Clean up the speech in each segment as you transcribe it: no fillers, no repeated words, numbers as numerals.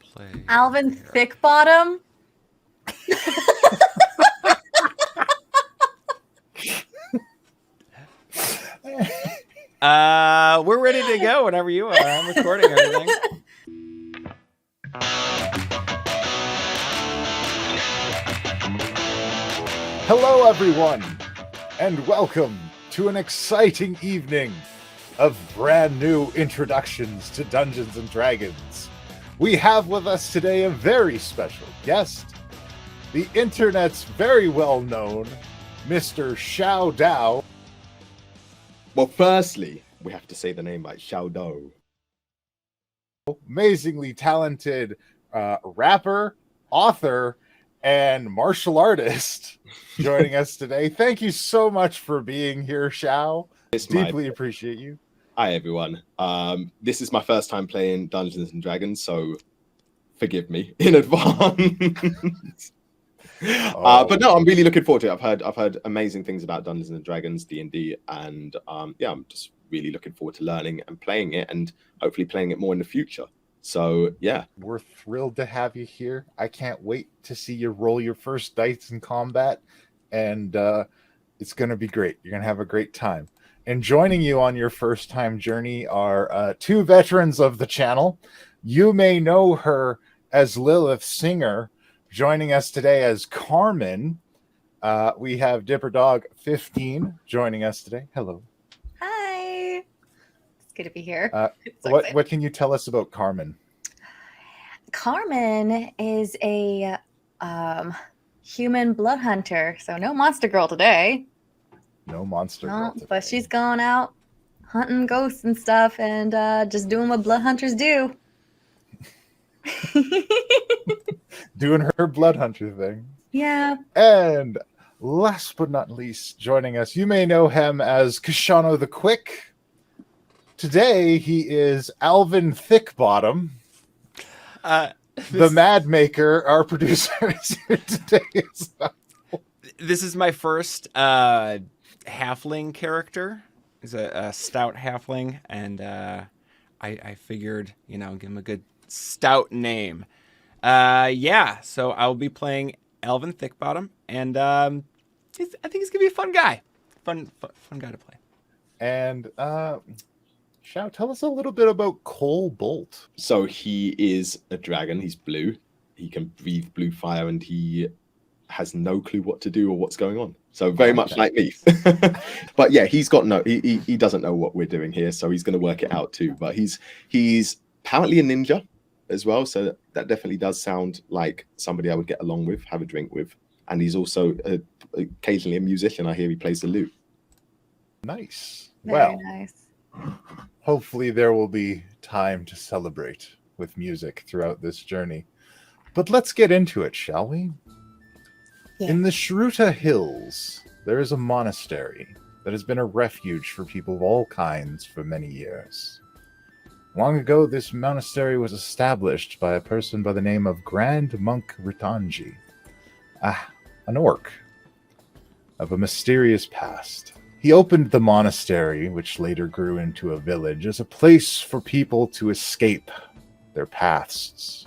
play. Alvin Thickbottom. We're ready to go whenever you are. I'm recording everything. Hello, everyone, and welcome to an exciting evening of brand new introductions to Dungeons and Dragons. We have with us today a very special guest, the internet's very well known Mr. Shao. Well, firstly, we have to say the name like Shao. Amazingly talented rapper, author, and martial artist joining us today. Thank you so much for being here, Shao. Deeply appreciate you. Hi, everyone. This is my first time playing Dungeons and Dragons, so forgive me in advance. But no, I'm really looking forward to it. I've heard amazing things about Dungeons and Dragons, D&D, and yeah, I'm just really looking forward to learning and playing it, and hopefully playing it more in the future. So yeah, we're thrilled to have you here. I can't wait to see you roll your first dice in combat, and it's going to be great. You're going to have a great time. And joining you on your first time journey are two veterans of the channel. You may know her as Lilith Singer. Joining us today as Carmen, we have Dipper Dog 15 joining us today. Hello. Hi. It's good to be here. What can you tell us about Carmen? Carmen is a human blood hunter, so no monster girl today. No monster girl today. But she's going out hunting ghosts and stuff, and just doing what blood hunters do. Doing her blood hunter thing. Yeah. And last but not least, joining us, you may know him as Kashano the Quick. Today, he is Alvin Thickbottom. The Mad Maker, our producer, is here today as well. This is my first halfling character. He's a stout halfling, and I figured, give him a good stout name. Yeah, so I'll be playing Alvin Thickbottom, and I think he's gonna be a fun guy. Fun guy to play. And Shao, tell us a little bit about Cole Bolt. So he is a dragon. He's blue. He can breathe blue fire, and he has no clue what to do or what's going on. So very much like me. But yeah, he doesn't know what we're doing here, so he's going to work it out too. But he's apparently a ninja as well, so that definitely does sound like somebody I would get along with, have a drink with. And he's also occasionally a musician. I hear he plays the lute. Nice. Very nice. Hopefully there will be time to celebrate with music throughout this journey. But let's get into it, shall we? Yeah. In the Shruta Hills, there is a monastery that has been a refuge for people of all kinds for many years. Long ago, this monastery was established by a person by the name of Grand Monk Ritanji, an orc of a mysterious past. He opened the monastery, which later grew into a village, as a place for people to escape their pasts,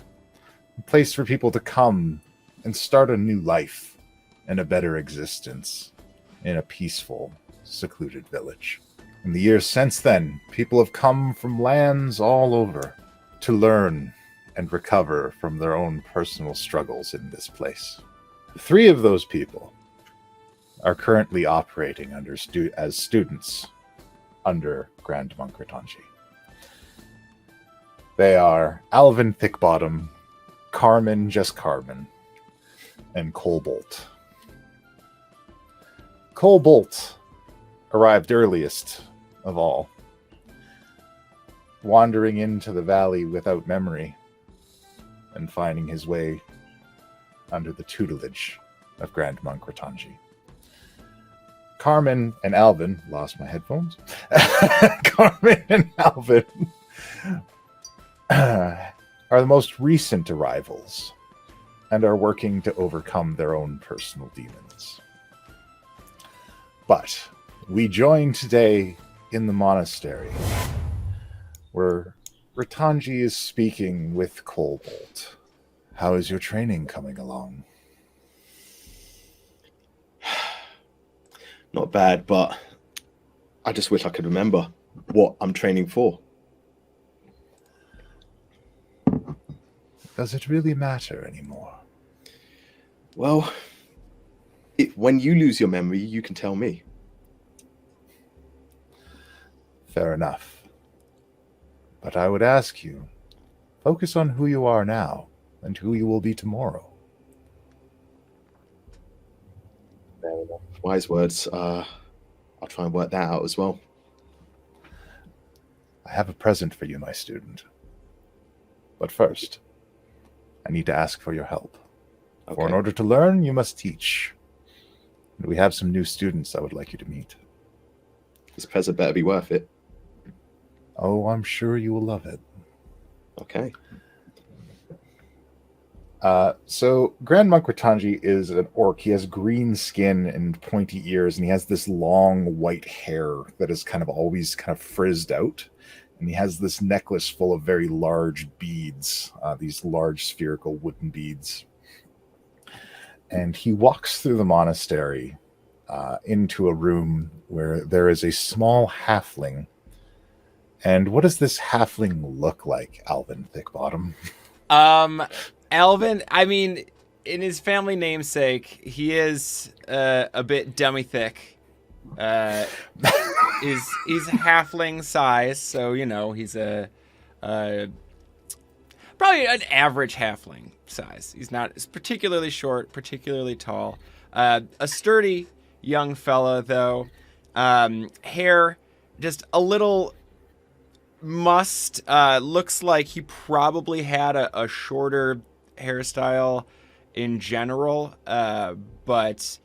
a place for people to come and start a new life and a better existence in a peaceful, secluded village. In the years since then, people have come from lands all over to learn and recover from their own personal struggles in this place. 3 of those people are currently operating as students under Grand Monk Ritanji. They are Alvin Thickbottom, Carmen, just Carmen, and Cole Bolt. Cole Bolt arrived earliest of all, wandering into the valley without memory and finding his way under the tutelage of Grand Monk Ritanji. Carmen and Alvin, lost my headphones. Carmen and Alvin are the most recent arrivals and are working to overcome their own personal demons. But we join today in the monastery, where Ratanji is speaking with Colbolt. How is your training coming along? Not bad, but I just wish I could remember what I'm training for. Does it really matter anymore? Well, when you lose your memory, you can tell me. Fair enough. But I would ask you, focus on who you are now and who you will be tomorrow. Wise words. I'll try and work that out as well. I have a present for you, my student. But first, I need to ask for your help. Okay. For in order to learn, you must teach. And we have some new students I would like you to meet. This present better be worth it. Oh, I'm sure you will love it. Okay. So Grand Monk Ratanji is an orc. He has green skin and pointy ears, and he has this long white hair that is kind of always kind of frizzed out. And he has this necklace full of very large beads, these large spherical wooden beads. And he walks through the monastery into a room where there is a small halfling. And what does this halfling look like, Alvin Thickbottom? Alvin, I mean, in his family namesake, he is a bit dummy thick. He's halfling size, so you know he's a probably an average halfling size. He's not particularly short, particularly tall. A sturdy young fella, though. Hair just a little mussed. Looks like he probably had a shorter hairstyle in general, but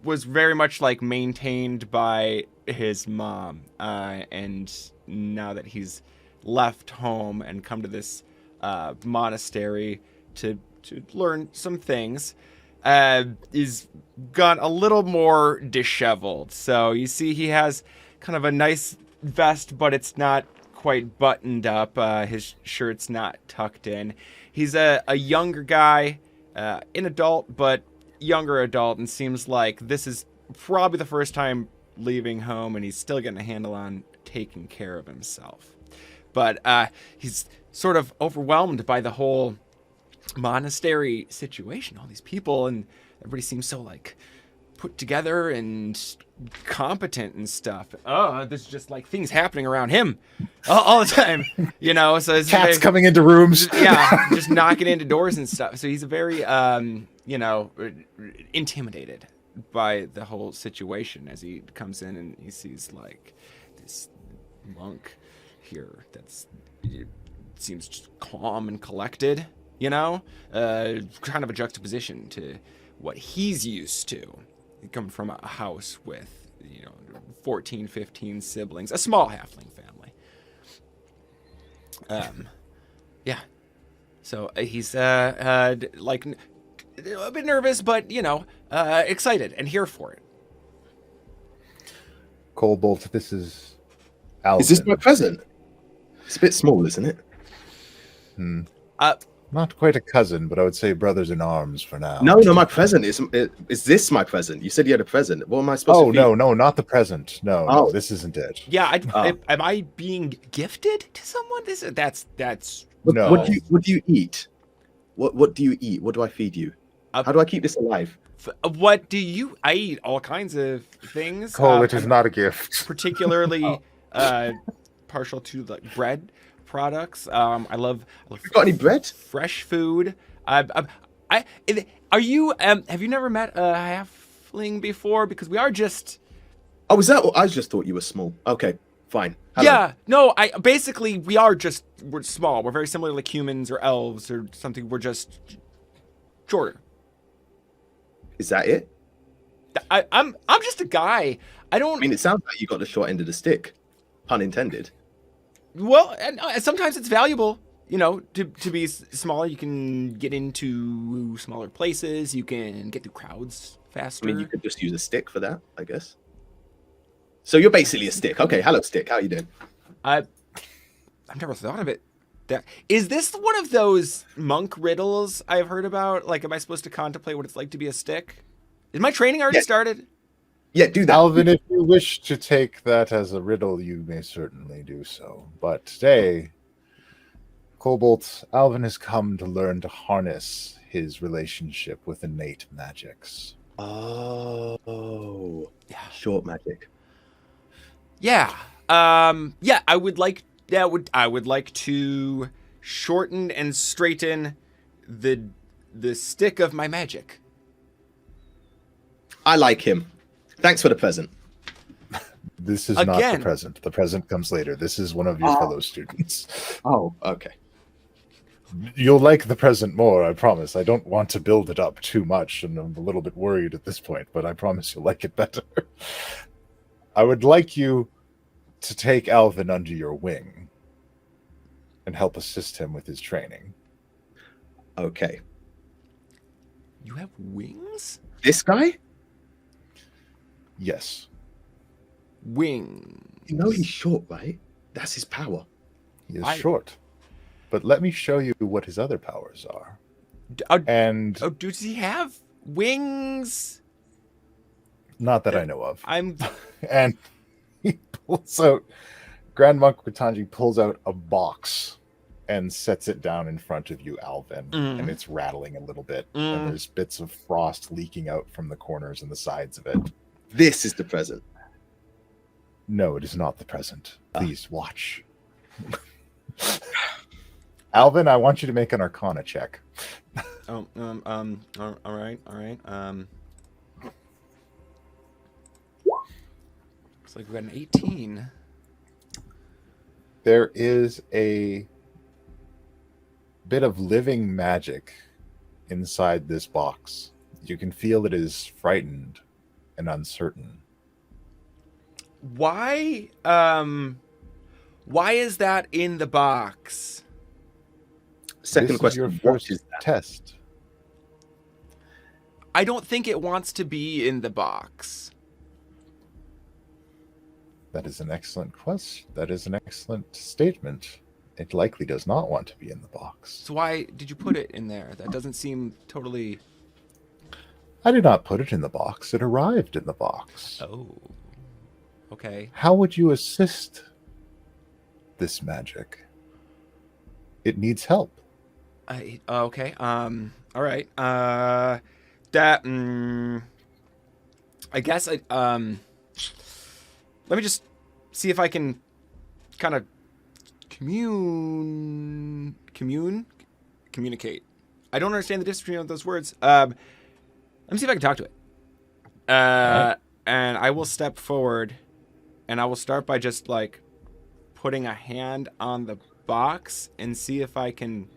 was very much like maintained by his mom. And now that he's left home and come to this monastery to learn some things, is got a little more disheveled. So you see he has kind of a nice vest, but it's not quite buttoned up. His shirt's not tucked in. He's a younger guy, an adult, but younger adult, and seems like this is probably the first time leaving home, and he's still getting a handle on taking care of himself. But he's sort of overwhelmed by the whole monastery situation, all these people, and everybody seems so like put together and competent and stuff. Oh, there's just like things happening around him all the time, you know. So it's Cats coming into rooms. Yeah, just knocking into doors and stuff. So he's a very, you know, intimidated by the whole situation as he comes in and he sees like this monk here that's seems just calm and collected, you know, kind of a juxtaposition to what he's used to. He comes from a house with, you know, 14, 15 siblings, a small halfling family. Yeah. So he's like a bit nervous, but you know, excited and here for it. Colbolt, this is Alvin. Is this my present? It's a bit small, isn't it? Not quite a cousin, but I would say brothers in arms for now. No, my present. Is this my present? You said you had a present. What am I supposed to Oh, no, not the present. No, this isn't it. Yeah, am I being gifted to someone? That's No. What do you eat? What do you eat? What do I feed you? How do I keep this alive? What do you? I eat all kinds of things. Cole, it is not a gift. Particularly partial to like bread products. I love You got any bread? fresh food. Are you? Have you never met a halfling before? Because we are just. Oh, is that? I just thought you were small. Okay, fine. Hello. Yeah, no. We're small. We're very similar like humans or elves or something. We're just shorter. Is that it? I'm just a guy. I don't. I mean, it sounds like you got the short end of the stick, pun intended. Well, and sometimes it's valuable, you know, to be smaller. You can get into smaller places. You can get through crowds faster. I mean, you could just use a stick for that, I guess. So you're basically a stick. Okay, hello, stick. How are you doing? I've never thought of it. That is this one of those monk riddles I've heard about? Like, am I supposed to contemplate what it's like to be a stick? Is my training already started? Yeah, do that. Alvin, if you wish to take that as a riddle, you may certainly do so. But today, Cobalt, Alvin has come to learn to harness his relationship with innate magics. Oh, Yeah. short magic. Yeah. Yeah, I would like to shorten and straighten the stick of my magic. I like him. Thanks for the present. This is not the present. The present comes later. This is one of your fellow students. Oh, okay. You'll like the present more, I promise. I don't want to build it up too much, and I'm a little bit worried at this point, but I promise you'll like it better. I would like you to take Alvin under your wing and help assist him with his training. Okay. You have wings? This guy? Yes. Wings. You know he's short, right? That's his power. He is short. But let me show you what his other powers are. Does he have wings? Not that I know of. I'm And he pulls out, Grand Monk Katanji pulls out a box and sets it down in front of you, Alvin. And it's rattling a little bit. And there's bits of frost leaking out from the corners and the sides of it. This is the present. No, it is not the present. Please watch. Alvin, I want you to make an Arcana check. all right. Looks like we got an 18. There is a bit of living magic inside this box. You can feel it is frightened and uncertain. Why is that in the box? Second This question. is your What first is that? test. I don't think it wants to be in the box. That is an excellent question. That is an excellent statement. It likely does not want to be in the box. So why did you put it in there? That doesn't seem totally... I did not put it in the box. It arrived in the box. Oh. Okay. How would you assist this magic? It needs help. Okay. All right. I guess let me just see if I can kind of communicate. I don't understand the difference between those words. Let me see if I can talk to it. Right. And I will step forward, and I will start by just like putting a hand on the box and see if I can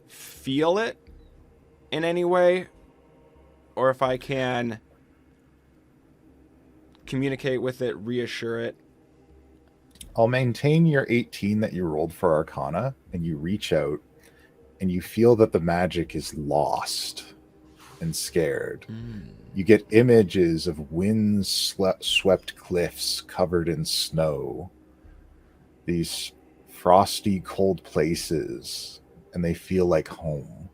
feel it in any way, or if I can communicate with it, reassure it. I'll maintain your 18 that you rolled for Arcana, and you reach out, and you feel that the magic is lost and scared. You get images of wind-swept cliffs covered in snow, these frosty, cold places, and they feel like home.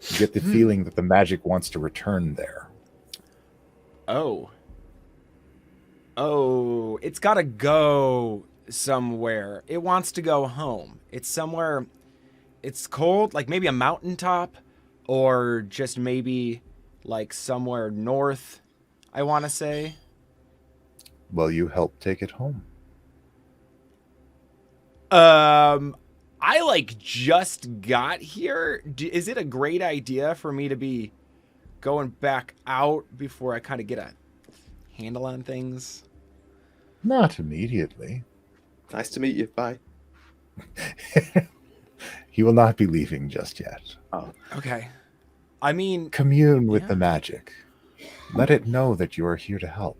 You get the feeling that the magic wants to return there. Oh, it's got to go somewhere. It wants to go home. It's somewhere, it's cold, like maybe a mountaintop, or just maybe like somewhere north, I want to say. Well, you help take it home. I like just got here. Is it a great idea for me to be going back out before I kind of get a handle on things? Not immediately. Nice to meet you. Bye. He will not be leaving just yet. Oh, Okay. I mean, Commune with Yeah. the magic. Let it know that you are here to help.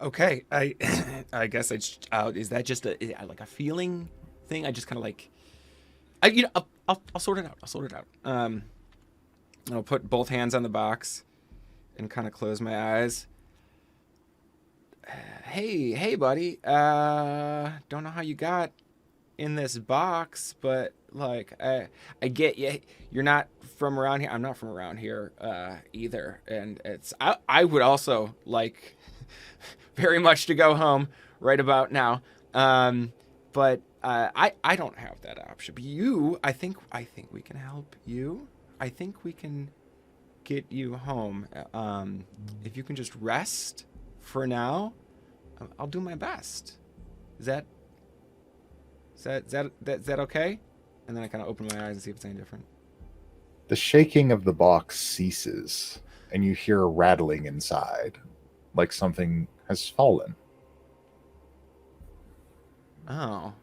okay. I guess is that just like a feeling thing? I just kind of like, I'll sort it out. I'll sort it out. I'll put both hands on the box and kind of close my eyes. Hey, buddy. Don't know how you got in this box, but like, I get you. You're not from around here. I'm not from around here, either. And I would also like very much to go home right about now. But I don't have that option. But I think we can help you. I think we can get you home. If you can just rest for now, I'll do my best. Is that okay? And then I kind of open my eyes and see if it's any different. The shaking of the box ceases, and you hear a rattling inside, like something has fallen. Oh.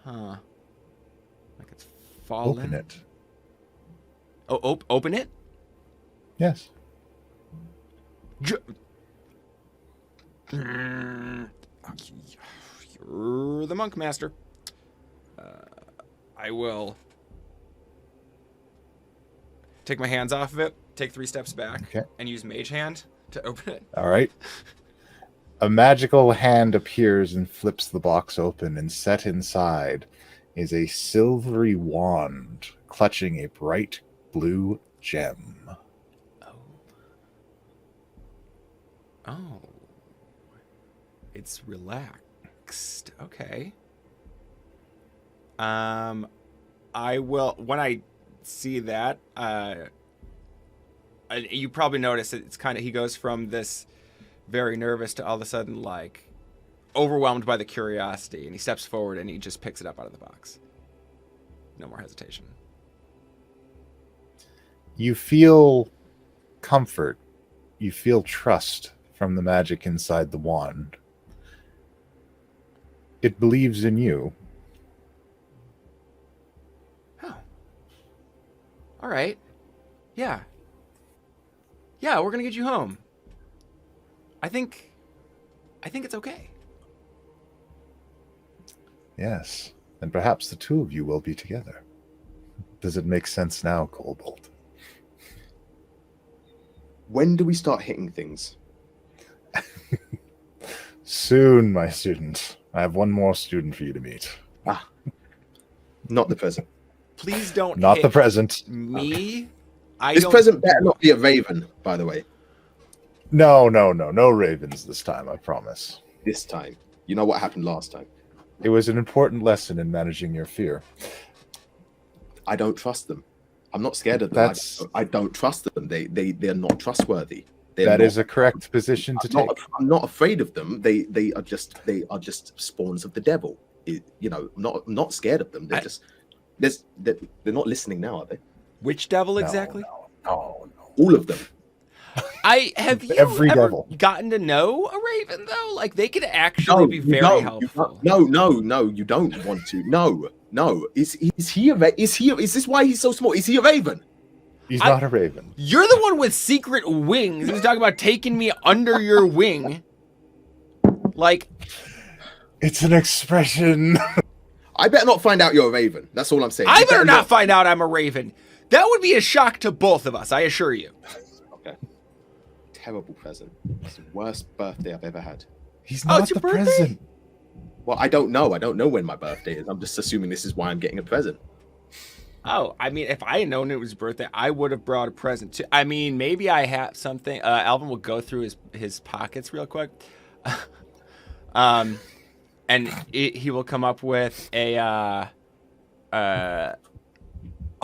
Huh. Like it's fallen. Open it. Oh, open it? Yes. You're the monk master. I will take my hands off of it, take 3 steps back, and use Mage Hand to open it. All right. A magical hand appears and flips the box open, and set inside is a silvery wand clutching a bright blue gem. Oh. It's relaxed. Okay. I will, when I see that, you probably notice that it's kind of, he goes from this very nervous to all of a sudden like overwhelmed by the curiosity, and he steps forward and he just picks it up out of the box. No more hesitation. You feel comfort. You feel trust from the magic inside the wand. It believes in you. Oh. All right. Yeah. Yeah, we're gonna get you home. I think it's okay. Yes, and perhaps the two of you will be together. Does it make sense now, Kobold? When do we start hitting things? Soon, my student. I have one more student for you to meet. Not the present. Please don't Not hit the present. me. This present better not be a raven, by the way. No ravens this time, I promise. This time. You know what happened last time. It was an important lesson in managing your fear. I don't trust them. I'm not scared of them. I don't trust them. They're not trustworthy. That is a correct position to take. I'm not afraid of them. They are just spawns of the devil. I'm not scared of them. They're not listening now, are they? Which devil exactly? No. All of them. Have you Every ever devil. gotten to know a raven though? Like they could actually be very helpful. No, you don't want to. No. Is this why he's so small? Is he a raven? He's not a raven. You're the one with secret wings. He's talking about taking me under your wing. Like, it's an expression. I better not find out you're a raven. That's all I'm saying. I better not find out I'm a raven. That would be a shock to both of us, I assure you. Okay. Terrible present. It's the worst birthday I've ever had. He's not the present. Well, I don't know. I don't know when my birthday is. I'm just assuming this is why I'm getting a present. Oh, I mean, if I had known it was his birthday, I would have brought a present too. I mean, maybe I have something. Alvin will go through his pockets real quick. And he will come up with a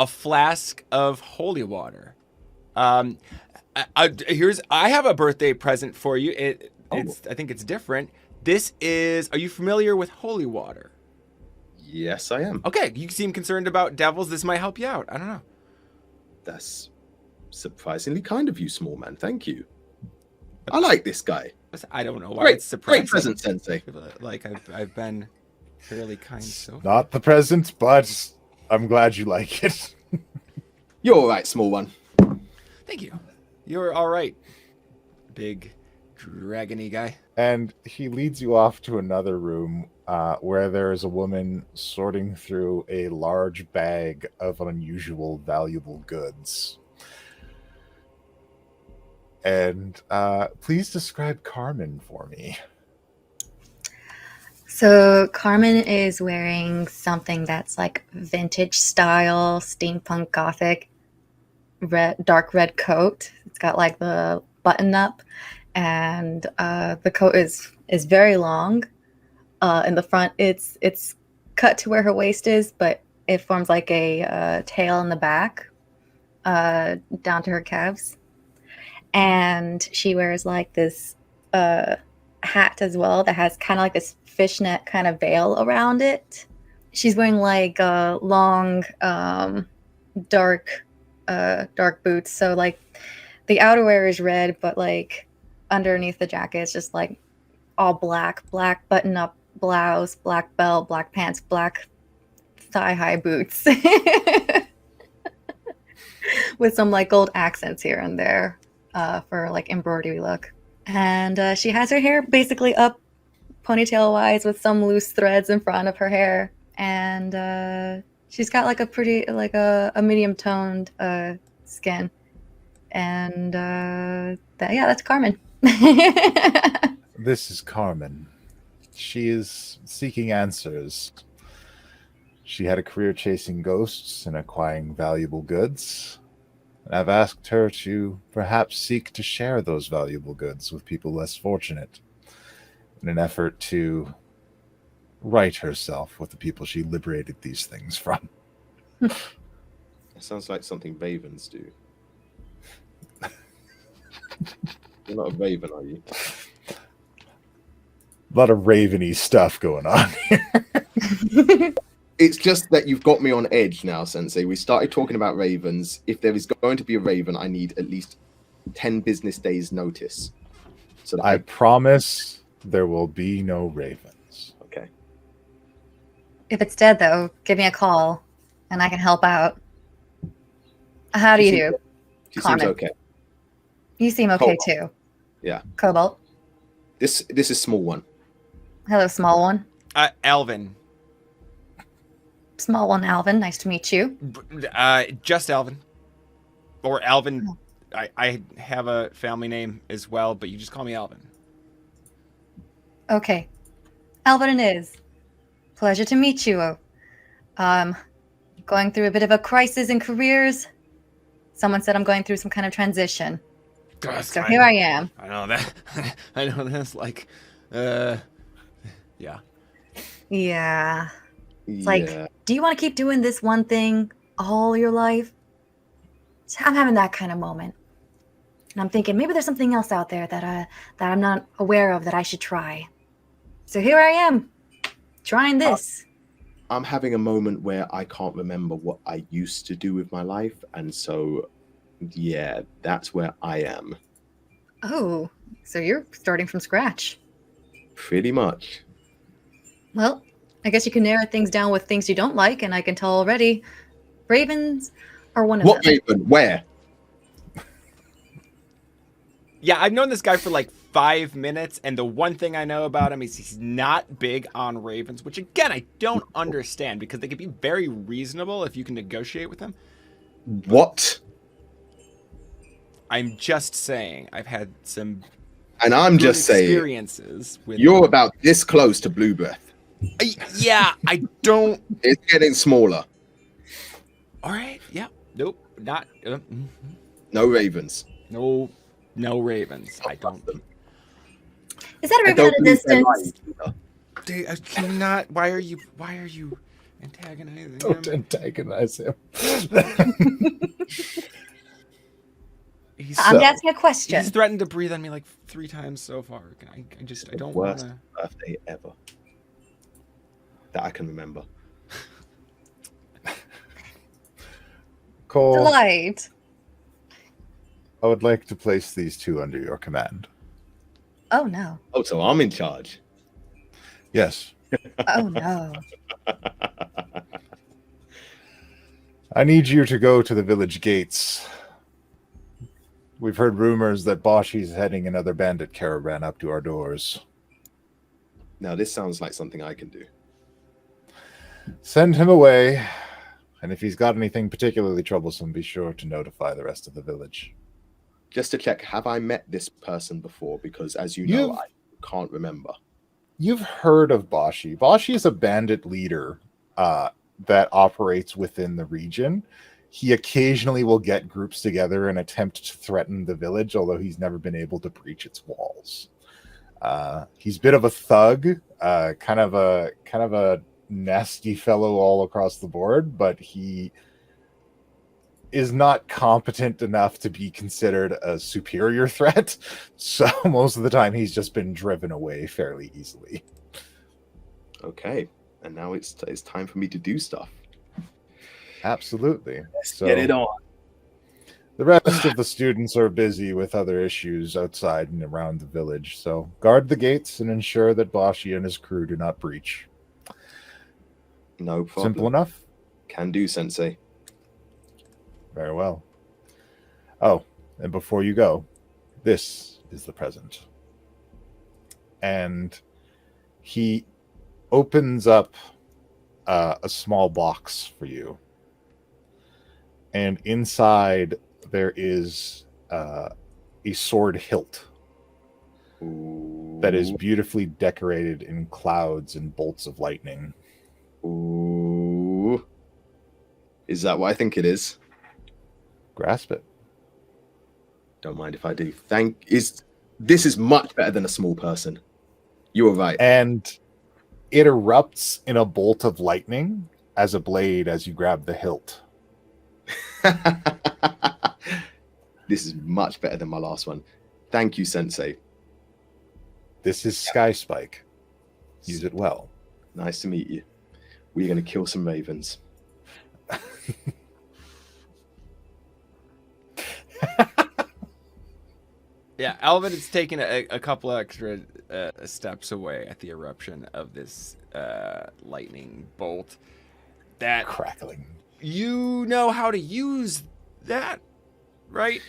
flask of holy water. I have a birthday present for you. I think it's different. This is. Are you familiar with holy water? Yes, I am. Okay, you seem concerned about devils. This might help you out. I don't know. That's surprisingly kind of you, small man. Thank you. I like this guy. I don't know why it's surprising. Great present, Sensei. Like I've been fairly kind so far. Not the present, but I'm glad you like it. You're all right, small one. Thank you. You're all right, big dragony guy. And he leads you off to another room where there is a woman sorting through a large bag of unusual, valuable goods. And please describe Carmen for me. So Carmen is wearing something that's like vintage style, steampunk gothic, dark red coat. It's got like the button up, and the coat is very long. In the front, it's cut to where her waist is, but it forms like a tail in the back, down to her calves. And she wears like this hat as well that has kind of like this fishnet kind of veil around it. She's wearing like long, dark boots. So like the outerwear is red, but like underneath the jacket, it's just like all black button up blouse, black belt, black pants, black thigh high boots, with some like gold accents here and there for like embroidery look. And she has her hair basically up ponytail wise with some loose threads in front of her hair. And she's got like a pretty, like a medium toned skin. And that's Carmen. This is Carmen. She is seeking answers. She had a career chasing ghosts and acquiring valuable goods. And I've asked her to perhaps seek to share those valuable goods with people less fortunate in an effort to right herself with the people she liberated these things from. It sounds like something ravens do. You're not a raven, are you? A lot of raveny stuff going on here. It's just that you've got me on edge now, Sensei. We started talking about ravens. If there is going to be a raven, I need at least 10 business days notice. So that I promise there will be no ravens. Okay. If it's dead, though, give me a call, and I can help out. How do you do? She seems Carmen? okay. You seem okay, Cobalt. too. Yeah. Cobalt. This is small one. Hello, small one. Alvin. Small one, Alvin. Nice to meet you. Just Alvin. Or Alvin. I have a family name as well, but you just call me Alvin. Okay. Alvin it is. Pleasure to meet you. Going through a bit of a crisis in careers. Someone said I'm going through some kind of transition. So here I am. I know that. I know that's like, yeah. Yeah. It's like, do you want to keep doing this one thing all your life? So I'm having that kind of moment. And I'm thinking maybe there's something else out there that I'm not aware of that I should try. So here I am, trying this. I'm having a moment where I can't remember what I used to do with my life. And so, yeah, that's where I am. Oh, so you're starting from scratch. Pretty much. Well, I guess you can narrow things down with things you don't like, and I can tell already, ravens are one of What them. raven? Where? Yeah, I've known this guy for like 5 minutes, and the one thing I know about him is he's not big on ravens, which again, I don't understand because they can be very reasonable if you can negotiate with them. What? I'm just saying, I've had some And I'm good just saying, experiences with you're about this close to blue breath. Yeah, I don't. It's getting smaller. All right, yeah, nope, not. No ravens. No ravens. I don't. Is that a I raven don't at a believe they're distance? lying. Dude, I cannot. Why are you antagonizing Don't him? antagonize him. He's, I'm asking a question. he's threatened to breathe on me like 3 times so far. I don't want Worst to. birthday ever that I can remember. Cole, Delight. I would like to place these two under your command. Oh no. Oh, so I'm in charge. Yes. Oh no. I need you to go to the village gates. We've heard rumors that Boshi's heading another bandit caravan up to our doors. Now, this sounds like something I can do. Send him away, and if he's got anything particularly troublesome, be sure to notify the rest of the village. just to check, have I met this person before? Because as you know, You've- I can't remember. You've heard of Bashi. Bashi is a bandit leader that operates within the region. He occasionally will get groups together and attempt to threaten the village, although he's never been able to breach its walls. He's a bit of a thug, kind of a nasty fellow all across the board, but he is not competent enough to be considered a superior threat. So most of the time he's just been driven away fairly easily. Okay, and now it's time for me to do stuff. Absolutely. So Get it on. the rest of the students are busy with other issues outside and around the village. So guard the gates and ensure that Bashi and his crew do not breach. No problem. Simple enough? Can do, Sensei. Very well. Oh, and before you go, this is the present. And he opens up a small box for you. And inside there is a sword hilt that is beautifully decorated in clouds and bolts of lightning. Ooh. Is that what I think it is? Grasp it. Don't mind if I do. This is much better than a small person. You were right. And it erupts in a bolt of lightning as a blade as you grab the hilt. This is much better than my last one. Thank you, Sensei. This is Sky Spike. Use it well. Nice to meet you. We're going to kill some ravens. Yeah, Alvin is taking a couple extra steps away at the eruption of this lightning bolt. That Crackling. you know how to use that, right?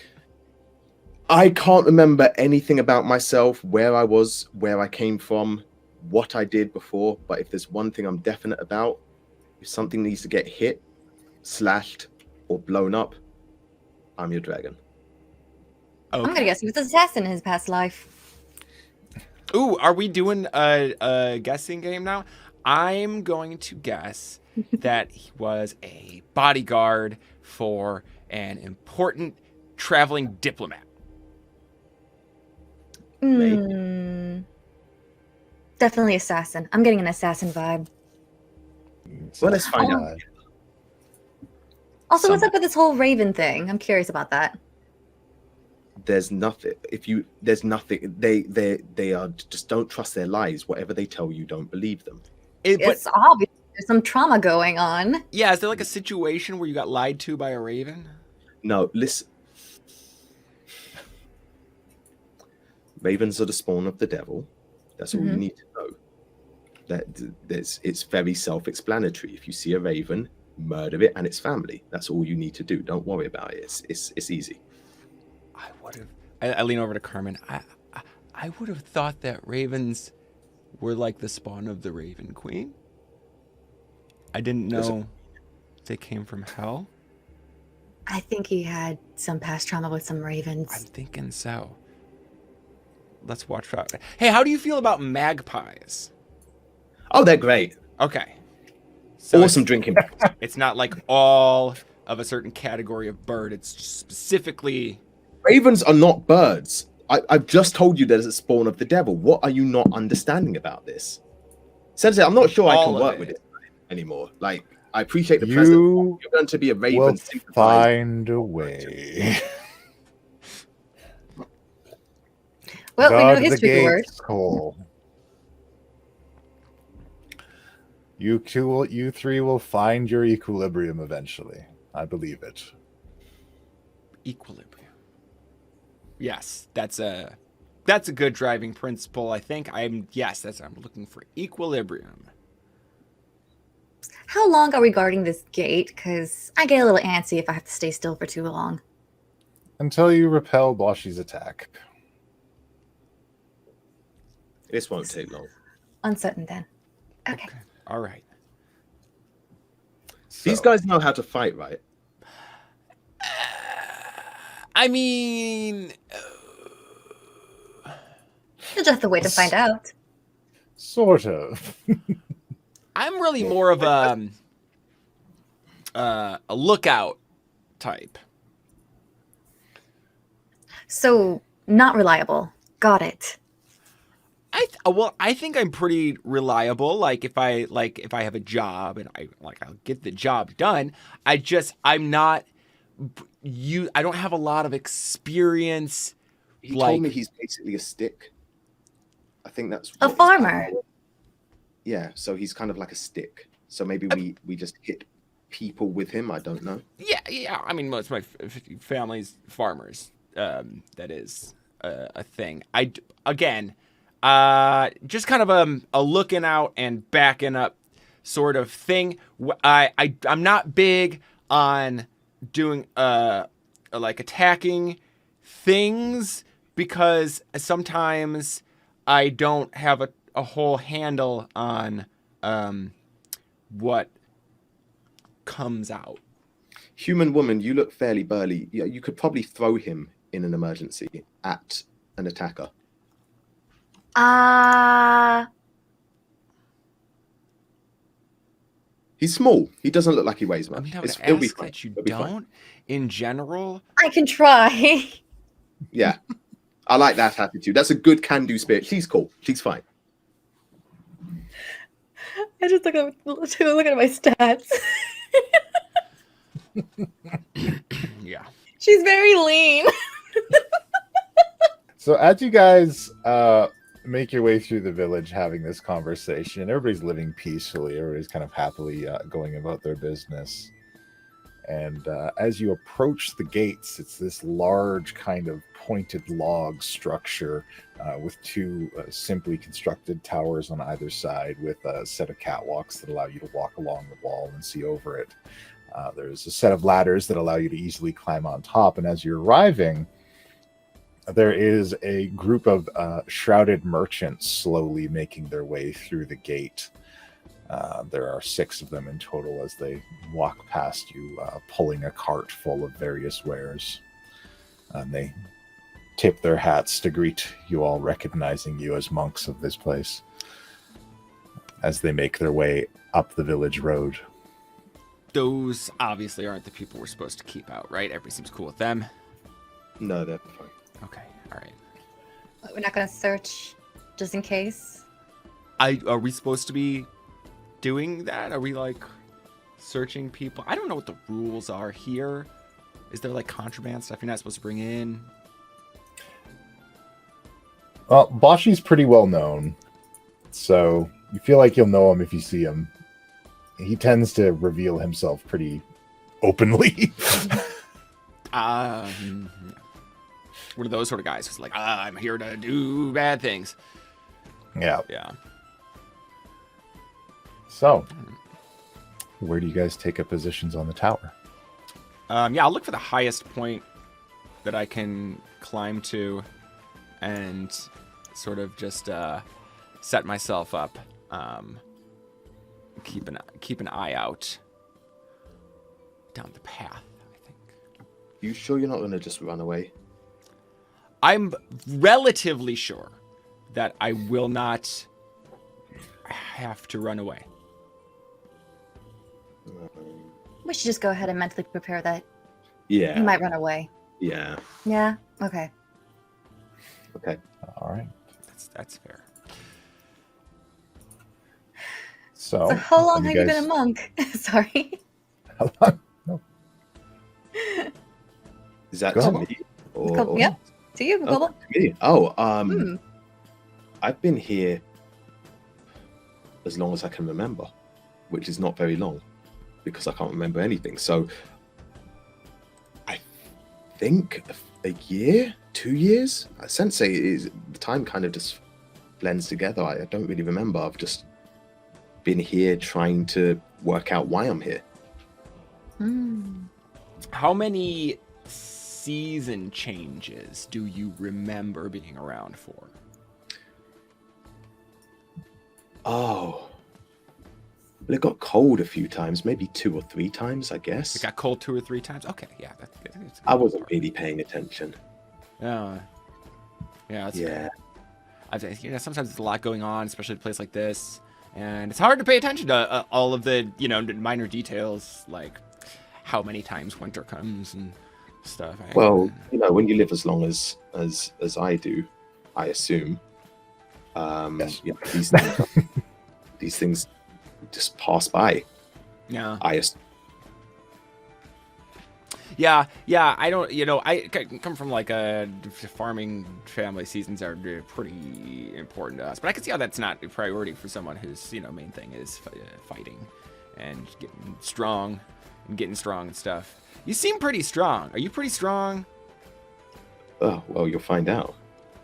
I can't remember anything about myself, where I was, where I came from, what I did before. But if there's one thing I'm definite about, if something needs to get hit, slashed, or blown up, I'm your dragon. I'm gonna guess he was an assassin in his past life. Ooh, are we doing a guessing game now? I'm going to guess that he was a bodyguard for an important traveling diplomat. Definitely assassin. I'm getting an assassin vibe. Well, let's find out. Also, what's up with this whole Raven thing? I'm curious about that. There's nothing. There's nothing. They are just don't trust their lies. Whatever they tell you, don't believe them. It's obvious there's some trauma going on. Yeah, is there like a situation where you got lied to by a raven? No, listen. Ravens are the spawn of the devil. That's all you need to know. It's very self-explanatory. If you see a raven, murder it and its family. That's all you need to do. Don't worry about it. It's easy. I would have. I lean over to Carmen. I would have thought that ravens were like the spawn of the Raven Queen. I didn't know they came from hell. I think he had some past trauma with some I'm ravens. thinking so. Let's watch out. Hey, how do you feel about magpies? Oh, they're great. Okay. So Awesome drinking. It's not like all of a certain category of bird. It's just specifically. Ravens are not birds. I've just told you there's a spawn of the devil. What are you not understanding about this? Sensei, I'm not sure I can work with it anymore. Like, I appreciate the present. You're going to be a raven. We'll find a way. Well, Guard we know his the trigger word. gates, Cole. You three will find your equilibrium eventually. I believe it. Equilibrium. Yes, that's a good driving principle. I think I'm looking for equilibrium. How long are we guarding this gate? Because I get a little antsy if I have to stay still for too long. Until you repel Boshi's attack. This won't take long. Uncertain then. Okay. All right. These guys know how to fight, right? I mean, You'll just have to wait to find out. Sort of. I'm really more of a lookout type. So, not reliable. Got it. I think I'm pretty reliable. Like if I have a job and I'll get the job done. I'm not I don't have a lot of experience. He told me he's basically a stick. I think that's A farmer. Yeah, so he's kind of like a stick. So maybe we just hit people with him. I don't know. Yeah. I mean, most of my family's farmers. That is a thing. Just kind of a looking out and backing up sort of thing. I'm not big on doing like attacking things because sometimes I don't have a whole handle on what comes out. Human woman, you look fairly burly. You could probably throw him in an emergency at an attacker. He's small. He doesn't look like he weighs much. I mean, I would It'll be ask fine. that you It'll be fine. don't. In general, I can try. Yeah, I like that attitude. That's a good can-do spirit. She's cool. She's fine. I just took a look at my stats. yeah. She's very lean. So as you guys make your way through the village having this conversation, everybody's living peacefully. Everybody's kind of happily going about their business. And as you approach the gates, it's this large kind of pointed log structure with two simply constructed towers on either side with a set of catwalks that allow you to walk along the wall and see over it. There's a set of ladders that allow you to easily climb on top. And as you're arriving, there is a group of shrouded merchants slowly making their way through the gate. There are 6 of them in total as they walk past you, pulling a cart full of various wares. And they tip their hats to greet you all, recognizing you as monks of this place, as they make their way up the village road. Those obviously aren't the people we're supposed to keep out, right? Everybody seems cool with them. No, they're fine. Okay, all right. We're not going to search just in case. Are we supposed to be doing that? Are we like searching people? I don't know what the rules are here. Is there like contraband stuff you're not supposed to bring in? Well, Boshi's pretty well known, so you feel like you'll know him if you see him. He tends to reveal himself pretty openly. One of those sort of guys who's like, I'm here to do bad things. Yeah. So, where do you guys take up positions on the tower? I'll look for the highest point that I can climb to and sort of just set myself up. Keep an eye out down the path, I think. You sure you're not going to just run away? I'm relatively sure that I will not have to run away. We should just go ahead and mentally prepare that Yeah. he might run away. Yeah. Yeah? Okay. Okay. All right. That's fair. So how long have you been a monk? Sorry. How long? No. Is that Go to ahead. me? Or... Yep. To you, Oh, Global. to me? I've been here as long as I can remember, which is not very long because I can't remember anything. So I think a year, 2 years. Sensei is the time kind of just blends together. I don't really remember. I've just been here trying to work out why I'm here. How many season changes do you remember being around for? Oh, Well, it got cold a few times, maybe 2 or 3 times, I guess. It got cold 2 or 3 times. Okay, yeah, that's good. I wasn't really paying attention. Yeah, that's Yeah. fair. Sometimes there's a lot going on, especially at a place like this, and it's hard to pay attention to all of the minor details, like how many times winter comes and stuff. Well, when you live as long as I do, I assume, Yes. these things just pass by. Yeah. I assume. Yeah, I don't, I come from like a farming family. Seasons are pretty important to us, but I can see how that's not a priority for someone whose, main thing is fighting and getting strong and stuff. You seem pretty strong. Are you pretty strong? Oh, well, you'll find out.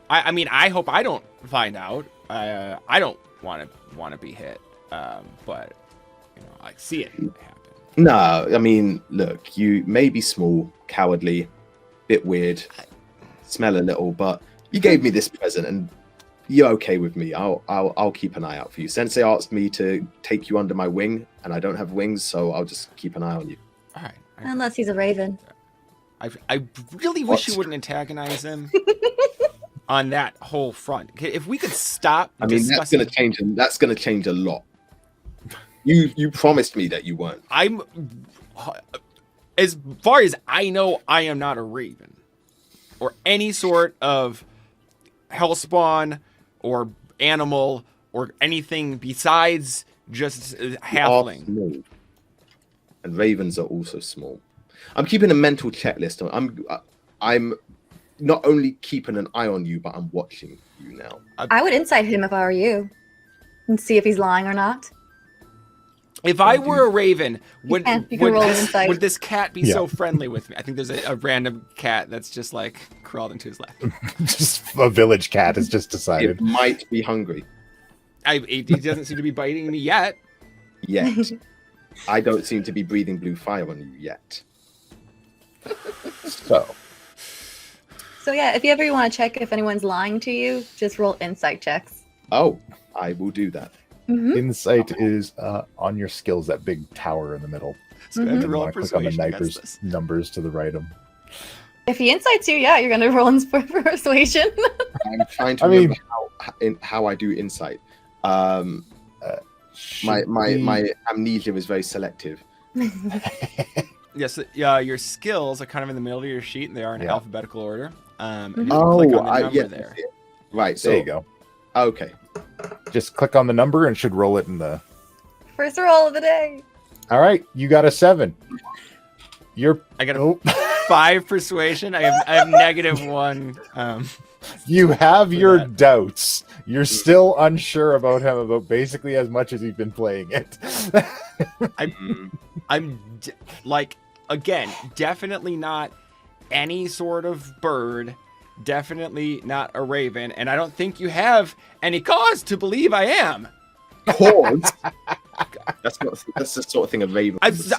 I mean, I hope I don't find out. I don't want to be hit, but I see it happen. No, I mean, look, you may be small, cowardly, bit weird, smell a little, but you gave me this present, and you're okay with me. I'll keep an eye out for you. Sensei asked me to take you under my wing, and I don't have wings, so I'll just keep an eye on you. All right. Unless he's a raven. I really wish What? you wouldn't antagonize him on that whole front. If we could stop. I mean, that's going to change, and that's going to change a lot. You promised me that you weren't. I'm, as far as I know, I am not a raven, or any sort of hellspawn, or animal, or anything besides just halfling. Small. And ravens are also small. I'm keeping a mental checklist. I'm not only keeping an eye on you, but I'm watching you now. I would insight him if I were you, and see if he's lying or not. If I were a raven, would you can roll insight. this cat be so friendly with me? I think there's a random cat that's just like crawled into his lap. Just a village cat has just decided. It might be hungry. He doesn't seem to be biting me yet. Yet. I don't seem to be breathing blue fire on you yet. So yeah, if you ever want to check if anyone's lying to you, just roll insight checks. Oh, I will do that. Mm-hmm. insight is on your skills, that big tower in the middle. So I have to You roll a want to click on the persuasion against this. numbers to the right of them. If he insights you, yeah, you're gonna roll in persuasion. I'm trying to remember how I do insight. My amnesia is very selective. Yes, your skills are kind of in the middle of your sheet, and they are in alphabetical order. And you can Oh, click on the number there. Right, so There you go. Okay. Just click on the number and should roll it in the. First roll of the day. All right, you got a 7. I got a 5 persuasion. I have -1. You have for your that. doubts. You're still unsure about him about basically as much as you've been playing it. I'm again, definitely not any sort of bird. Definitely not a raven, and I don't think you have any cause to believe I am. Cause? That's the sort of thing a raven would say.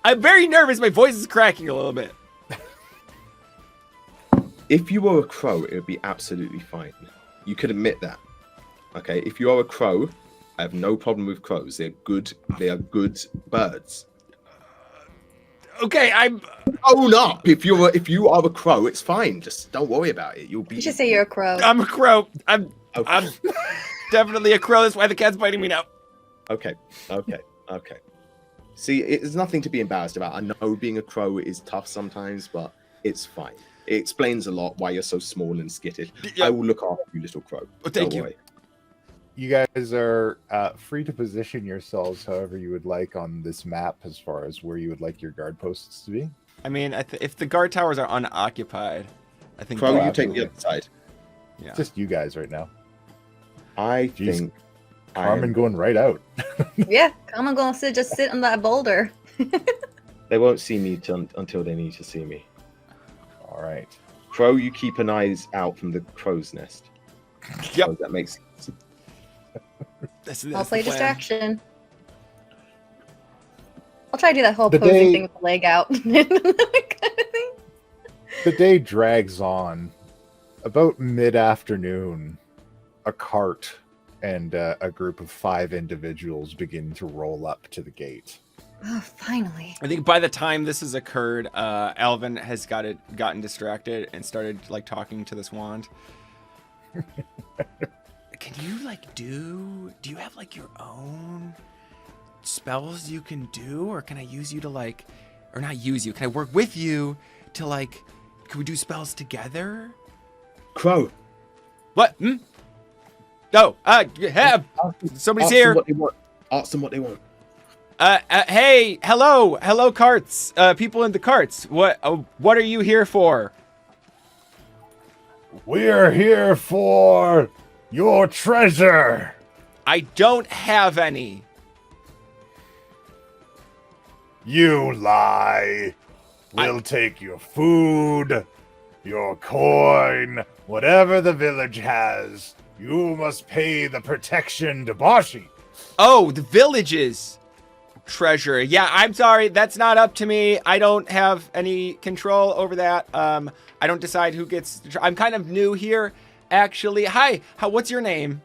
I'm very nervous. My voice is cracking a little bit. If you were a crow, it would be absolutely fine. You could admit that. Okay, if you are a crow, I have no problem with crows. They're good. They are good birds. Okay, I'm. Own up. If you are a crow, it's fine. Just don't worry about it. You'll be. You should say you're a crow. I'm a crow. I'm Okay. definitely a crow. That's why the cat's biting me now. Okay. See, it's nothing to be embarrassed about. I know being a crow is tough sometimes, but it's fine. It explains a lot why you're so small and skittish. Yeah. I will look after you, little crow. Oh, thank Don't you. worry. You guys are free to position yourselves however you would like on this map as far as where you would like your guard posts to be. I mean, if the guard towers are unoccupied, I think. Crow, they're you take the absolutely- other side. Yeah. Just you guys right now. I Jeez. think. Carmen going right out. Yeah, I'm gonna just sit on that boulder. They won't see me until they need to see me. All right. Crow, you keep an eyes out from the crow's nest. Yep. So that makes sense. That's I'll the play plan. distraction. I'll try to do that whole The posing day- thing with the leg out. kind of thing. The day drags on. About mid-afternoon, a cart and a group of 5 individuals begin to roll up to the gate. Oh, finally. I think by the time this has occurred, Alvin has gotten distracted and started like talking to this wand. Can you like do you have like your own spells you can do, or can I use you to like, or not use you? Can I work with you to like, can we do spells together? Crow. What? No. Have somebody's Ask here. them what they want. Ask them what they want. Hey, hello, carts. People in the carts. What are you here for? We're here for your treasure. I don't have any. You lie. We'll take your food, your coin, whatever the village has. You must pay the protection to Bashi. Oh, the villages. Treasure. Yeah, I'm sorry. That's not up to me. I don't have any control over that. I don't decide who gets. I'm kind of new here, actually. Hi. What's your name?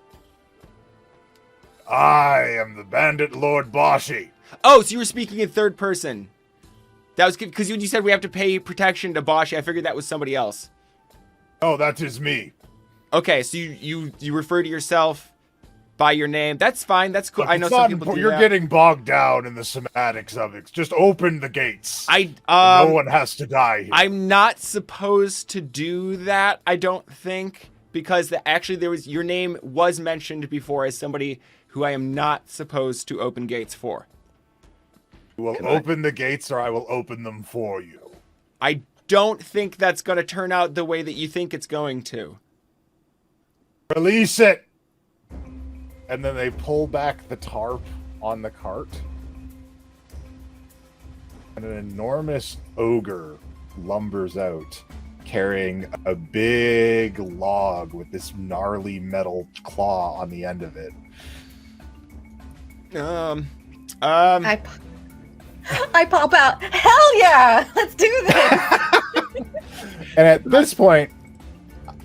I am the Bandit Lord Bashi. Oh, so you were speaking in third person. That was because you said we have to pay protection to Bashi. I figured that was somebody else. Oh, that is me. Okay, so you refer to yourself by your name. That's fine. That's cool. Look, I know it's some not people do You're that. getting bogged down in the semantics of it. Just open the gates. No one has to die here. I'm not supposed to do that, I don't think, because your name was mentioned before as somebody who I am not supposed to open gates for. You will open the gates, or I will open them for you. I don't think that's going to turn out the way that you think it's going to. Release it! And then they pull back the tarp on the cart. And an enormous ogre lumbers out, carrying a big log with this gnarly metal claw on the end of it. I pop out. Hell yeah! Let's do this! And at this point,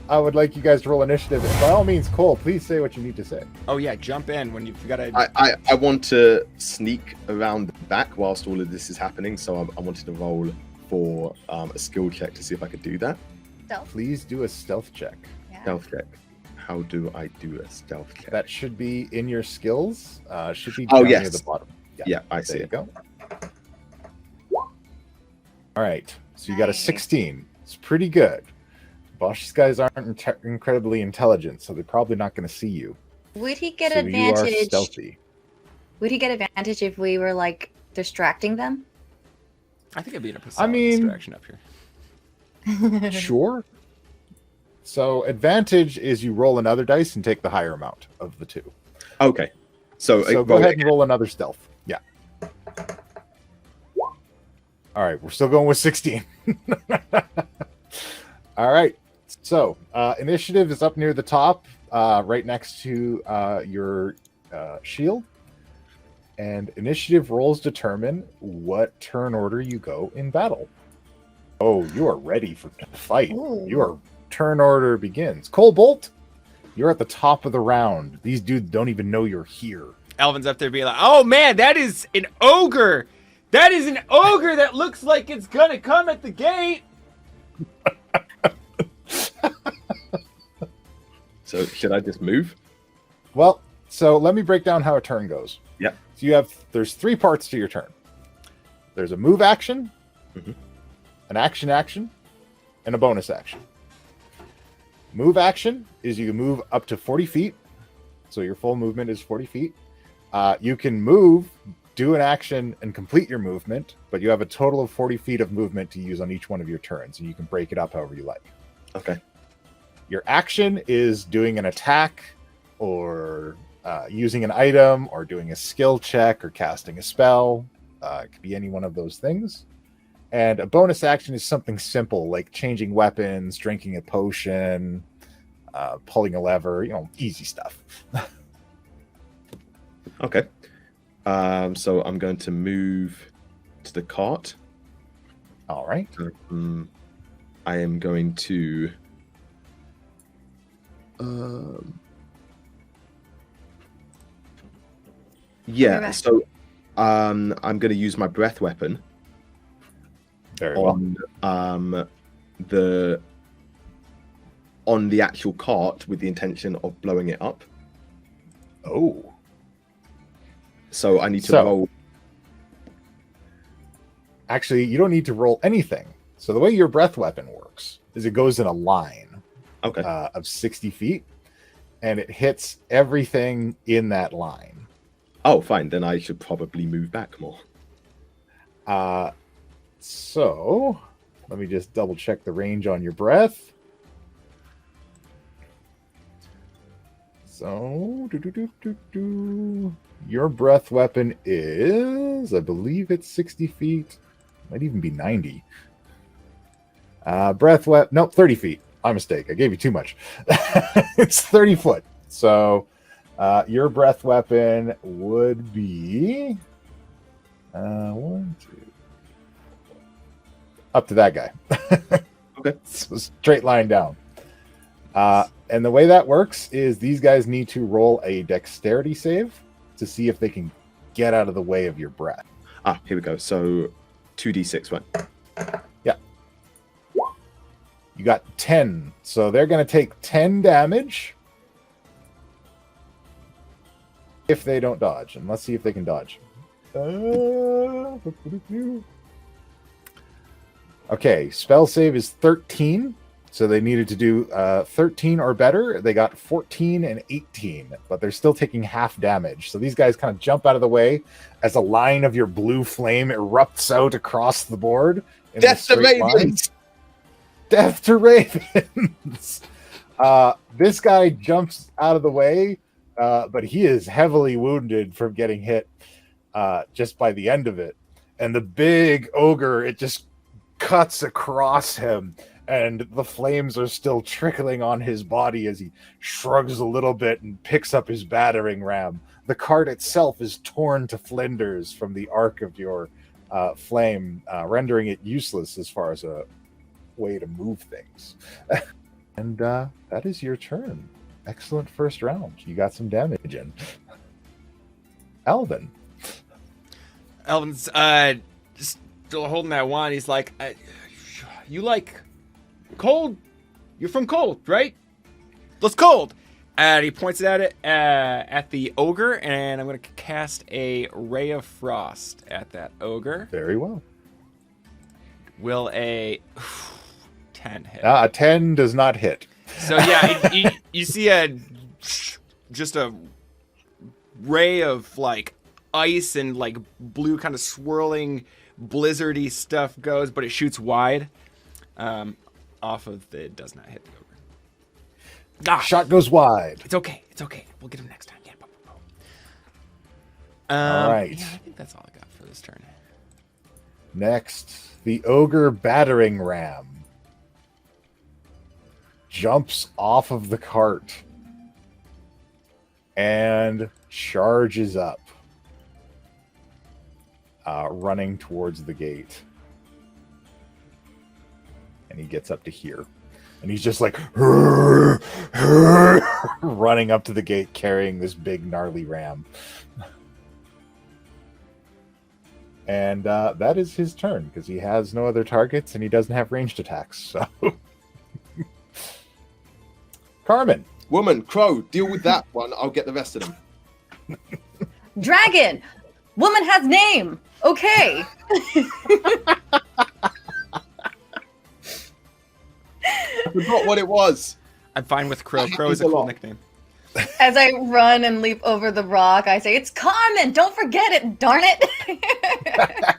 I would like you guys to roll initiative. And by all means, Cole, please say what you need to say. Oh yeah, jump in when you've got to. I want to sneak around the back whilst all of this is happening, so I wanted to roll for a skill check to see if I could do that. Stealth. Please do a stealth check. Yeah. Stealth check. How do I do a stealth check? That should be in your skills. Should be Oh, down near yes. the bottom. Yeah, I see There you it. go. All right, so you got a Nice. 16. It's pretty good. Bosch's guys aren't incredibly intelligent, so they're probably not going to see you. Would he get so you are advantage? stealthy. Would he get advantage if we were like distracting them? I think I'd be in a I mean- distraction up here. Sure. So advantage is you roll another dice and take the higher amount of the two. Okay. So So go ahead and roll another stealth. Yeah. All right, we're still going with 16. All right. So initiative is up near the top, right next to your shield. And initiative rolls determine what turn order you go in battle. Oh, you are ready for the fight. Ooh. Your turn order begins. Cole Bolt, you're at the top of the round. These dudes don't even know you're here. Alvin's up there being like, "Oh man, that is an ogre. That is an ogre that looks like it's gonna come at the gate." So should I just move? Well, so let me break down how a turn goes. Yeah. So there's 3 parts to your turn. There's a move action, Mhm. an action, and a bonus action. Move action is you can move up to 40 feet. So your full movement is 40 feet. You can move, do an action, and complete your movement, but you have a total of 40 feet of movement to use on each one of your turns, and you can break it up however you like. Okay. Your action is doing an attack, or using an item, or doing a skill check, or casting a spell. It could be any one of those things. And a bonus action is something simple, like changing weapons, drinking a potion, pulling a lever, easy stuff. Okay. So I'm going to move to the cart. All right. I am going to Yeah. back. So I'm going to use my breath weapon Very well. On the actual cart with the intention of blowing it up. Oh. So I need to So- roll. Actually, you don't need to roll anything. So the way your breath weapon works is it goes in a line Okay. of 60 feet, and it hits everything in that line. Oh, fine. Then I should probably move back more. So let me just double check the range on your breath. So your breath weapon is, I believe it's 60 feet. Might even be 90. Breath weapon, nope, 30 feet. My mistake. I gave you too much. It's 30 foot. So your breath weapon would be one, two, up to that guy. Okay. So straight line down. And the way that works is these guys need to roll a dexterity save to see if they can get out of the way of your breath. Here we go. So 2d6, right? Yeah. You got 10. So they're going to take 10 damage if they don't dodge. And let's see if they can dodge. Okay, spell save is 13. So they needed to do 13 or better. They got 14 and 18, but they're still taking half damage. So these guys kind of jump out of the way as a line of your blue flame erupts out across the board. In Death a to straight line. ravens! Death to ravens! This guy jumps out of the way, but he is heavily wounded from getting hit just by the end of it. And the big ogre, it just cuts across him. And the flames are still trickling on his body as he shrugs a little bit and picks up his battering ram. The cart itself is torn to flinders from the arc of your flame, rendering it useless as far as a way to move things. And that is your turn. Excellent first round. You got some damage in. Alvin. Alvin's still holding that wand. He's like, you like cold? You're from cold, right? Let's cold. And he points it at the ogre, and I'm going to cast a ray of frost at that ogre. Very well. Will a 10 hit? A 10 does not hit. So yeah, you see just a ray of like ice and like blue kind of swirling blizzardy stuff goes, but it shoots wide. Off of the, it does not hit the ogre. Shot goes wide. It's okay. It's okay. We'll get him next time. Yeah. All right. Yeah, I think that's all I got for this turn. Next, the ogre battering ram jumps off of the cart and charges up, running towards the gate. And he gets up to here. And he's just like running up to the gate carrying this big gnarly ram. And that is his turn because he has no other targets and he doesn't have ranged attacks. So, Carmen. Woman, crow, deal with that one. I'll get the rest of them. Dragon! Woman has name! Okay! I forgot what it was. I'm fine with Crow. Crow is a cool nickname. As I run and leap over the rock, I say, "It's Carmen! Don't forget it, darn it!"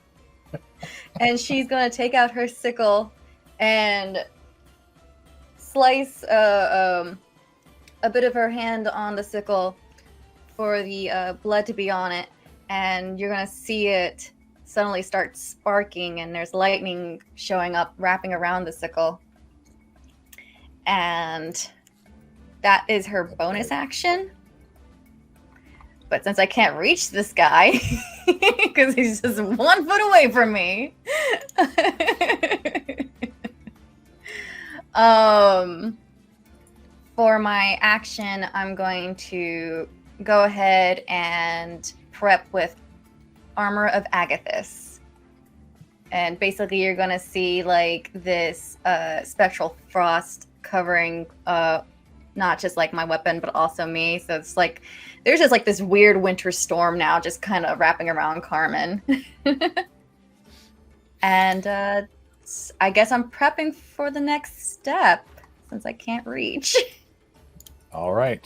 And she's going to take out her sickle and slice a bit of her hand on the sickle for the blood to be on it. And you're going to see it suddenly start sparking, and there's lightning showing up, wrapping around the sickle. And that is her bonus action. But since I can't reach this guy, because he's just 1 foot away from me, for my action, I'm going to go ahead and prep with Armor of Agathis. And basically you're going to see like this spectral frost covering not just like my weapon, but also me. So it's like there's just like this weird winter storm now just kind of wrapping around Carmen. And I guess I'm prepping for the next step since I can't reach. All right.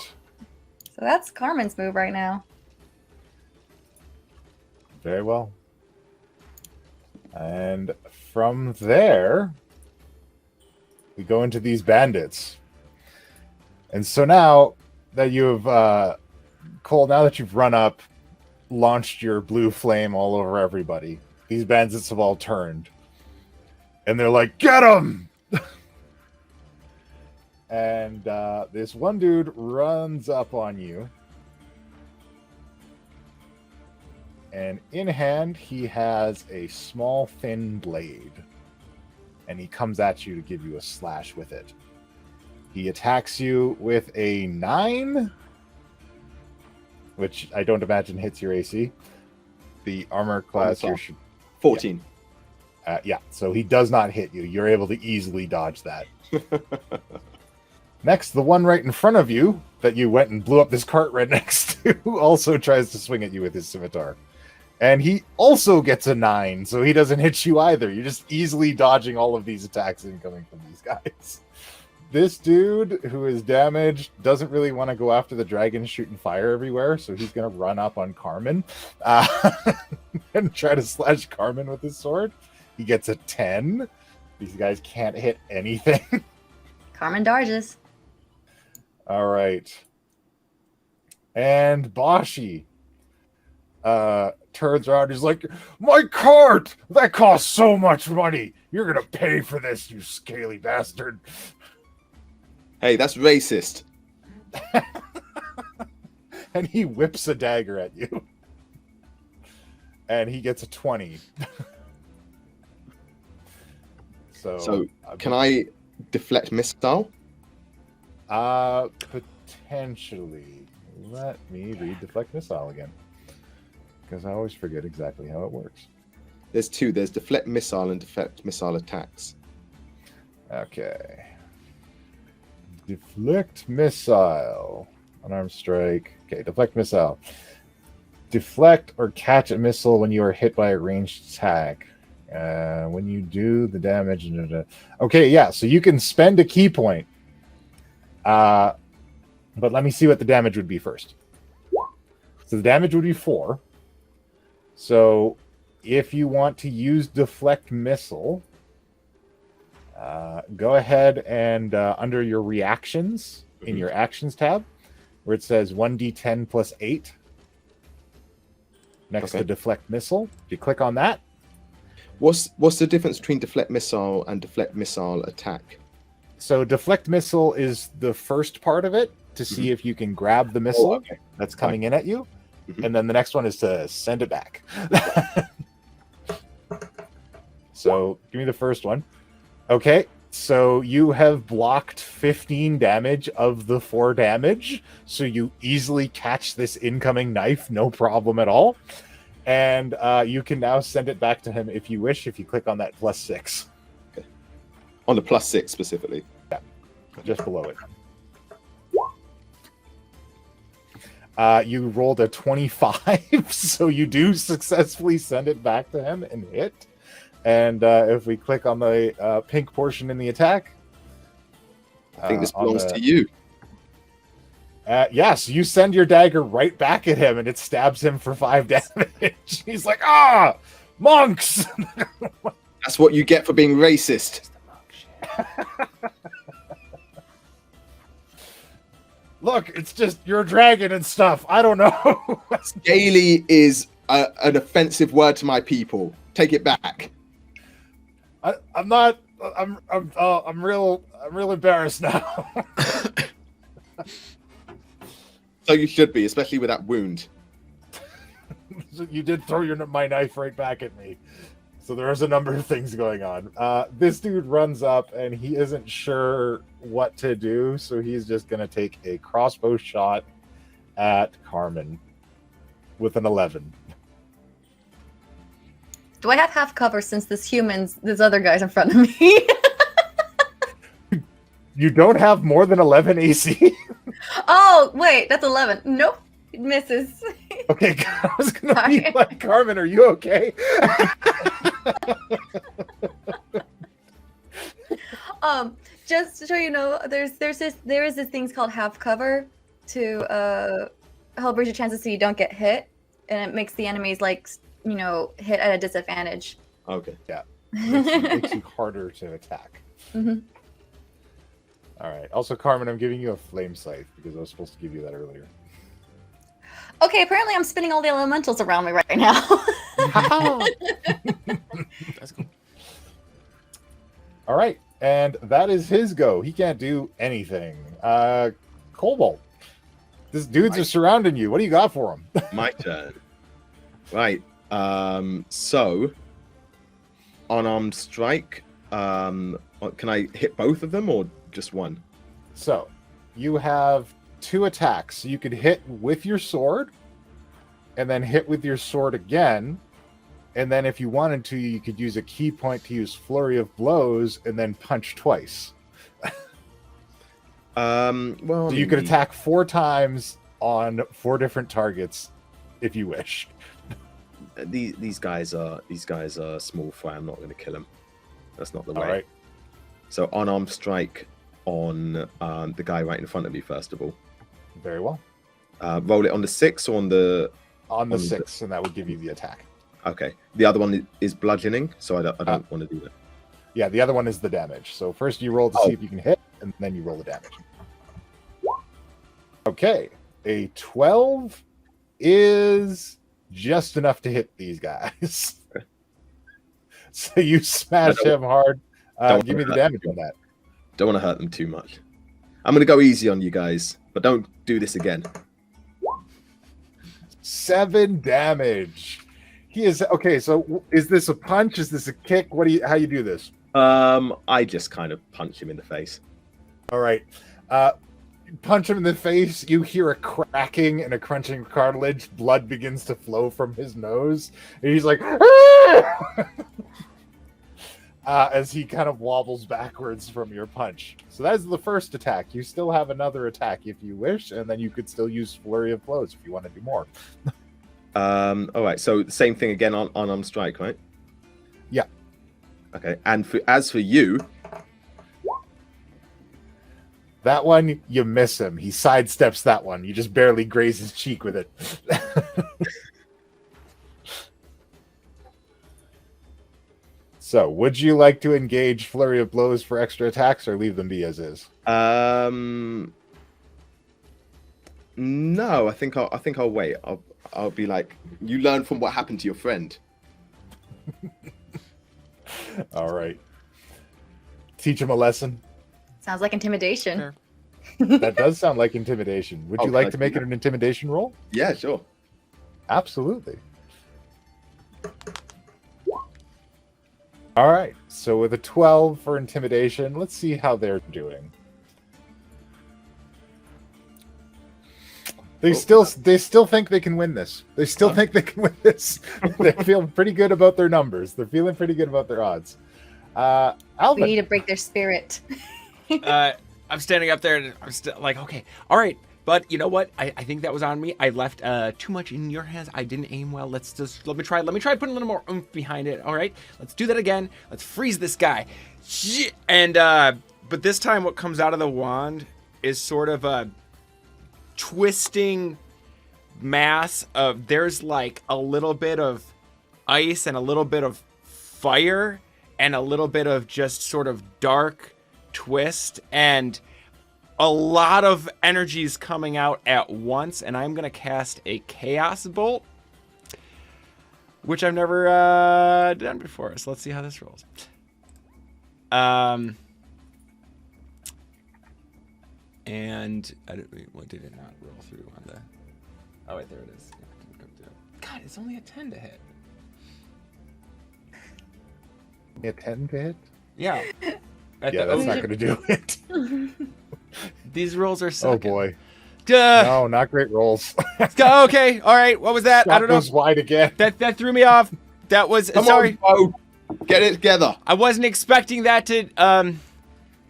So that's Carmen's move right now. Very well. And from there, we go into these bandits. And so now that you've, Cole, now that you've run up, launched your blue flame all over everybody, these bandits have all turned. And they're like, get him! And this one dude runs up on you. And in hand, he has a small, thin blade. And he comes at you to give you a slash with it. He attacks you with a 9, which I don't imagine hits your AC. The armor class here should... 14. Yeah, so he does not hit you. You're able to easily dodge that. Next, the one right in front of you that you went and blew up this cart right next to also tries to swing at you with his scimitar. And he also gets a 9, so he doesn't hit you either. You're just easily dodging all of these attacks incoming from these guys. This dude, who is damaged, doesn't really want to go after the dragon shooting fire everywhere, so he's going to run up on Carmen and try to slash Carmen with his sword. He gets a 10. These guys can't hit anything. Carmen dodges. All right. And Bashi turns around. He's like, my cart! That costs so much money. You're going to pay for this, you scaly bastard. Hey, that's racist. And he whips a dagger at you. And he gets a 20. So can I deflect missile? Potentially. Let me read deflect missile again, because I always forget exactly how it works. There's two. There's deflect missile and deflect missile attacks. Okay. Deflect missile. Unarmed strike. Okay, deflect missile. Deflect or catch a missile when you are hit by a ranged attack. When you do the damage. Okay, yeah, so you can spend a key point. But let me see what the damage would be first. So the damage would be 4. So if you want to use deflect missile, go ahead and under your reactions in your actions tab, where it says 1d10 plus 8, next to deflect missile, if you click on that. What's the difference between deflect missile and deflect missile attack? So deflect missile is the first part of it to see if you can grab the missile that's coming in at you. And then the next one is to send it back. So give me the first one. Okay, so you have blocked 15 damage of the 4 damage. So you easily catch this incoming knife, no problem at all. And you can now send it back to him if you wish, if you click on that +6. Okay. On the +6 specifically? Yeah, just below it. You rolled a 25, so you do successfully send it back to him and hit. And if we click on the pink portion in the attack... I think this belongs to you. Yes, you send your dagger right back at him, and it stabs him for 5 damage. He's like, ah, monks! That's what you get for being racist. Look, it's just you're a dragon and stuff. I don't know. Scaly is an offensive word to my people. Take it back. I'm not. I'm real embarrassed now. So you should be, especially with that wound. You did throw my knife right back at me. So there's a number of things going on. This dude runs up and he isn't sure what to do, so he's just going to take a crossbow shot at Carmen. with an 11. Do I have half cover since this other guy's in front of me? You don't have more than 11 AC? Oh, wait, that's 11. Nope, it misses. Okay, I was going to be Sorry. like, Carmen, are you okay? Just so you know, there is this thing called half cover to help raise your chances so you don't get hit, and it makes the enemies like hit at a disadvantage. Okay. Yeah. Makes you harder to attack. Mhm. All right. Also, Carmen, I'm giving you a flame scythe because I was supposed to give you that earlier. Okay, apparently I'm spinning all the elementals around me right now. That's cool. All right. And that is his go. He can't do anything. Cobalt. This dude's just surrounding you. What do you got for him? My turn. Right. So, unarmed strike. Can I hit both of them or just one? So, you have 2 attacks. You could hit with your sword, and then hit with your sword again. And then if you wanted to, you could use a key point to use Flurry of Blows and then punch twice. Well, So you could attack 4 times on 4 different targets if you wish. These guys are small fry. I'm not going to kill them. That's not the way. All right. So unarmed strike on the guy right in front of me first of all. Very well. Roll it on the 6 or on the On the 6, and that would give you the attack. Okay. The other one is bludgeoning, so I don't want to do that. Yeah, the other one is the damage. So first you roll to see if you can hit, and then you roll the damage. Okay. A 12 is just enough to hit these guys. So you smash him hard. Give me the damage on that. Don't want to hurt them too much. I'm going to go easy on you guys, but don't do this again. 7 damage. He is okay. So is this a punch? Is this a kick? How you do this? I just kind of punch him in the face. All right. Punch him in the face. You hear a cracking and a crunching of cartilage. Blood begins to flow from his nose. And he's like, as he kind of wobbles backwards from your punch. So that's the first attack. You still have another attack if you wish, and then you could still use Flurry of Blows if you want to do more. All right. So the same thing again on unarmed strike, right? Yeah. Okay. And as for you, that one, you miss him. He sidesteps that one. You just barely graze his cheek with it. So, would you like to engage Flurry of Blows for extra attacks or leave them be as is? No, I think I'll wait. I'll be like, you learn from what happened to your friend. All right. Teach him a lesson. Sounds like intimidation. Fair. That does sound like intimidation. Would you Okay, like to make it an intimidation roll? Yeah, sure. Absolutely. All right. So with a 12 for intimidation, let's see how they're doing. They still think they can win this. They still think they can win this. They feel pretty good about their numbers. They're feeling pretty good about their odds. We Alvin. need to break their spirit. I'm standing up there and I'm still like, okay, all right. But you know what? I think that was on me. I left too much in your hands. I didn't aim well. Let me try putting a little more oomph behind it. All right, let's do that again. Let's freeze this guy. And but this time what comes out of the wand is sort of a twisting mass of, there's like a little bit of ice and a little bit of fire and a little bit of just sort of dark twist, and a lot of energies coming out at once, and I'm gonna cast a chaos bolt, which I've never done before. So let's see how this rolls. And what did it not roll through on the? Oh wait, there it is. God, it's only a 10 to hit. A 10 to hit? Yeah. Yeah, that's not going to do it. These rolls are sucking. Oh boy. Duh. No, not great rolls. Okay, all right. What was that? I Shot don't know. goes wide again. That threw me off. That was Come sorry. on, Bo. Get it together. I wasn't expecting that to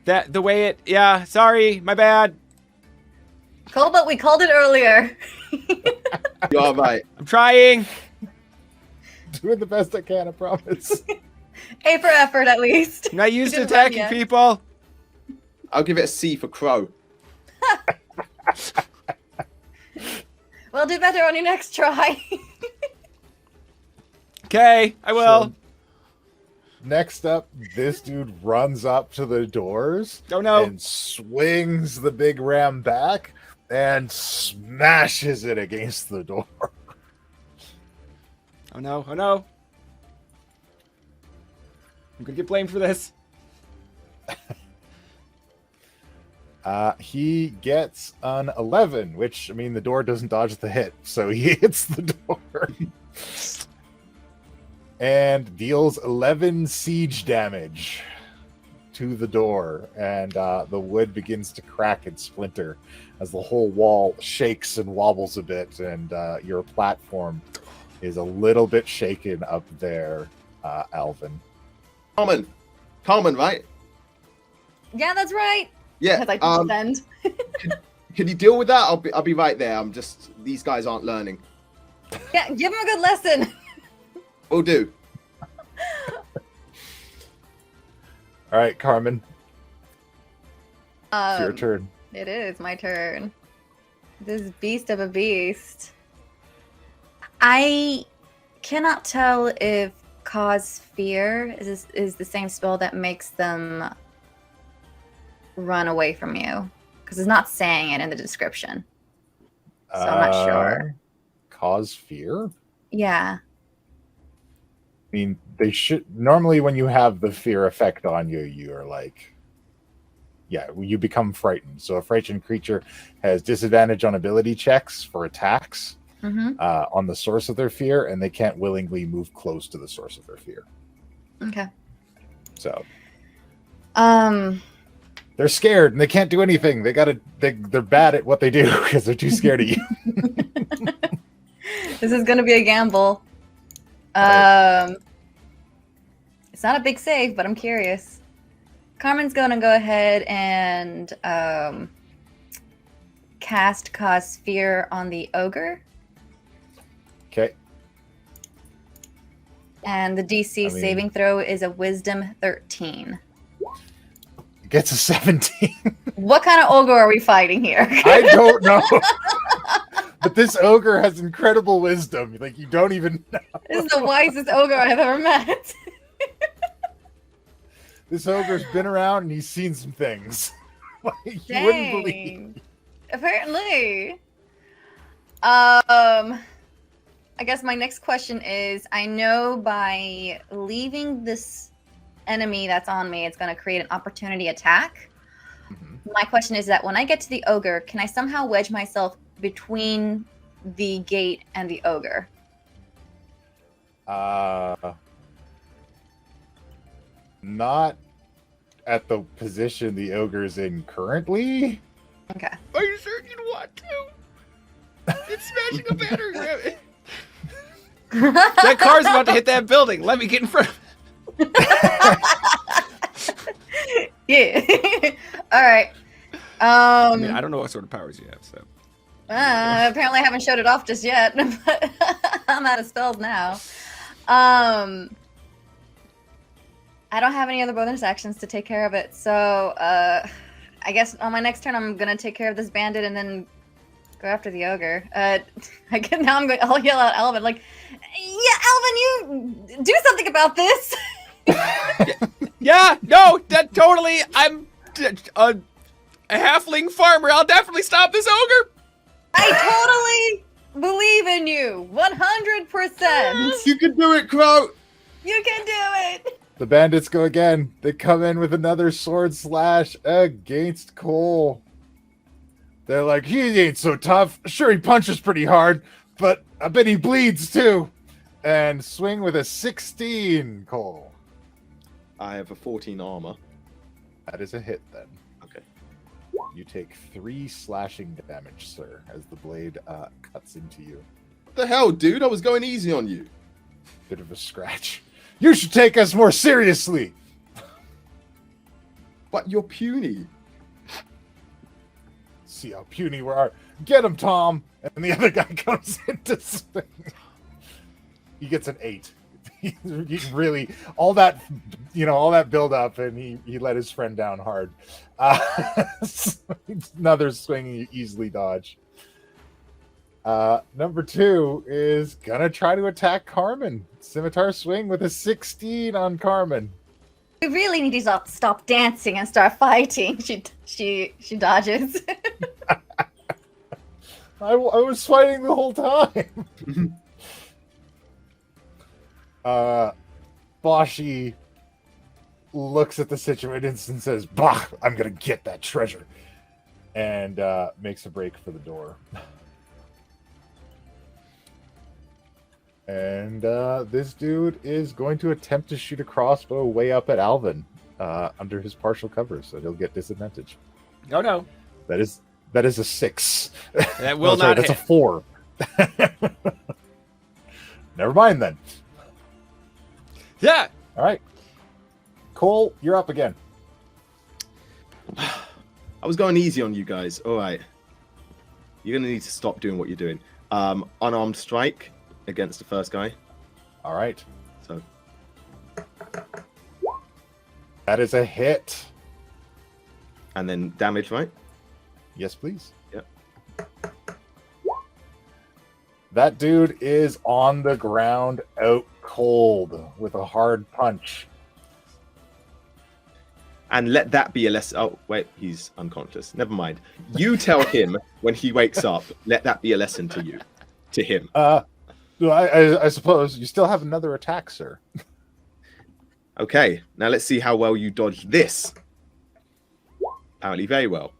that the way it. Yeah, sorry, my bad. Cool, but we called it earlier. You're all right. I'm trying. Doing the best I can, I promise. A for effort, at least. I'm not used to didn't run attacking yet. people. I'll give it a C for crow. We'll do better on your next try. Okay, I will. So, next up, this dude runs up to the doors Oh no. and swings the big ram back and smashes it against the door. Oh no. Oh no. I'm gonna get blamed for this. He gets an 11, which, I mean, the door doesn't dodge the hit, so he hits the door. And deals 11 siege damage to the door, and the wood begins to crack and splinter as the whole wall shakes and wobbles a bit, and your platform is a little bit shaken up there, Alvin. Carmen, right? Yeah, that's right. Yeah. Because I descend. Can you deal with that? I'll be right there. These guys aren't learning. Yeah, give him a good lesson. Will do. All right, Carmen, it's your Um, turn. It is my turn. This beast of a beast. I cannot tell if cause fear is the same spell that makes them run away from you, because it's not saying it in the description. So I'm not sure. Cause fear? Yeah. I mean, they should normally when you have the fear effect on you, you're like, yeah, you become frightened. So a frightened creature has disadvantage on ability checks for attacks on the source of their fear, and they can't willingly move close to the source of their fear. Okay. So Um. they're scared and they can't do anything. They're bad at what they do because they're too scared of you. This is gonna be a gamble. Right. It's not a big save, but I'm curious. Carmen's gonna go ahead and cast Cause Fear on the ogre, Okay. and the DC saving throw is a Wisdom 13. Gets a 17. What kind of ogre are we fighting here? I don't know. But this ogre has incredible wisdom. Like, you don't even know. This is the wisest ogre I've ever met. This ogre's been around and he's seen some things. Like, you wouldn't believe. Apparently. I guess my next question is, I know by leaving this enemy that's on me, it's going to create an opportunity attack. My question is that when I get to the ogre, can I somehow wedge myself between the gate and the ogre? Not at the position the ogre's in currently. Okay. Are you sure you'd want to? It's smashing a battering ram. That car's about to hit that building. Let me get in front of it. Yeah. All right. I mean, I don't know what sort of powers you have, so. Apparently I haven't showed it off just yet, but I'm out of spells now. I don't have any other bonus actions to take care of it, so I guess on my next turn I'm gonna take care of this bandit and then go after the ogre. I'll yell out Alvin, like, yeah, Alvin, you do something about this. Yeah, no, that totally. I'm a halfling farmer. I'll definitely stop this ogre. I totally believe in you, 100%. You can do it, Crow. You can do it. The bandits go again. They come in with another sword slash against Cole. They're like, he ain't so tough. Sure, he punches pretty hard, but I bet he bleeds too. And swing with a 16, Cole. I have a 14 armor. That is a hit then. Okay. You take 3 slashing damage, sir, as the blade cuts into you. What the hell, dude? I was going easy on you. Bit of a scratch. You should take us more seriously. But you're puny. See how puny we are. Get him, Tom. And the other guy comes into swing. He gets an 8. He really all that build up, and he let his friend down hard. Another swing you easily dodge. Number 2 is gonna try to attack Carmen. Scimitar swing with a 16 on Carmen. We really need to stop dancing and start fighting. She dodges. I was fighting the whole time. Boshi looks at the situation and says, "Bah, I'm gonna get that treasure," and makes a break for the door. And this dude is going to attempt to shoot a crossbow way up at Alvin under his partial cover, so he'll get disadvantage. Oh no. That is a 6. That will not That's hit. a 4. Never mind then. Yeah. All right. Cole, you're up again. I was going easy on you guys. All right. You're going to need to stop doing what you're doing. Unarmed strike against the first guy. All right. So That is a hit. and then damage, right? Yes, please. Yep. That dude is on the ground out cold with a hard punch. And let that be a lesson. Oh, wait, he's unconscious. Never mind. You tell him when he wakes up, let that be a lesson to you. To him. I suppose you still have another attack, sir. Okay, now let's see how well you dodge this. Apparently very well.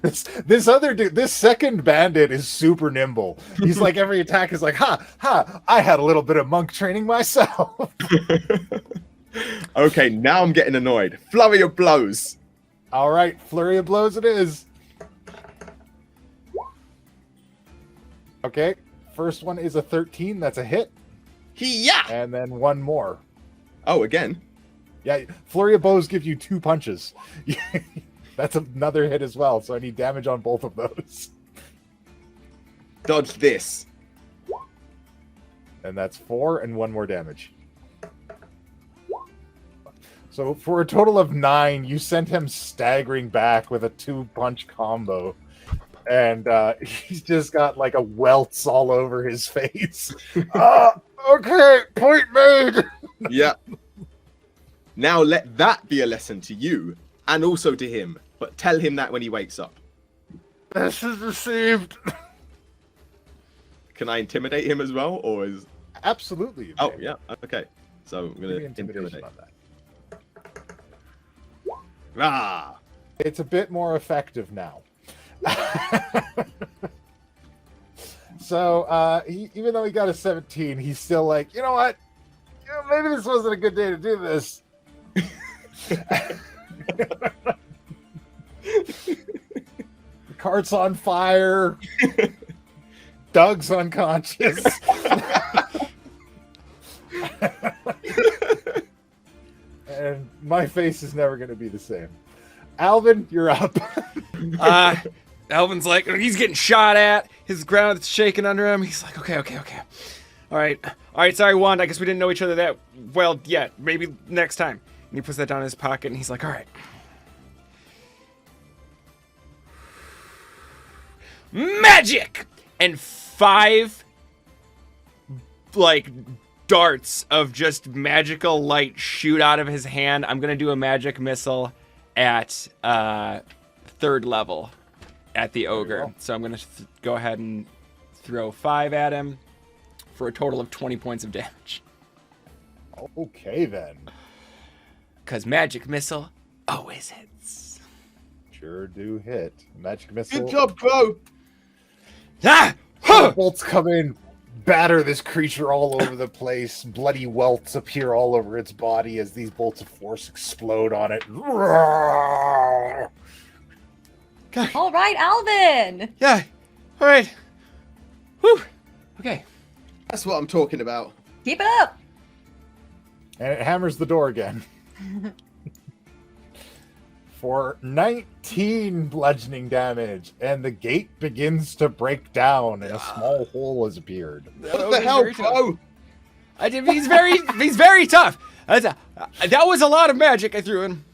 This other dude, this second bandit is super nimble. He's like, every attack is like, ha, I had a little bit of monk training myself. Okay, now I'm getting annoyed. Flurry of blows. All right, flurry of blows it is. Okay, first one is a 13. That's a hit. Yeah. And then one more. Oh, again. Yeah, flurry of blows gives you 2 punches. That's another hit as well, so I need damage on both of those. Dodge this. And that's 4 and 1 more damage. So for a total of 9, you sent him staggering back with a 2-punch combo. And he's just got like a welts all over his face. Okay, point made. Yeah. Now let that be a lesson to you and also to him. But tell him that when he wakes up. This is received. Can I intimidate him as well, or is? Absolutely. You Oh may. yeah. Okay. So I'm Give gonna me intimidation intimidate. on that. Ah. It's a bit more effective now. So even though he got a 17, he's still like, you know what? Maybe this wasn't a good day to do this. The cart's on fire. Doug's unconscious. And my face is never going to be the same. Alvin, you're up. Alvin's like, he's getting shot at. His ground is shaking under him. He's like, okay. All right, sorry, Wand. I guess we didn't know each other that well yet. Maybe next time. And he puts that down in his pocket, and he's like, all right. Magic! And 5, darts of just magical light shoot out of his hand. I'm going to do a magic missile at 3rd level at the ogre. So I'm going to go ahead and throw 5 at him for a total of 20 points of damage. Okay, then. Because magic missile always hits. Sure do hit. Magic missile. Good job, bro. Ah! Bolts come in, batter this creature all over the place. Bloody welts appear all over its body as these bolts of force explode on it. Okay. All right, Alvin. Yeah. All right. Whew. Okay. That's what I'm talking about. Keep it up. And it hammers the door again. For 19 bludgeoning damage, and the gate begins to break down, and a small hole has appeared. What the hell, bro? He's very tough. That was a lot of magic I threw in.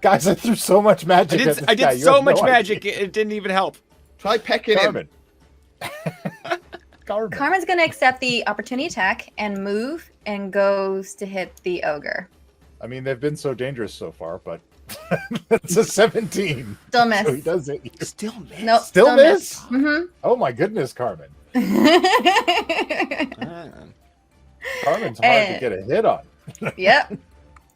Guys, I threw so much magic at this I guy. did You so have no much idea. magic, it didn't even help. Try pecking him. Carmen. Carmen's going to accept the opportunity attack and move and goes to hit the ogre. I mean, they've been so dangerous so far, but that's a 17. Still miss. So he does it. Still miss. Nope. Still miss? Mm-hmm. Oh my goodness, Carmen. Ah. Carmen's hard to get a hit on. Yep.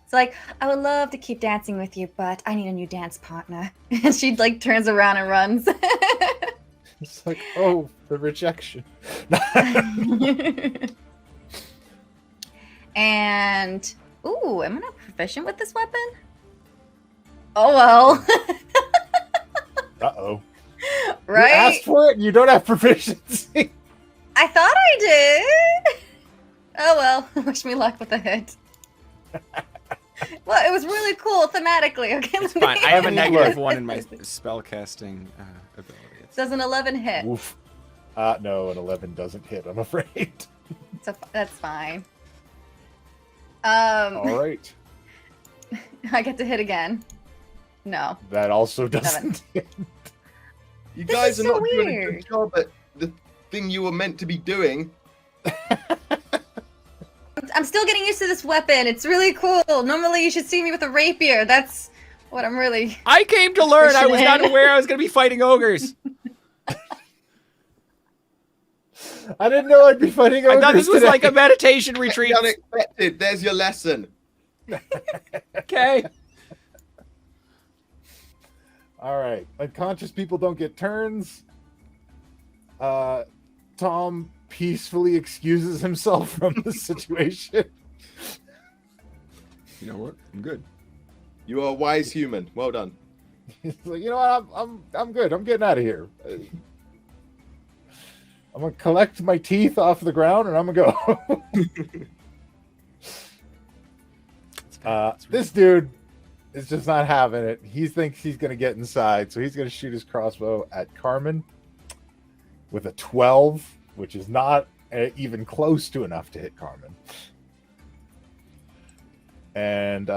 It's like, I would love to keep dancing with you, but I need a new dance partner. And she like turns around and runs. It's like, oh, the rejection. And ooh, am I not proficient with this weapon? Oh well. Uh-oh. Right? You asked for it and you don't have proficiency. I thought I did. Oh well. Wish me luck with the hit. Well, it was really cool thematically. Okay, It's fine. I have a -1 in my spellcasting ability. Does an 11 hit? Oof. No, an 11 doesn't hit, I'm afraid. So that's fine. All right. I get to hit again. No. That also doesn't hit. You This guys is are so not doing a weird. good job at the thing you were meant to be doing. I'm still getting used to this weapon. It's really cool. Normally you should see me with a rapier. That's what I'm really... I came to learn. I was not aware I was going to be fighting ogres. I didn't know I'd be fighting ogres I thought this was today. like a meditation retreat. Unexpected. There's your lesson. Okay. All right. Unconscious people don't get turns. Tom peacefully excuses himself from the situation. You know what? I'm good. You are a wise human. Well done. He's like, you know what? I'm good. I'm getting out of here. I'm gonna collect my teeth off the ground and I'm gonna go. This dude is just not having it. He thinks he's gonna get inside, so he's gonna shoot his crossbow at Carmen with a 12, which is not even close to enough to hit Carmen. And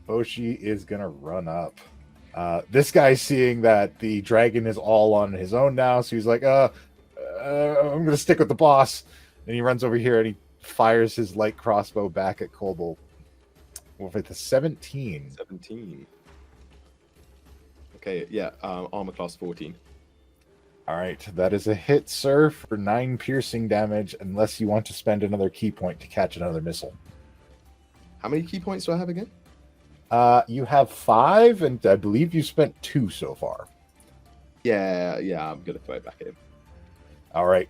Boshi is gonna run up. This guy's seeing that the dragon is all on his own now, so he's like, I'm gonna stick with the boss. And he runs over here and he fires his light crossbow back at Kobold with a 17. 17. Okay, yeah, armor class 14. All right, that is a hit, sir, for 9 piercing damage, unless you want to spend another key point to catch another missile. How many key points do I have again? You have 5, and I believe you spent 2 so far. Yeah, I'm gonna throw it back at him. All right,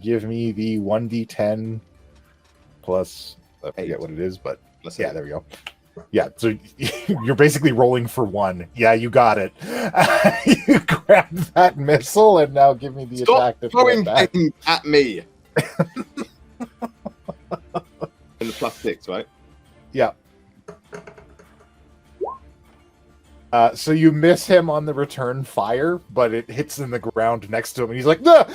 give me the 1d10 plus, I forget 8. what it is, but Plus yeah, 8. there we go. Yeah, so you're basically rolling for 1. Yeah, you got it. You grab that missile and now give me the attack Stop to throw it throwing back. things at me. And the +6, right? Yeah. So you miss him on the return fire, but it hits in the ground next to him, and he's like, "No!"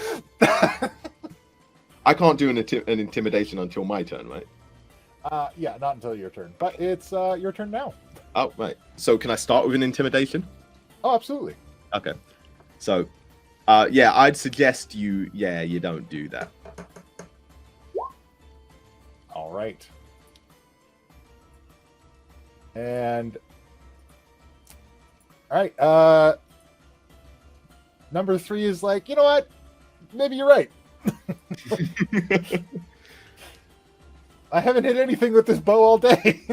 I can't do an intimidation until my turn, right? Yeah, not until your turn. But it's your turn now. Oh, right. So can I start with an intimidation? Oh, absolutely. Okay. So, yeah, I'd suggest you don't do that. All right. And all right, number 3 is like, you know what? Maybe you're right. I haven't hit anything with this bow all day.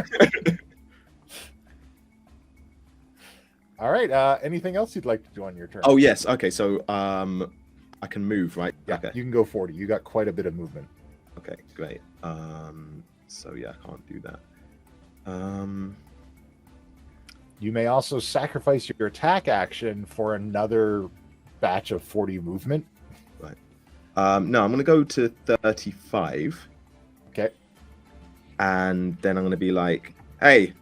All right. Anything else you'd like to do on your turn? Oh, yes. Okay, so I can move, right? Yeah, Okay. you can go 40. You got quite a bit of movement. Okay, great. So yeah, I can't do that. You may also sacrifice your attack action for another batch of 40 movement. Right. No, I'm going to go to 35. Okay. And then I'm going to be like, hey,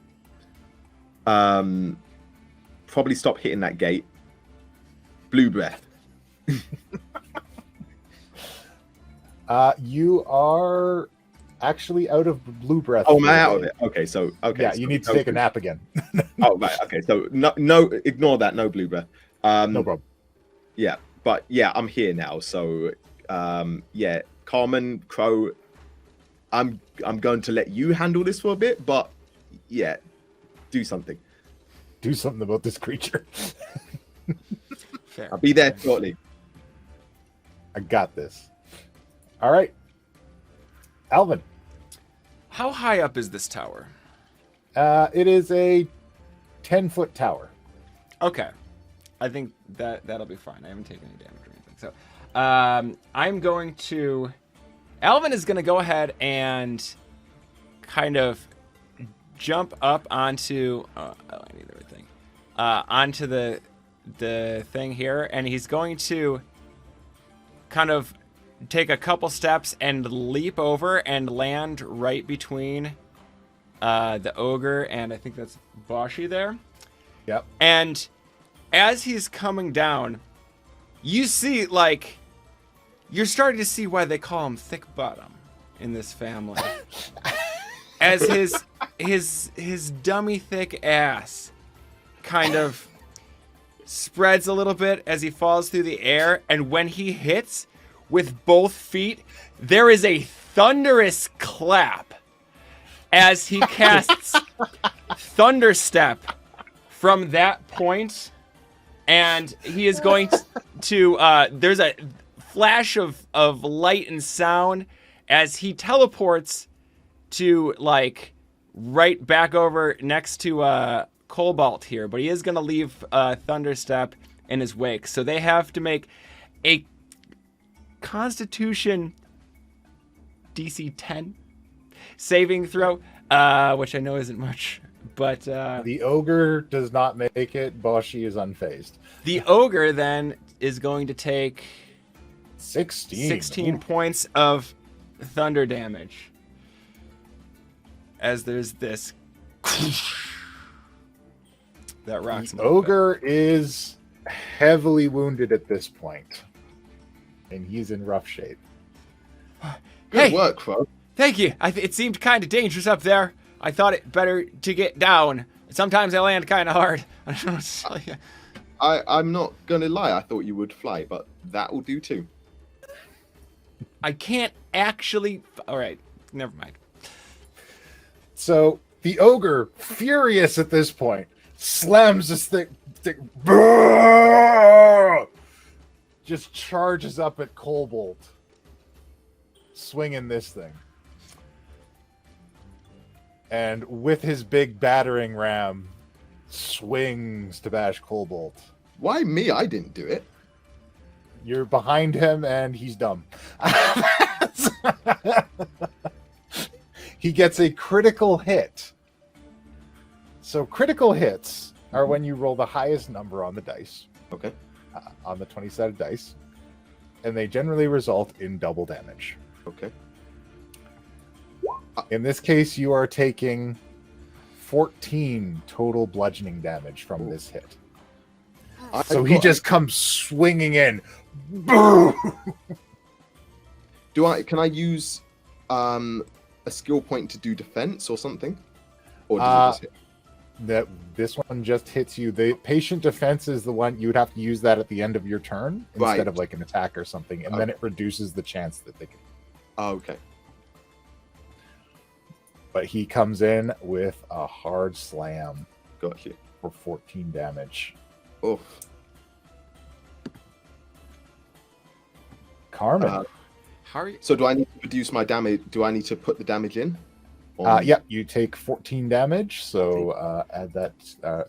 probably stop hitting that gate. Blue breath. You are actually out of blue breath. Oh, am I out of it? Okay, Yeah, so you need to take a nap again. Oh, right. Okay, so no, ignore that. No blue breath. No problem. Yeah, but yeah, I'm here now. So, yeah, Carmen, Crow, I'm going to let you handle this for a bit, but yeah, do something. Do something about this creature. Fair. I'll be there shortly. I got this. All right. Alvin. How high up is this tower? It is a 10-foot tower. Okay. I think that'll be fine. I haven't taken any damage or anything. So I'm going to... Alvin is going to go ahead and kind of jump up onto... I need the right thing. Onto the thing here, and he's going to kind of take a couple steps and leap over and land right between the ogre and I think that's Boshi there. Yep. And as he's coming down, you see, like, you're starting to see why they call him thick bottom in this family. As his dummy thick ass kind of spreads a little bit as he falls through the air, and when he hits with both feet, there is a thunderous clap as he casts Thunderstep from that point, and he is going to there's a flash of light and sound as he teleports to, like, right back over next to Cobalt here, but he is going to leave Thunderstep in his wake, so they have to make a Constitution DC 10 saving throw, which I know isn't much, but the ogre does not make it. Boshi is unfazed. The ogre then is going to take 16 points of thunder damage as there's this that rocks him. The ogre is heavily wounded at this point, and he's in rough shape. Good work, Crow. Thank you. It seemed kind of dangerous up there. I thought it better to get down. Sometimes I land kind of hard. I don't know what to tell you. I'm not gonna lie. I thought you would fly, but that will do too. I can't actually. All right, never mind. So the ogre, furious at this point, slams this thing, just charges up at Cobalt, swinging this thing. And with his big battering ram, swings to bash Cobalt. Why me? I didn't do it. You're behind him, and he's dumb. He gets a critical hit. So critical hits are when you roll the highest number on the dice. Okay. On the 20-sided dice. And they generally result in double damage. Okay. In this case, you are taking 14 total bludgeoning damage from this hit. So he just comes swinging in. Can I use a skill point to do defense or something? Or does it just hit? This one just hits you. The patient defense is the one you would have to use that at the end of your turn instead of like an attack or something, and then it reduces the chance that they can. Oh, okay. But he comes in with a hard slam. Got you. For 14 damage. Oof. Carmen. How are you? So do I need to reduce my damage? Do I need to put the damage in? Yeah, you take 14 damage. So add that,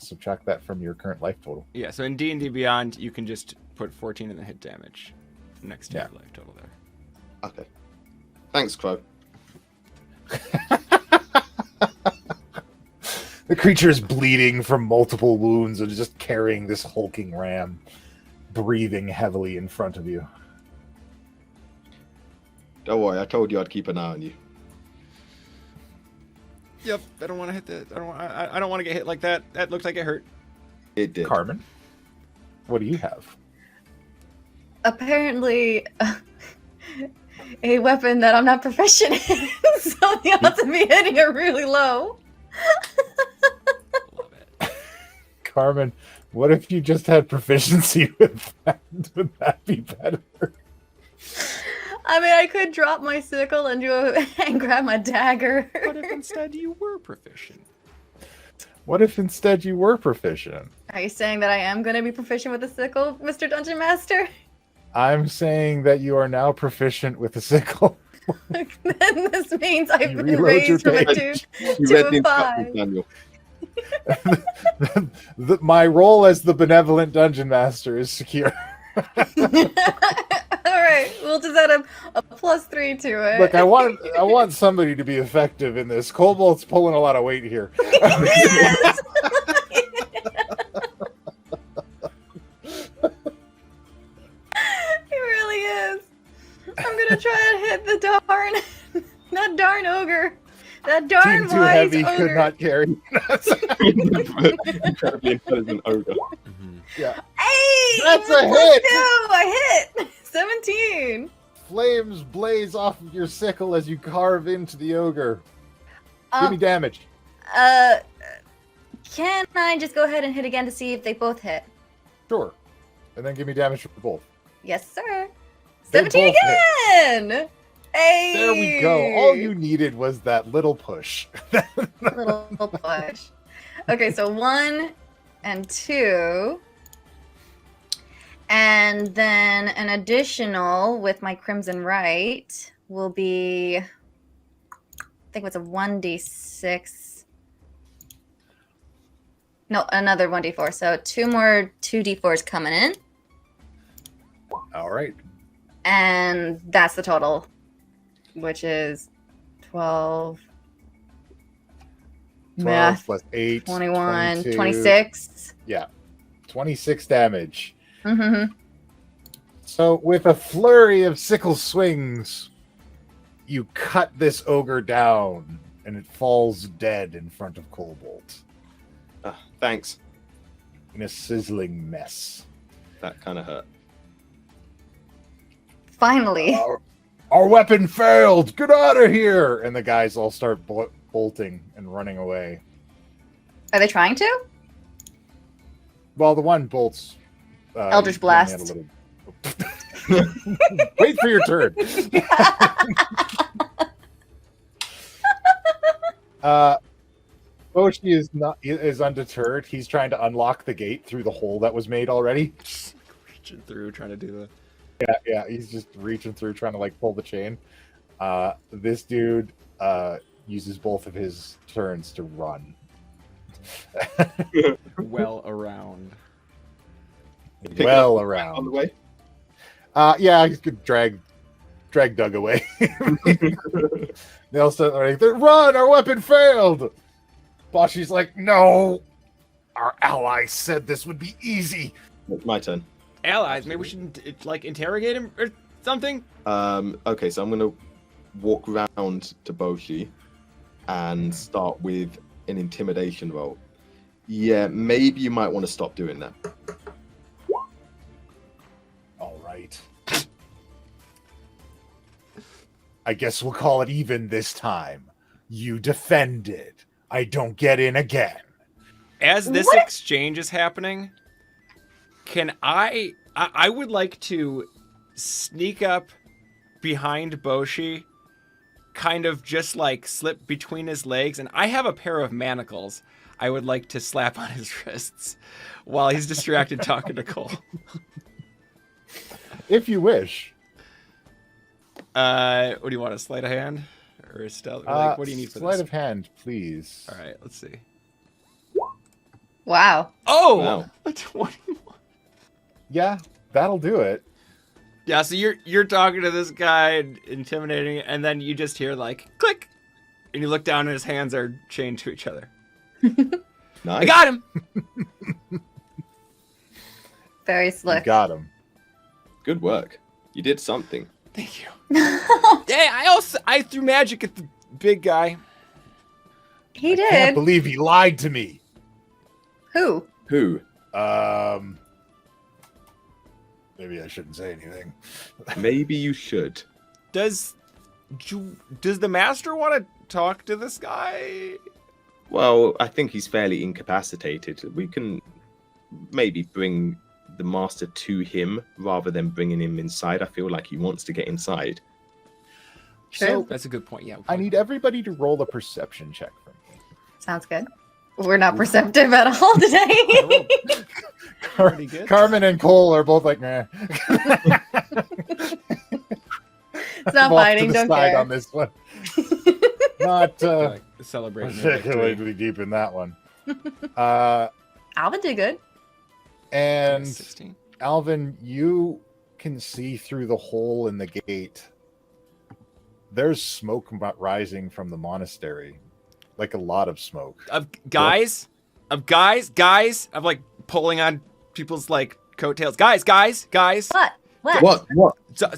subtract that from your current life total. Yeah, so in D&D Beyond, you can just put 14 in the hit damage next to your life total there. Okay. Thanks, Crow. The creature is bleeding from multiple wounds and is just carrying this hulking ram, breathing heavily in front of you. Don't worry, I told you I'd keep an eye on you. Yep, I don't want to hit the. I don't want to get hit like that. That looks like it hurt. It did. Carmen, what do you have? Apparently, a weapon that I'm not proficient in, so the odds of me hitting are really low. Love it. Carmen, what if you just had proficiency with that? Would that be better? I mean, I could drop my sickle and and grab my dagger. What if instead you were proficient? What if instead you were proficient? Are you saying that I am going to be proficient with the sickle, Mr. Dungeon Master? I'm saying that you are now proficient with the sickle. Then this means I've You been reload raised your from a page. 2 You to read the a 5. instructions, Daniel. My role as the benevolent dungeon master is secure. Alright, we'll just add a +3 to it. Look, I want somebody to be effective in this. Cobalt's pulling a lot of weight here. Yes! He really is. I'm gonna try and hit the that darn ogre. That darn Team too wise heavy ogre. could not carry. Incredibly intelligent ogre. Yeah. Hey! That's even a plus hit! 2! I hit! 17! Flames blaze off of your sickle as you carve into the ogre. Give me Um, damage. can I just go ahead and hit again to see if they both hit? Sure. And then give me damage for both. Yes, sir. They 17 both hit. again! Hey! There we go. All you needed was that little push. Little push. Okay, so 1 and 2. And then an additional with my Crimson Right will be, I think it's a 1d6. No, another 1d4. So 2 more 2d4s coming in. All right. And that's the total, which is 12, 12 math, plus 8. 21, 22. 26. Yeah. 26 damage. Mm-hmm. So, with a flurry of sickle swings, you cut this ogre down, and it falls dead in front of Cobalt Thanks. in a sizzling mess. That kind of hurt. Finally. Our weapon failed! Get out of here! And the guys all start bolting and running away. Are they trying to? Well, the one bolts. Eldritch he only had a Blast. little- Wait for your turn. Boshi is undeterred. He's trying to unlock the gate through the hole that was made already. Reaching through, trying to do Yeah, he's just reaching through, trying to pull the chain. This dude uses both of his turns to run. the well around. Pick it Well up on the around. way. Yeah, he's could drag Doug away. They all start running. Run! Our weapon failed. Boshi's like, no. Our allies said this would be easy. It's my turn. Allies, maybe we should interrogate him or something. Okay, so I'm gonna walk round to Boshi and start with an intimidation roll. Yeah, maybe you might want to stop doing that. All right. I guess we'll call it even this time. You defended. I don't get in again. As this What? exchange is happening, can I would like to sneak up behind Boshi, kind of just slip between his legs, and I have a pair of manacles I would like to slap on his wrists while he's distracted talking to Cole. If you wish. What do you want, a sleight of hand? Or a stealth? What do you need for Sleight this? of hand, please. All right, let's see. Wow. Oh! Wow. A 21. Yeah, that'll do it. Yeah, so you're talking to this guy and intimidating, and then you just hear click, and you look down and his hands are chained to each other. Nice. I got him. Very You slick. got him. Good work. You did something. Thank you. Yeah, I threw magic at the big guy. He I can't did. believe he lied to me. Who? Who? Maybe I shouldn't say anything. Maybe you should. Does the master want to talk to this guy? Well, I think he's fairly incapacitated. We can maybe bring the master to him rather than bringing him inside. I feel like he wants to get inside. So That's a good point. Yeah. I need everybody to roll a perception check for me. Sounds good. We're not perceptive at all today. Pretty good. Carmen and Cole are both like, nah. Stop fighting. Don't care. on this one. Not Like, celebrating their victory. particularly deep in that one. Alvin did good. And 16. Alvin, you can see through the hole in the gate. There's smoke rising from the monastery, like a lot of smoke. Of guys. I'm like pulling on people's like coattails. Guys. What? What? So,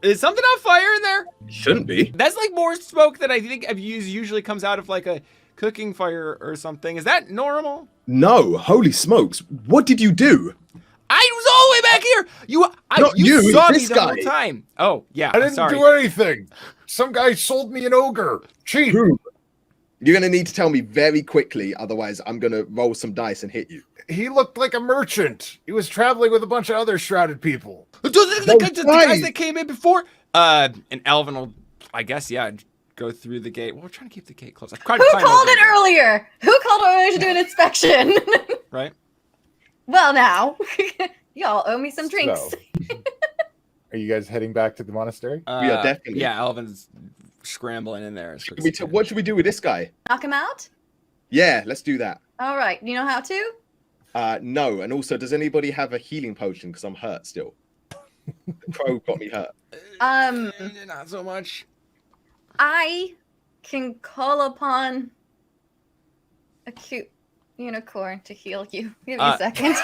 is something on fire in there? Shouldn't be. That's like more smoke than I think I've used. Usually comes out of like a cooking fire or something. Is that normal? No. Holy smokes. What did you do? I was all the way back here. Not you you, saw me this the guy. whole time. Oh yeah. I didn't sorry. do anything. Some guy sold me an ogre. Cheap. Who? You're going to need to tell me very quickly. Otherwise, I'm going to roll some dice and hit you. He looked like a merchant. He was traveling with a bunch of other shrouded people. The guys that came in before. And Alvin will, I guess, yeah, go through the gate. Well, we're trying to keep the gate closed. Who called it earlier? Who called earlier to do an inspection? Right. Well, now y'all owe me some drinks. So, are you guys heading back to the monastery? We are definitely. Yeah, Alvin's scrambling in there. As quick as We he can. what should we do with this guy? Knock him out. Yeah, let's do that. All right. You know how to? No, and also, does anybody have a healing potion? Because I'm hurt still. The crow got me hurt. Not so much. I can call upon a cute unicorn to heal you. Give me a second.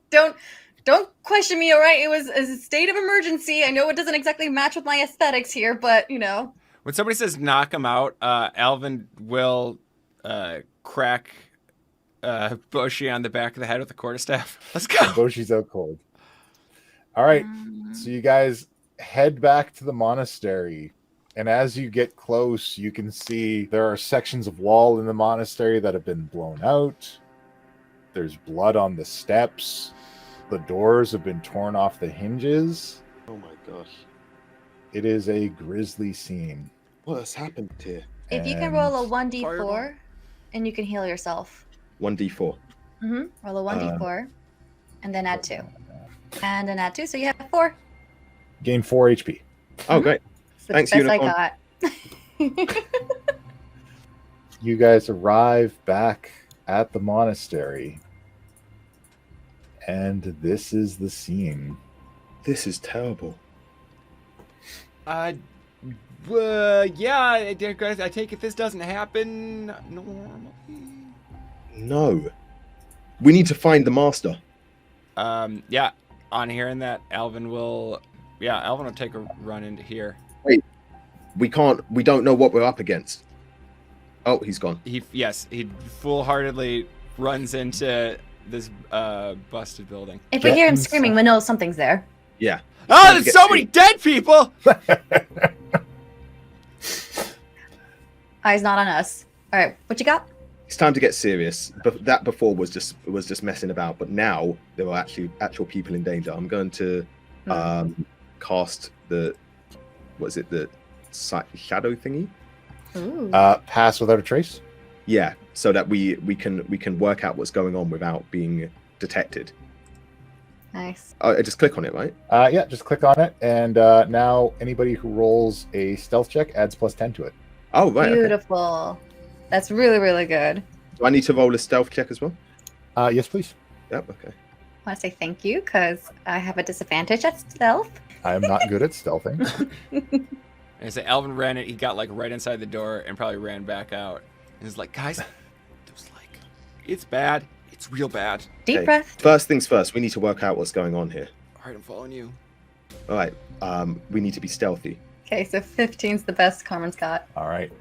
Don't question me, all right? It was a state of emergency. I know it doesn't exactly match with my aesthetics here, but When somebody says knock him out, Alvin will crack Boshi on the back of the head with a quarterstaff. Let's go. Boshi's out cold. All right. So you guys head back to the monastery. And as you get close, you can see there are sections of wall in the monastery that have been blown out. There's blood on the steps. The doors have been torn off the hinges. Oh my gosh. It is a grisly scene. What has happened here? if you can roll a And 1d4 Fireball. and you can heal yourself. 1d4. Roll a 1d4 and then add 2. And then add 2, so you have 4. Gain 4 HP. Oh, great. It's the Thanks, best unicorn. I got. You guys arrive back at the monastery. And this is the scene. This is terrible. Yeah, I take it this doesn't happen normally. No. We need to find the master. Yeah, on hearing that, Alvin will take a run into here. We don't know what we're up against. Oh, he's gone. He foolhardily runs into this busted building. If we hear him screaming, we know something's there. Yeah. Oh, there's so many dead people! Eyes not on us. All right, what you got? It's time to get serious. But that before was just messing about, but now there are actual people in danger. I'm going to cast the shadow thingy. Ooh. Pass without a trace. Yeah, so that we can work out what's going on without being detected. Nice. I just click on it, right? Yeah, just click on it. And now anybody who rolls a stealth check adds +10 to it. Oh, right. Okay. Beautiful. That's really, really good. Do I need to roll a stealth check as well? Yes, please. Yep, okay. I want to say thank you because I have a disadvantage at stealth. I am not good at stealthing. And so Alvin ran it. He got like right inside the door and probably ran back out. And it's like, guys, there's like, it's bad. It's real bad. Deep Okay, breath. First things first, we need to work out what's going on here. All right, I'm following you. All right, we need to be stealthy. Okay, so 15's the best Carmen's got. All right.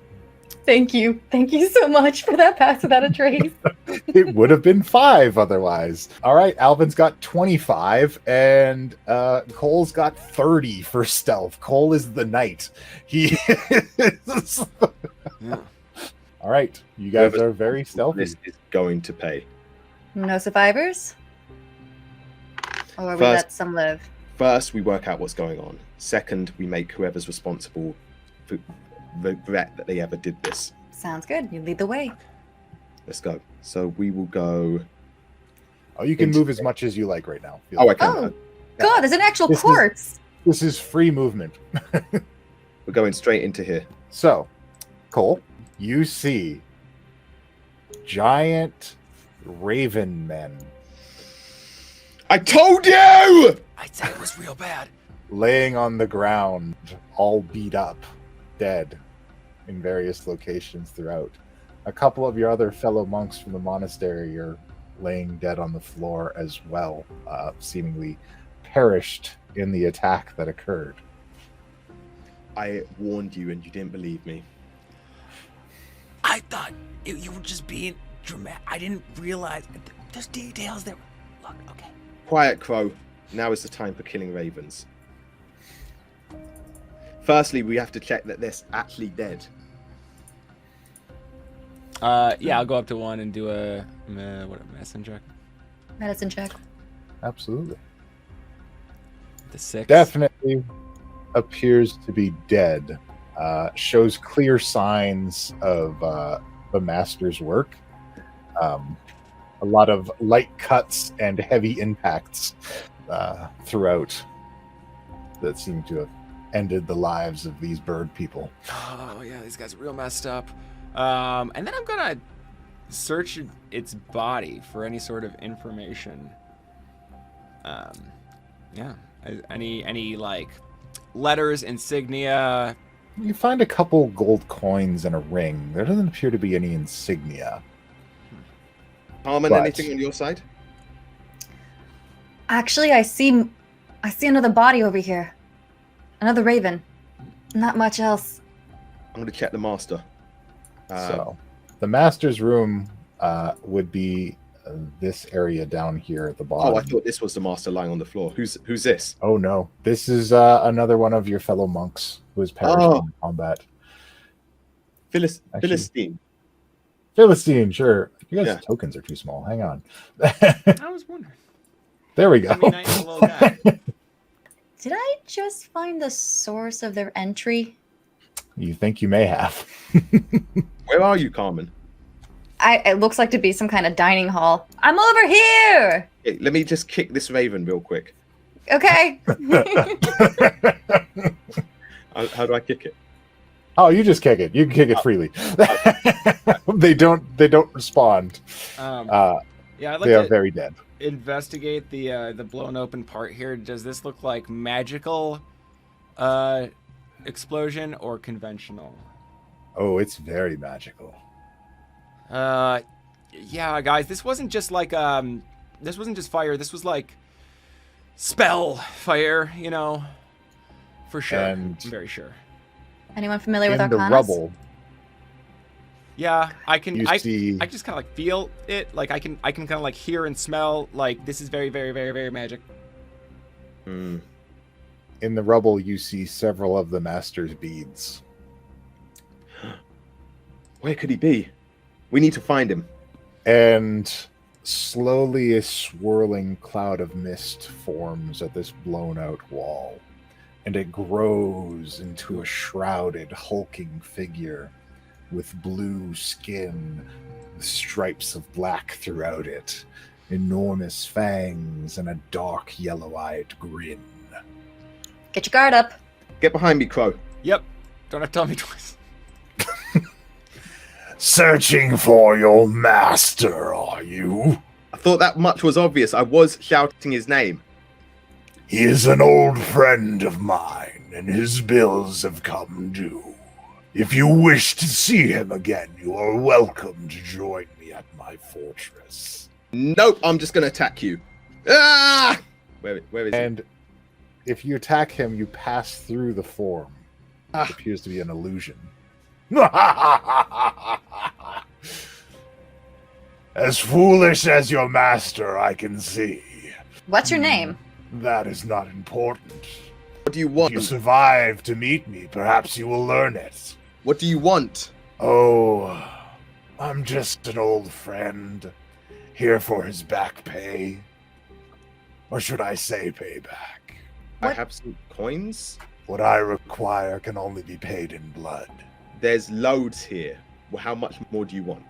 Thank you. Thank you so much for that pass without a trace. It would have been 5 otherwise. All right, Alvin's got 25, and Cole's got 30 for stealth. Cole is the knight. He is... Yeah. All right, you guys are very stealthy. This is going to pay. No survivors? Or we First- let some live? First, we work out what's going on. Second, we make whoever's responsible for regret that they ever did this. Sounds good. You lead the way. Let's go. So we will go. Oh, you can move as much as you like right now. Feel Oh, I free. can. Oh, God, there's an actual This is- quartz. This is free movement. We're going straight into here. So, Cole, you see giant raven men I told you! I'd say it was real bad. laying on the ground, all beat up, dead in various locations throughout. A couple of your other fellow monks from the monastery are laying dead on the floor as well, seemingly perished in the attack that occurred. I warned you and you didn't believe me. I thought you were just being dramatic. I didn't realize there's details there. Look, okay. Quiet, Crow. Now is the time for killing ravens. Firstly, we have to check that they're actually dead. Yeah, I'll go up to one and do a medicine check. Medicine check. Absolutely. The 6. Definitely appears to be dead. Shows clear signs of the master's work. A lot of light cuts and heavy impacts throughout that seem to have ended the lives of these bird people. Oh yeah, these guys are real messed up. And then I'm gonna search its body for any sort of information. Yeah, any like letters, insignia. You find a couple gold coins and a ring. There doesn't appear to be any insignia. Harmon, But- anything on your side? Actually, I see another body over here. Another raven. Not much else. I'm going to check the master. So, the master's room would be this area down here at the bottom. Oh, I thought this was the master lying on the floor. Who's this? Oh no, this is another one of your fellow monks who has perished in combat. Actually- Philistine. Philistine, sure. You guys' Yeah. tokens are too small. Hang on. I was wondering. There we go. I mean, I am a little guy. Did I just find the source of their entry? You think you may have. Where are you, Carmen? It looks like to be some kind of dining hall. I'm over here. Hey, let me just kick this raven real quick. Okay. How do I kick it? Oh, you just kick it. You can kick it freely. They don't respond. Yeah, I'd like They are to very dead. investigate the blown open part here. Does this look like magical explosion or conventional? Oh, it's very magical. Yeah, guys, this wasn't just like this wasn't just fire. This was like spell fire, you know, for sure. And I'm very sure. Anyone familiar with in the Arcanas? rubble, Yeah, I can. you I see just kind of like feel it. Like I can kind of like hear and smell. Like this is very, very, very, very magic. Hmm. in the rubble you see several of the master's beads. Where could he be? We need to find him. And slowly a swirling cloud of mist forms at this blown out wall. And it grows into a shrouded, hulking figure with blue skin, with stripes of black throughout it, enormous fangs, and a dark yellow-eyed grin. Get your guard up. Get behind me, Crow. Yep. Don't have to tell me twice. Searching for your master, are you? I thought that much was obvious. I was shouting his name. He is an old friend of mine, and his bills have come due. If you wish to see him again, you are welcome to join me at my fortress. Nope, I'm just going to attack you. Ah! Where is he? And if you attack him, you pass through the form. It appears to be an illusion. As foolish as your master, I can see. What's your name? That is not important. What do you want? If you survive to meet me, perhaps you will learn it. What do you want? Oh, I'm just an old friend, here for his back pay. Or should I say payback? I have some coins. What I require can only be paid in blood. There's loads here. Well, how much more do you want?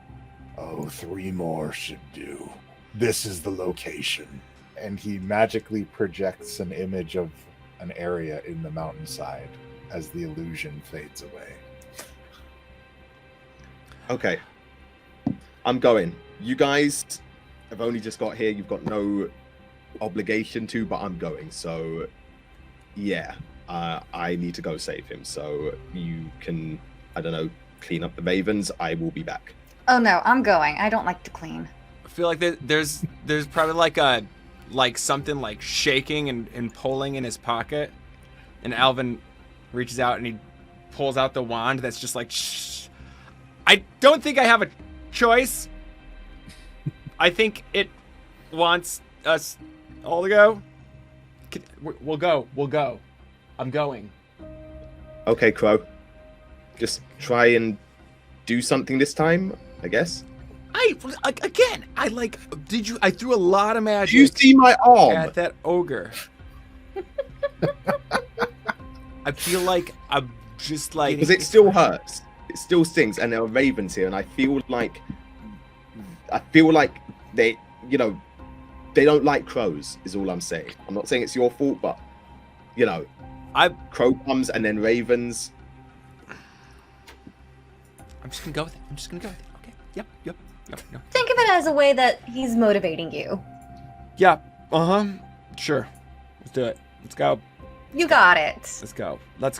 Oh, 3 more should do. This is the location. And he magically projects an image of an area in the mountainside as the illusion fades away. Okay. I'm going. You guys have only just got here. You've got no obligation to, but I'm going. So, yeah. I need to go save him. So you can, I don't know, clean up the ravens. I will be back. Oh no, I'm going. I don't like to clean. I feel like there's probably like something like shaking and pulling in his pocket, and Alvin reaches out and he pulls out the wand that's just like, shh. I don't think I have a choice. I think it wants us all to go. We'll go. I'm going. Okay, Crow. Just try and do something this time, I guess. I threw a lot of magic. Do you see my arm? At that ogre. I feel like I'm just like, because it still hurts. It still stings, and there are ravens here, and I feel like they, they don't like crows. Is all I'm saying. I'm not saying it's your fault, but crow comes and then ravens. I'm just gonna go with it. Okay. Yep. Think of it as a way that he's motivating you. Yeah. Sure. Let's do it. Let's go. You got it. Let's go.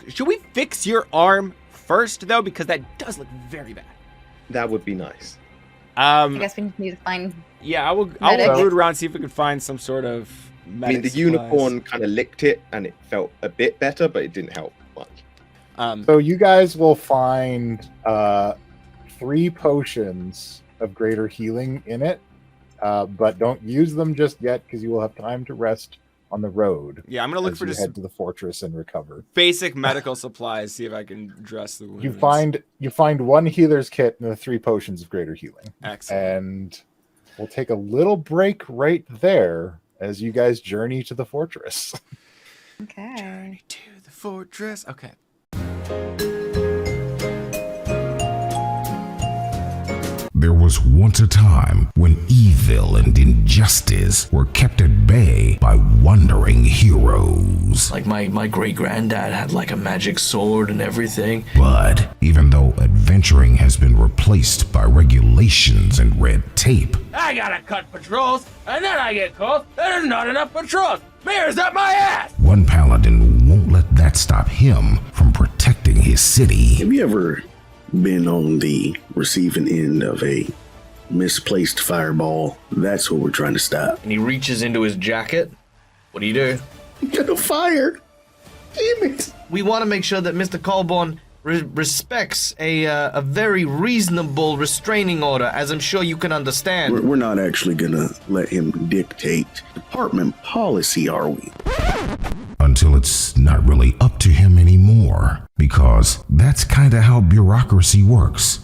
Should we fix your arm first though, because that does look very bad. That would be nice. I guess we need to find. Yeah, I'll root around, see if we can find some sort of. I mean, the unicorn kind of licked it, and it felt a bit better, but it didn't help much. So you guys will find 3 potions of greater healing in it, but don't use them just yet because you will have time to rest on the road. Yeah, I'm gonna look for just head to the fortress and recover. Basic medical supplies. See if I can dress the wounds. You find 1 healer's kit and the 3 potions of greater healing. Excellent. And we'll take a little break right there as you guys journey to the fortress. Okay. Journey to the fortress. Okay. There was once a time when evil and injustice were kept at bay by wandering heroes. Like my great-granddad had like a magic sword and everything. But even though adventuring has been replaced by regulations and red tape, I gotta cut patrols, and then I get called, there's not enough patrols. Mayor's up my ass. one paladin won't let that stop him from protecting his city. Have you ever been on the receiving end of a misplaced fireball? That's what we're trying to stop. And he reaches into his jacket. What do? Get a fire! Damn it! We want to make sure that Mr. Colborne respects a very reasonable restraining order, as I'm sure you can understand. We're not actually gonna let him dictate department policy, are we? Until it's not really up to him anymore, because that's kinda how bureaucracy works.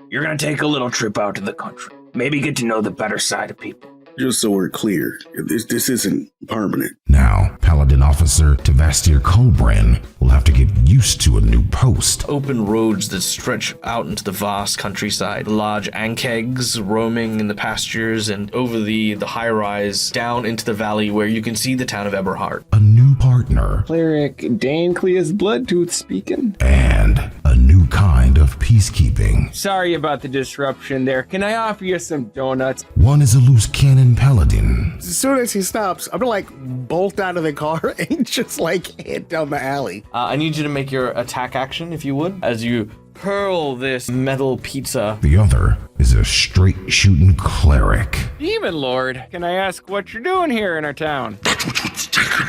You're gonna take a little trip out to the country. Maybe get to know the better side of people. Just so we're clear, this isn't permanent. Now, Paladin Officer Tavastir Colbran will have to get used to a new post. Open roads that stretch out into the vast countryside. Large ankegs roaming in the pastures and over the high-rise down into the valley where you can see the town of Eberhard. A new partner. Cleric Dancleus Bloodtooth speaking. And a new kind of peacekeeping. Sorry about the disruption there. Can I offer you some donuts? One is a loose cannon paladin. As soon as he stops, I'm gonna bolt out of the car and just head down the alley. I need you to make your attack action, if you would, as you hurl this metal pizza. The other is a straight-shooting cleric. Demon Lord, can I ask what you're doing here in our town? That which was taken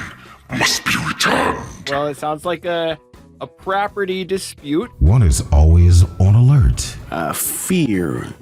must be returned. Well, it sounds like a property dispute. One is always on alert. I fear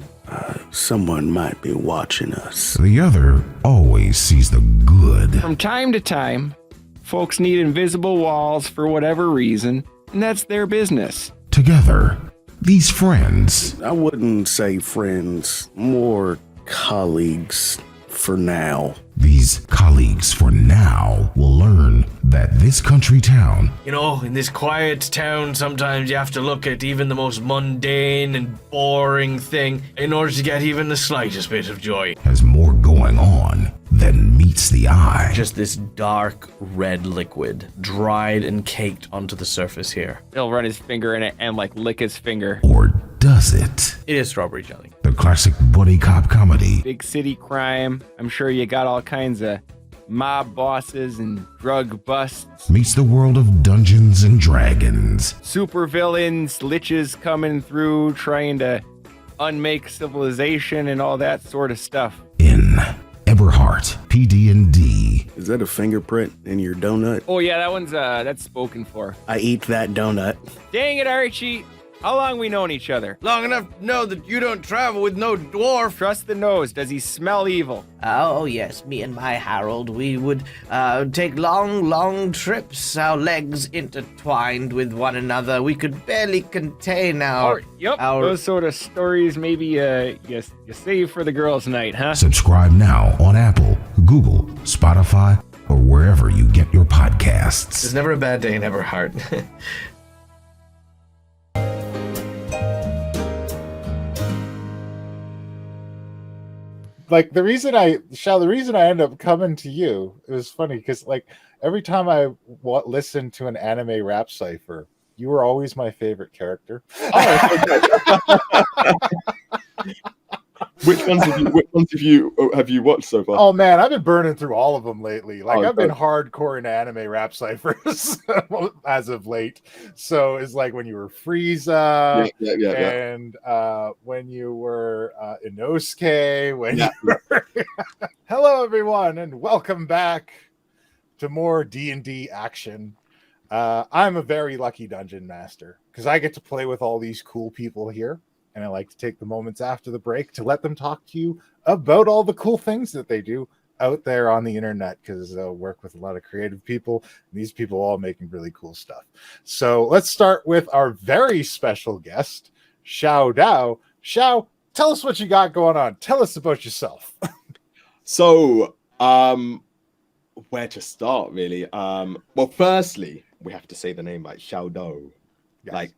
someone might be watching us. The other always sees the good. From time to time, folks need invisible walls for whatever reason, and that's their business. Together, these friends. I wouldn't say friends, more colleagues for now. These colleagues for now will learn that this country town, You know, in this quiet town, sometimes you have to look at even the most mundane and boring thing in order to get even the slightest bit of joy. has more going on than meets the eye. Just this dark red liquid, dried and caked onto the surface here. He'll run his finger in it and like lick his finger. Or does it? It is strawberry jelly. The classic buddy cop comedy. Big city crime. I'm sure you got all kinds of mob bosses and drug busts. Meets the world of Dungeons and Dragons. Super villains, liches coming through, trying to unmake civilization and all that sort of stuff. In Eberhart, PD&D. Is that a fingerprint in your donut? Oh yeah, that one's that's spoken for. I eat that donut. Dang it, Archie. How long we known each other? Long enough to know that you don't travel with no dwarf. Trust the nose. Does he smell evil? Oh, yes, me and my Harold, we would take long trips, our legs intertwined with one another. We could barely contain our... Those sort of stories maybe you save for the girls' night, huh? Subscribe now on Apple, Google, Spotify, or wherever you get your podcasts. There's never a bad day in Eberhart. Like the reason I end up coming to you, it was funny because like every time I listened to an anime rap cipher, you were always my favorite character. Which ones have you watched so far? Oh man, I've been burning through all of them lately. Like I've been hardcore in anime rap ciphers as of late. So it's like when you were Frieza, and when you were Inosuke, when you were... Hello everyone, and welcome back to more D&D action. I'm a very lucky dungeon master because I get to play with all these cool people here. And I like to take the moments after the break to let them talk to you about all the cool things that they do out there on the internet, because I work with a lot of creative people. And these people all making really cool stuff. So let's start with our very special guest, Shao Dao. Shao, tell us what you got going on. Tell us about yourself. So, where to start, really? Well, firstly, we have to say the name, like Shao Dao. Yes.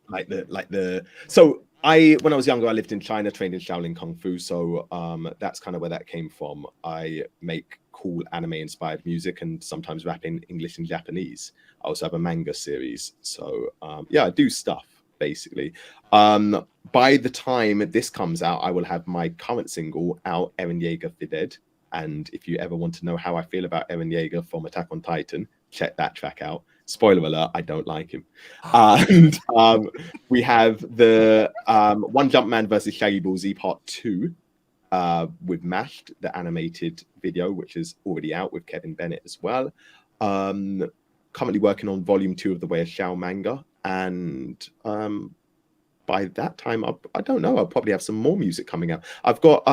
So when I was younger, I lived in China, trained in Shaolin Kung Fu. So that's kind of where that came from. I make cool anime-inspired music and sometimes rap in English and Japanese. I also have a manga series. So I do stuff, basically. By the time this comes out, I will have my current single out, Eren Yeager Fided. And if you ever want to know how I feel about Eren Yeager from Attack on Titan, check that track out. Spoiler alert, I don't like him. And we have the One Jump Man versus Shaggy Ball Z Part 2 with Mashed, the animated video, which is already out with Kevin Bennett as well. Currently working on Volume 2 of the Way of Shao manga. And by that time, I don't know, I'll probably have some more music coming out. I've got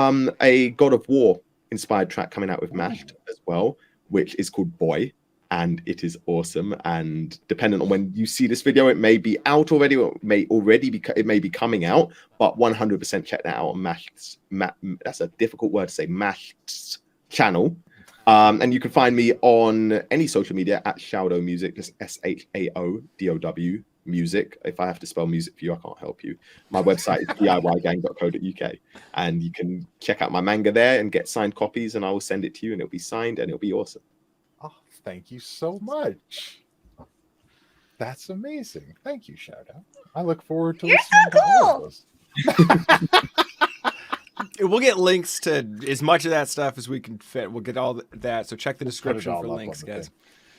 a God of War inspired track coming out with Mashed as well, which is called Boy. And it is awesome. And depending on when you see this video, it may be out already, or it may be coming out. But 100% check that out on Mashed's. That's a difficult word to say. Mashed's channel, and you can find me on any social media at Shaudo Music, just SHAODOW Music. If I have to spell music for you, I can't help you. My website is diygang.co.uk, and you can check out my manga there and get signed copies, and I will send it to you, and it'll be signed, and it'll be awesome. Thank you so much. That's amazing. Thank you, Shao Dao. I look forward to listening to all of those. We'll get links to as much of that stuff as we can fit. We'll get all that. So check the description for links, guys.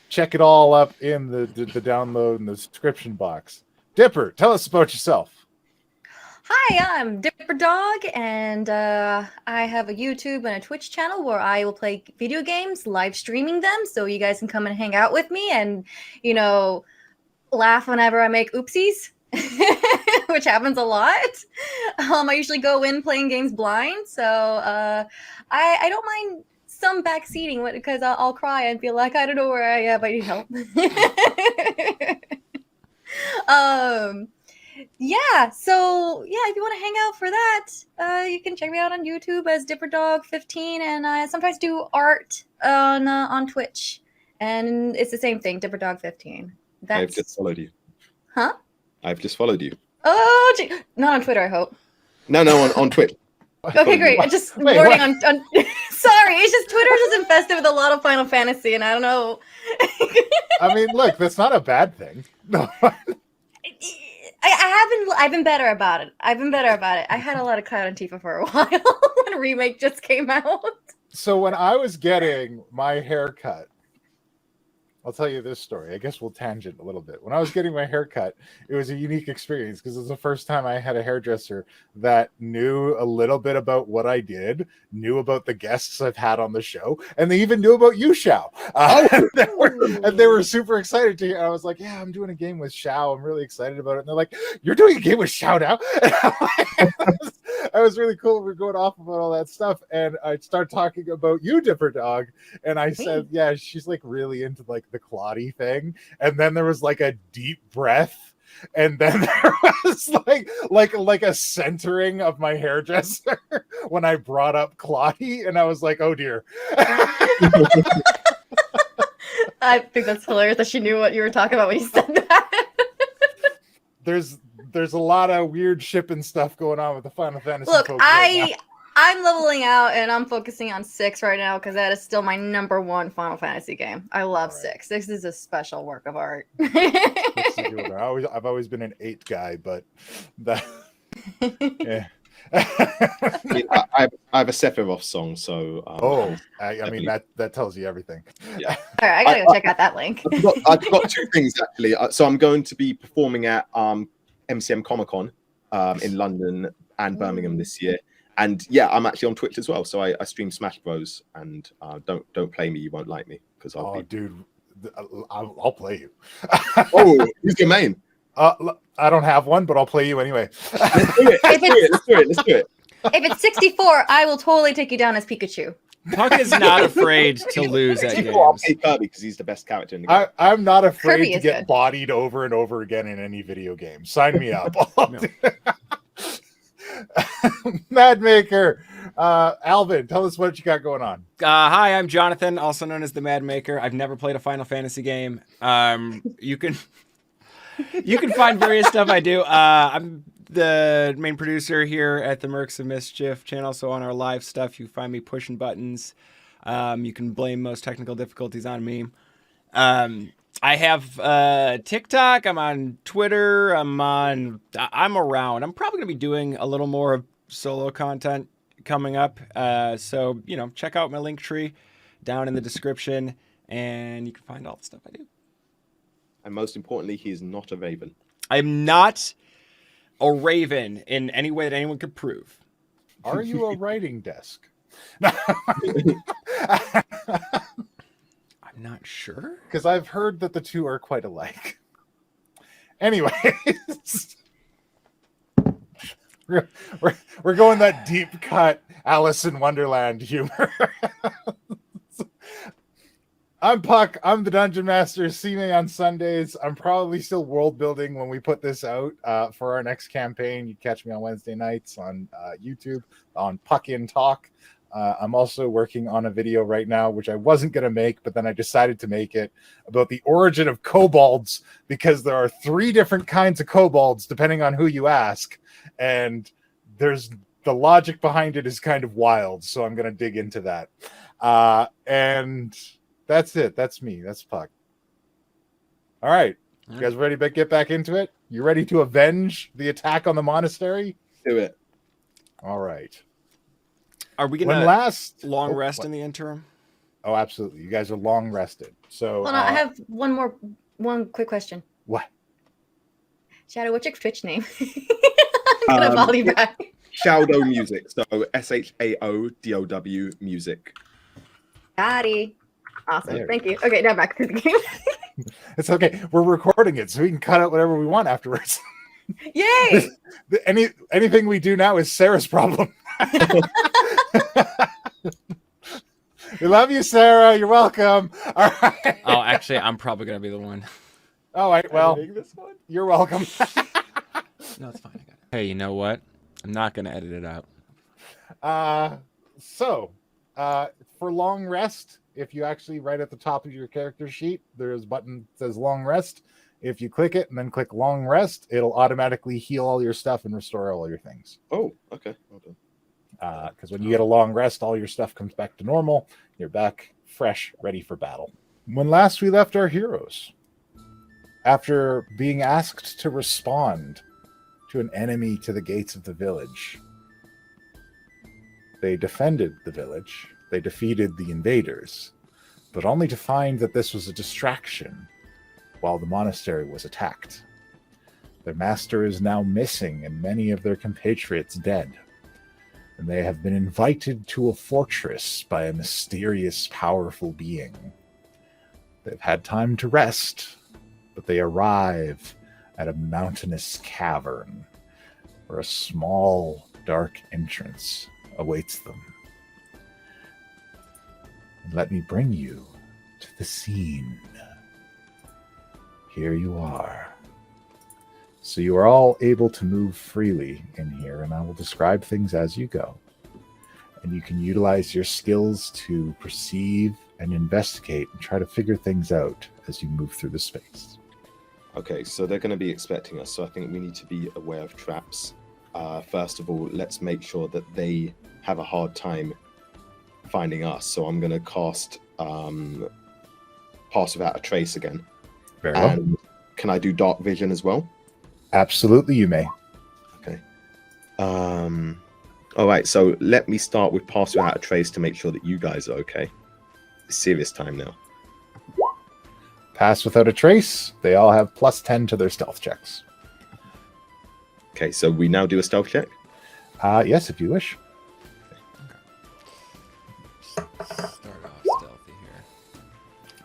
Check it all up in the download in the description box. Dipper, tell us about yourself. Hi, I'm Dipper Dog, and I have a YouTube and a Twitch channel where I will play video games, live streaming them, so you guys can come and hang out with me and, laugh whenever I make oopsies, which happens a lot. I usually go in playing games blind, so I don't mind some backseating because I'll cry and feel like I don't know where I am. I need help. If you want to hang out for that, you can check me out on YouTube as DipperDog15, and I sometimes do art on Twitch, and it's the same thing, DipperDog15. I've just followed you. Huh? I've just followed you. Oh, not on Twitter, I hope. No, on Twitch. Okay, great. I just warning on. Sorry, it's just Twitter's just infested with a lot of Final Fantasy, and I don't know. I mean, look, that's not a bad thing. No. I've been better about it. I had a lot of Cloud and Tifa for a while when Remake just came out. So when I was getting my hair cut, I'll tell you this story. I guess we'll tangent a little bit. When I was getting my hair cut, it was a unique experience because it was the first time I had a hairdresser that knew a little bit about what I did, knew about the guests I've had on the show, and they even knew about you, Shao. And they were super excited to hear. I was like, yeah, I'm doing a game with Shao. I'm really excited about it. And they're like, you're doing a game with Shao now? I was really cool. We're going off about all that stuff. And I started talking about you, Dipper Dog. And I said, yeah, she's like really into like the Claudie thing. And then there was like a deep breath. And then there was like a centering of my hairdresser when I brought up Claudie. And I was like, oh dear. I think that's hilarious that she knew what you were talking about when you said that. There's a lot of weird shipping stuff going on with the Final Fantasy. Look, folks right I'm leveling out and I'm focusing on 6 right now because that is still my #1 Final Fantasy game. I love 6. 6 is a special work of art. I've always been an 8 guy, but that yeah. I have a Sephiroth song, so I mean that tells you everything. Yeah. All right, I gotta go check out that link. I've got 2 things actually. So I'm going to be performing at MCM Comic Con in London and Birmingham this year, and yeah, I'm actually on Twitch as well. So I stream Smash Bros. And don't play me, you won't like me because dude, I'll play you. Oh, who's your main? I don't have one, but I'll play you anyway. Let's do it. If it's 64, I will totally take you down as Pikachu. Puck is not afraid to lose at games. I'll play Kirby because he's the best character in the game. I'm not afraid Kirby to get good. bodied over and over again in any video game. Sign me up. Madmaker, Alvin, tell us what you got going on. Hi, I'm Jonathan, also known as the Madmaker. I've never played a Final Fantasy game. You can find various stuff I do. I'm the main producer here at the Mercs of Mischief channel, so on our live stuff, you find me pushing buttons. You can blame most technical difficulties on me. I have TikTok. I'm on Twitter. I'm around. I'm probably going to be doing a little more of solo content coming up. So, check out my link tree down in the description, and you can find all the stuff I do. And most importantly, he is not a raven. I'm not a raven in any way that anyone could prove. Are you a writing desk? I'm not sure. Because I've heard that the two are quite alike. Anyways, we're going that deep cut Alice in Wonderland humor. I'm Puck. I'm the Dungeon Master. See me on Sundays. I'm probably still world building when we put this out for our next campaign. You catch me on Wednesday nights on YouTube on Puck in Talk. I'm also working on a video right now, which I wasn't going to make, but then I decided to make it about the origin of kobolds, because there are 3 different kinds of kobolds, depending on who you ask. And the logic behind it is kind of wild. So I'm going to dig into that. And that's it. That's me. That's Puck. All right. You guys ready to get back into it? You ready to avenge the attack on the monastery? Do it. All right. Are we going to long rest in the interim? Oh, absolutely. You guys are long rested. So Hold on, I have one quick question. What? Shadow, what's your Twitch name? I'm gonna follow you back. Shao music. So SHAODOW music. Gotti. Awesome. There. Thank you. Okay, now back to the game. It's okay. We're recording it, so we can cut out whatever we want afterwards. Yay! Anything we do now is Sarah's problem. We love you, Sarah. You're welcome. All right. Oh, actually, I'm probably gonna be the one. All right. Well, you're welcome. No, it's fine. I got it. Hey, you know what? I'm not gonna edit it out. For long rest, if you actually right at the top of your character sheet, there's a button that says long rest. If you click it and then click long rest, it'll automatically heal all your stuff and restore all your things. Oh, okay. Well done. Because when you get a long rest, all your stuff comes back to normal. You're back fresh, ready for battle. When last we left our heroes, after being asked to respond to an enemy to the gates of the village, they defended the village. They defeated the invaders, but only to find that this was a distraction while the monastery was attacked. Their master is now missing and many of their compatriots dead. And they have been invited to a fortress by a mysterious, powerful being. They've had time to rest, but they arrive at a mountainous cavern where a small, dark entrance awaits them. And let me bring you to the scene. Here you are. So you are all able to move freely in here, and I will describe things as you go. And you can utilize your skills to perceive and investigate and try to figure things out as you move through the space. Okay, so they're going to be expecting us, so I think we need to be aware of traps. First of all, let's make sure that they have a hard time finding us. So I'm going to cast Pass Without a Trace again. Very well. And can I do Dark Vision as well? Absolutely, you may. Okay. All right, so let me start with Pass Without a Trace to make sure that you guys are okay. It's serious time now. Pass Without a Trace. They all have +10 to their stealth checks. Okay, so we now do a stealth check? Yes, if you wish. Start off stealthy here.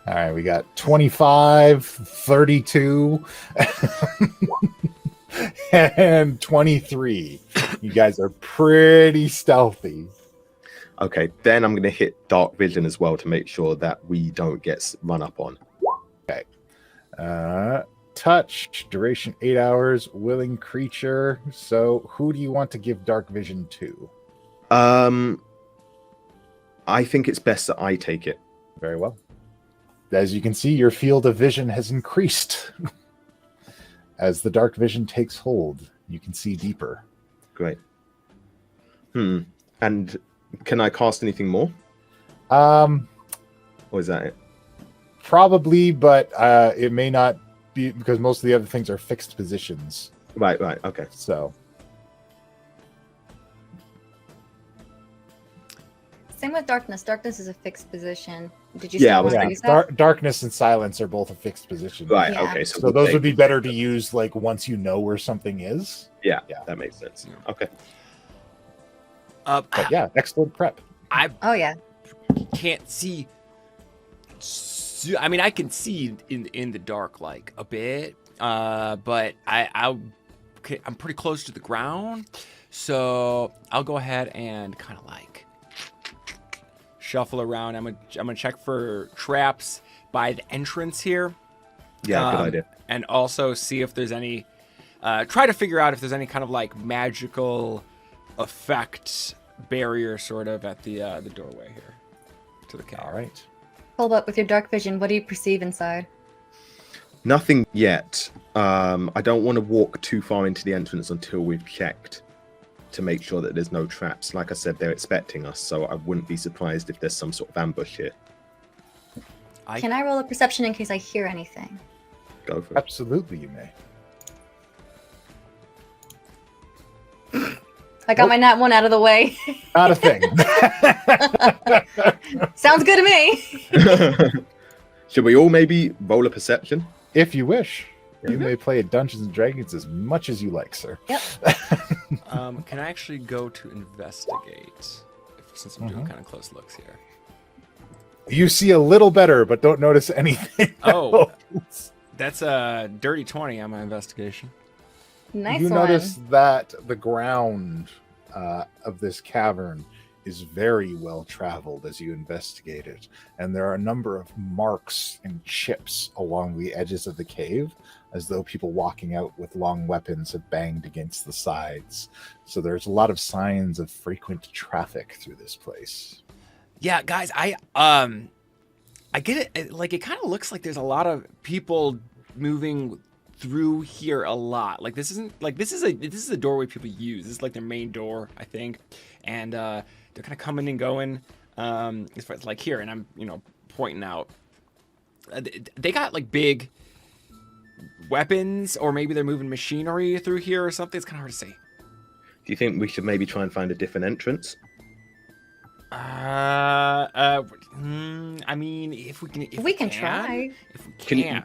All right, we got 25, 32, and 23. You guys are pretty stealthy. Okay, then I'm going to hit Dark Vision as well to make sure that we don't get run up on. Okay. Touch, duration 8 hours, willing creature. So who do you want to give Dark Vision to? I think it's best that I take it. Very well. As you can see, your field of vision has increased. As the Dark Vision takes hold, you can see deeper. Great. And can I cast anything more? Or is that it? Probably, but it may not be, because most of the other things are fixed positions. Right, okay. So. Same with darkness. Darkness is a fixed position. Did you Yeah, still want to use that? Darkness and silence are both a fixed position. Right, Yeah. okay. So those would be better to use like once you know where something is. Yeah, that makes sense. Okay. But yeah, excellent prep. Oh yeah. Can't see. I mean, I can see in the dark like a bit, but I'm pretty close to the ground, so I'll go ahead and kind of like shuffle around. I'm gonna check for traps by the entrance here. Yeah, good idea. And also see if there's any. Try to figure out if there's any kind of like magical effect barrier sort of at the doorway here to the cave. All right. Hold up with your dark vision. What do you perceive inside? Nothing yet. I don't want to walk too far into the entrance until we've checked to make sure that there's no traps. Like I said, they're expecting us, so I wouldn't be surprised if there's some sort of ambush here. Can I roll a perception in case I hear anything? Go for it. Absolutely, you may. I got my nat 1 out of the way. Not a thing. Sounds good to me. Should we all maybe roll a perception? If you wish. You may play Dungeons and Dragons as much as you like, sir. Yep. Can I actually go to investigate? Since I'm doing kind of close looks here. You see a little better, but don't notice anything. Oh, that's a dirty 20 on my investigation. Nice you one. notice that the ground of this cavern is very well traveled as you investigate it, and there are a number of marks and chips along the edges of the cave, as though people walking out with long weapons have banged against the sides. So there's a lot of signs of frequent traffic through this place. Yeah, guys, I get it. Like, it kind of looks like there's a lot of people moving through here a lot. Like, this is a doorway people use. This is like their main door, I think, and they're kind of coming and going. As far as like here, and I'm pointing out, they got like big weapons, or maybe they're moving machinery through here or something. It's kind of hard to say. Do you think we should maybe try and find a different entrance? I mean, if we can try. If we can.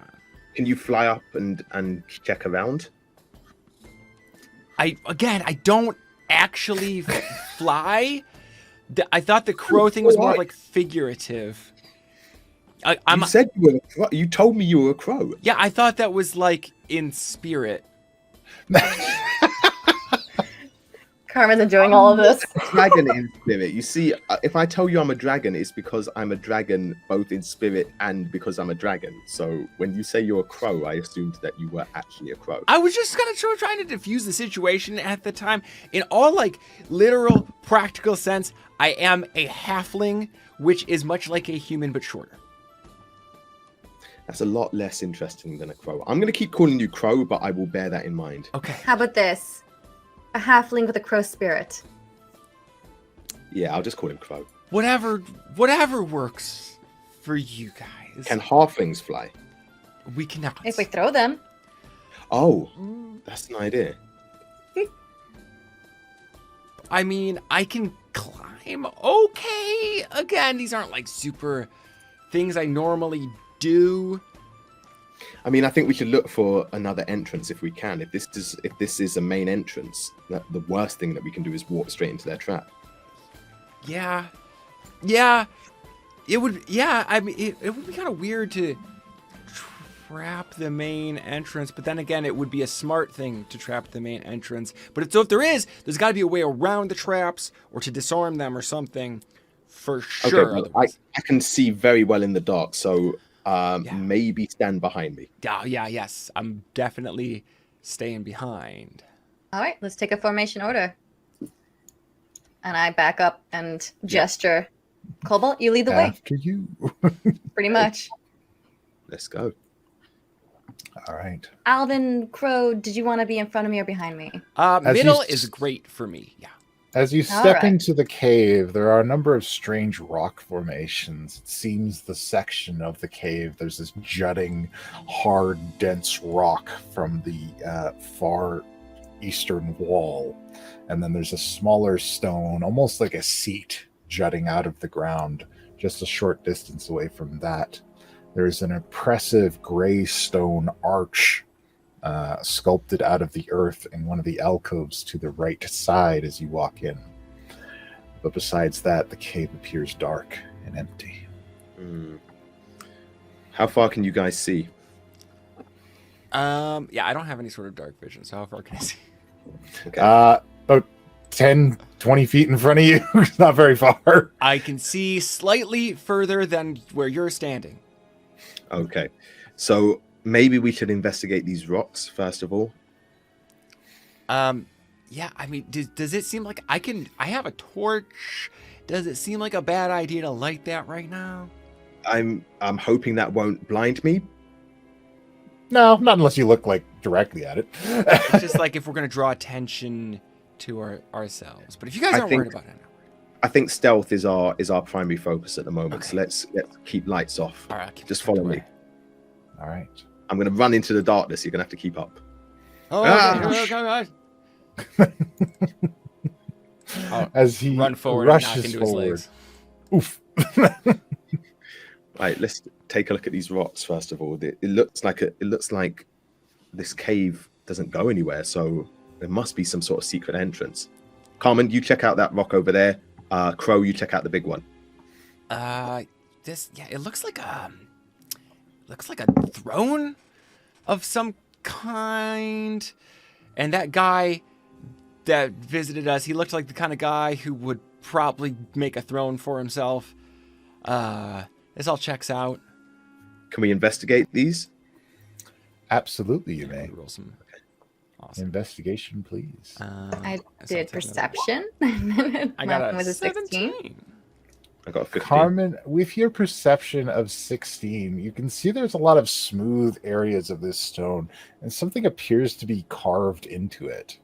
Can you fly up and check around? I don't actually fly. I thought the crow thing was more like figurative. You said you were a crow. You told me you were a crow. Yeah, I thought that was like in spirit. Carmen's enjoying all of this. Dragon in spirit. You see, if I tell you I'm a dragon, it's because I'm a dragon both in spirit and because I'm a dragon. So when you say you're a crow, I assumed that you were actually a crow. I was just kind of trying to diffuse the situation at the time. In all like literal, practical sense, I am a halfling, which is much like a human but shorter. That's a lot less interesting than a crow. I'm going to keep calling you crow, but I will bear that in mind. Okay. How about this? A halfling with a crow spirit. Yeah, I'll just call him crow. Whatever works for you guys. Can halflings fly? We cannot. If we throw them. Oh, that's an idea. I mean, I can climb. Okay. Again, these aren't like super things I normally do. I mean, I think we should look for another entrance if we can. If this is a main entrance, the worst thing that we can do is walk straight into their trap. Yeah. It would. Yeah, I mean, it would be kind of weird to trap the main entrance, but then again, it would be a smart thing to trap the main entrance. But if there's got to be a way around the traps or to disarm them or something, for sure. Okay, well, I can see very well in the dark, so. Maybe stand behind me. Yes. I'm definitely staying behind. All right, let's take a formation order. And I back up and gesture. Cobalt, you lead the way. After you. Pretty much. Let's go. All right. Alvin, Crow, did you want to be in front of me or behind me? Middle is great for me. Yeah. As you step into the cave, there are a number of strange rock formations. It seems the section of the cave, there's this jutting, hard, dense rock from the far eastern wall. And then there's a smaller stone, almost like a seat, jutting out of the ground, just a short distance away from that. There's an impressive gray stone arch sculpted out of the earth in one of the alcoves to the right side as you walk in. But besides that, the cave appears dark and empty. How far can you guys see? Yeah, I don't have any sort of dark vision, so how far can I see? Okay. About 10, 20 feet in front of you. It's not very far. I can see slightly further than where you're standing. Okay. So maybe we should investigate these rocks first of all. Yeah, I mean, does it seem like I have a torch? Does it seem like a bad idea to light that right now? I'm hoping that won't blind me. No, not unless you look like directly at it. It's just like if we're gonna draw attention to ourselves. But if you guys aren't worried about it, I think stealth is our primary focus at the moment. Okay. So let's keep lights off. All right, just follow me. All right. I'm going to run into the darkness. You're going to have to keep up. Oh, okay. As he run forward rushes and knock into forward. his legs. Oof. Right, let's take a look at these rocks first of all. It looks like this cave doesn't go anywhere, so there must be some sort of secret entrance. Carmen, you check out that rock over there. Crow, you check out the big one. It looks like a throne of some kind. And that guy that visited us, he looked like the kind of guy who would probably make a throne for himself. This all checks out. Can we investigate these? Absolutely, you may. Roll some. Okay. Awesome. Investigation, please. I did perception. I got was a a 16. I got a 15. Carmen, with your perception of 16, you can see there's a lot of smooth areas of this stone, and something appears to be carved into it.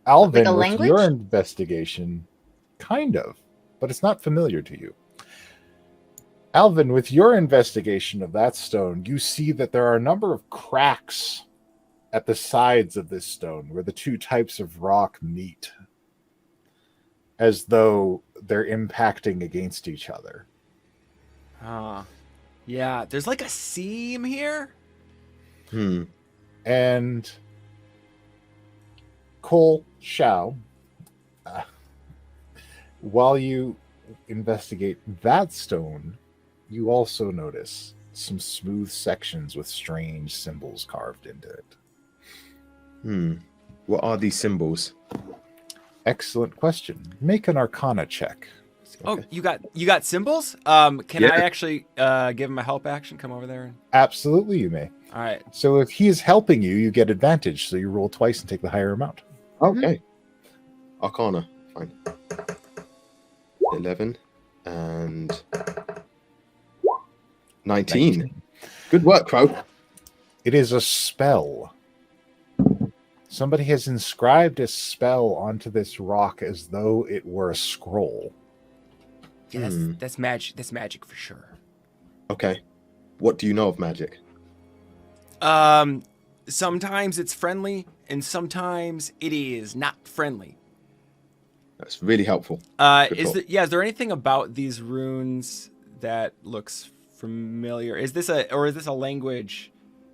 Alvin, Like a with language? your investigation, kind of, but it's not familiar to you. Alvin, with your investigation of that stone, you see that there are a number of cracks at the sides of this stone where the two types of rock meet, as though they're impacting against each other. Yeah, there's like a seam here. And Cole, Shao, while you investigate that stone, you also notice some smooth sections with strange symbols carved into it. What are these symbols? Excellent question. Make an Arcana check. Oh, you got symbols? Can Yeah. I actually give him a help action? Come over there. Absolutely, you may. All right. So if he is helping you, you get advantage. So you roll twice and take the higher amount. Okay. Arcana. Fine. 11 and 19. Good work, Crow. It is a spell. Somebody has inscribed a spell onto this rock as though it were a scroll. Yeah, that's magic. That's magic for sure. Okay. What do you know of magic? Sometimes it's friendly, and sometimes it is not friendly. That's really helpful. Is there anything about these runes that looks familiar? Is this a language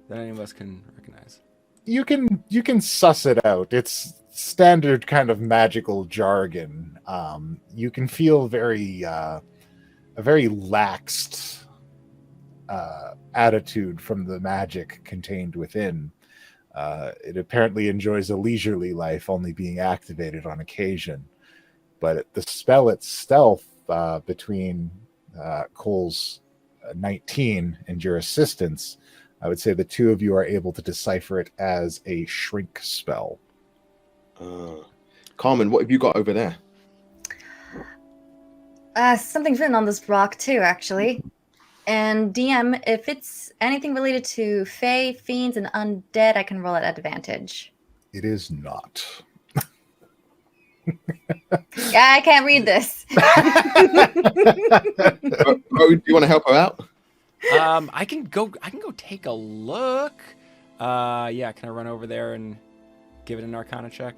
that any of us can recognize? You can suss it out. It's standard kind of magical jargon. You can feel a very laxed attitude from the magic contained within. It apparently enjoys a leisurely life, only being activated on occasion. But the spell itself, between Cole's 19 and your assistance, I would say the two of you are able to decipher it as a shrink spell. Carmen, what have you got over there? Something's written on this rock too, actually. And DM, if it's anything related to fae, fiends, and undead, I can roll at advantage. It is not. Yeah, I can't read this. Do you want to help her out? I can go take a look. Yeah, can I run over there and give it an Arcana check?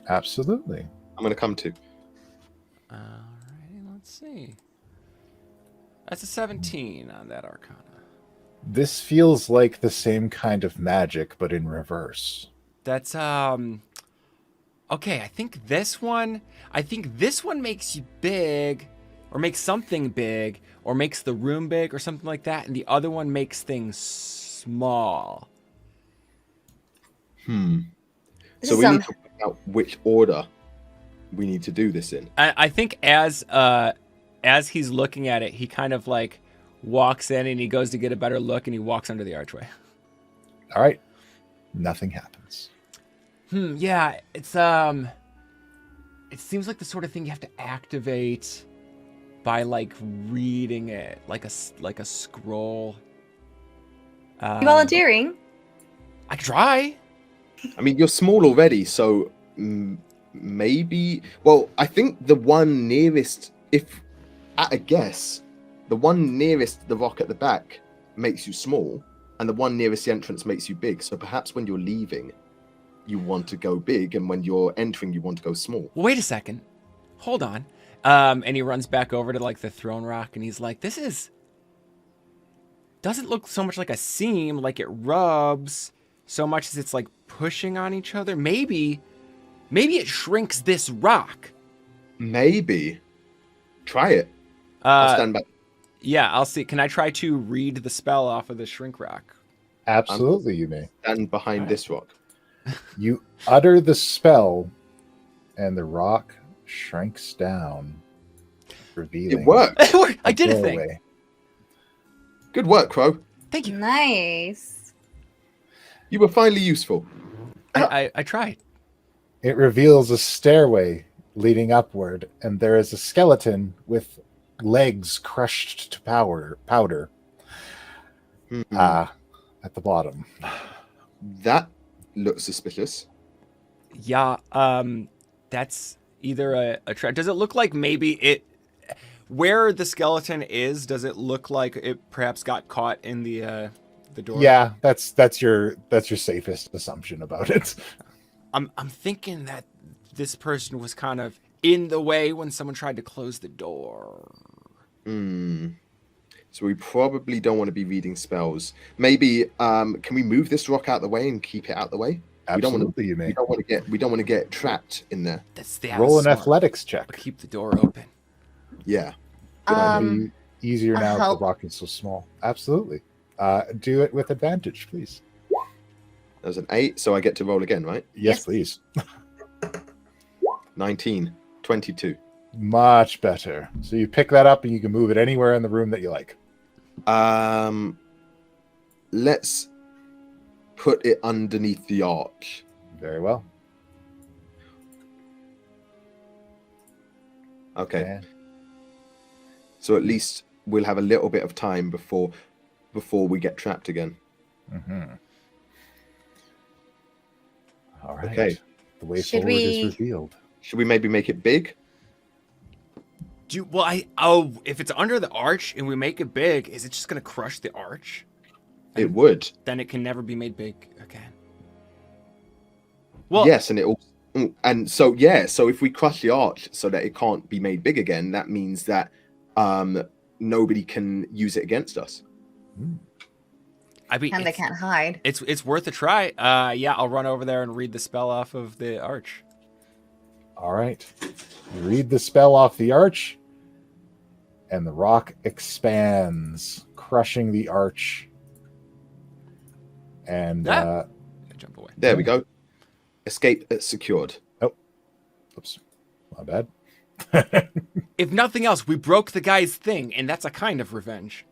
Absolutely. I'm going to come to. Alrighty, let's see. That's a 17 on that Arcana. This feels like the same kind of magic, but in reverse. That's okay, I think this one makes you big, or makes something big, or makes the room big, or something like that, and the other one makes things small. So we need to work out which order we need to do this in. I think as he's looking at it, he kind of like walks in and he goes to get a better look and he walks under the archway. All right. Nothing happens. Yeah, it's it seems like the sort of thing you have to activate by like reading it, like a scroll. You volunteering? I could try. I mean, you're small already, so maybe. Well, I think the one nearest, if at a guess, the one nearest the rock at the back makes you small, and the one nearest the entrance makes you big. So perhaps when you're leaving, you want to go big, and when you're entering, you want to go small. Well, wait a second. Hold on. And he runs back over to like the throne rock, and he's like, "This is doesn't look so much like a seam, like it rubs so much as it's like pushing on each other. Maybe it shrinks this rock. Maybe. Try it. I'll stand back. Yeah, I'll see. Can I try to read the spell off of the shrink rock? Absolutely, you may. Stand behind this rock. You utter the spell, and the rock shrinks down, revealing. It worked. I did a thing. doorway. Good work, Crow. Thank you. Nice. You were finally useful. I tried. It reveals a stairway leading upward, and there is a skeleton with legs crushed to powder at the bottom. That looks suspicious. Yeah, that's either a trap. Does it look like maybe it, where the skeleton is, does it look like it perhaps got caught in the door? Yeah, that's your safest assumption about it. I'm thinking that this person was kind of in the way when someone tried to close the door. So we probably don't want to be reading spells. Maybe can we move this rock out the way and keep it out the way? Absolutely, you may. We don't want to get trapped in there. That's the Roll an athletics check. I'll keep the door open. Yeah. It'll be easier now that help. the rock is so small. Absolutely. Do it with advantage, please. That was an 8, so I get to roll again, right? Yes, please. 19, 22. Much better. So you pick that up and you can move it anywhere in the room that you like. Let's put it underneath the arch. Very well. Okay. And So at least we'll have a little bit of time before we get trapped again. All right. Okay. The way Should forward is we- revealed. Should we maybe make it big? If it's under the arch and we make it big, is it just gonna crush the arch? It would. Then it can never be made big again. Well, Yes, and so if we crush the arch so that it can't be made big again, that means that nobody can use it against us. I mean, And they can't hide. It's worth a try. Yeah, I'll run over there and read the spell off of the arch. All right. You read the spell off the arch, and the rock expands, crushing the arch. And I jump away. There we go. Escape secured. oops, my bad. If nothing else, we broke the guy's thing, and that's a kind of revenge.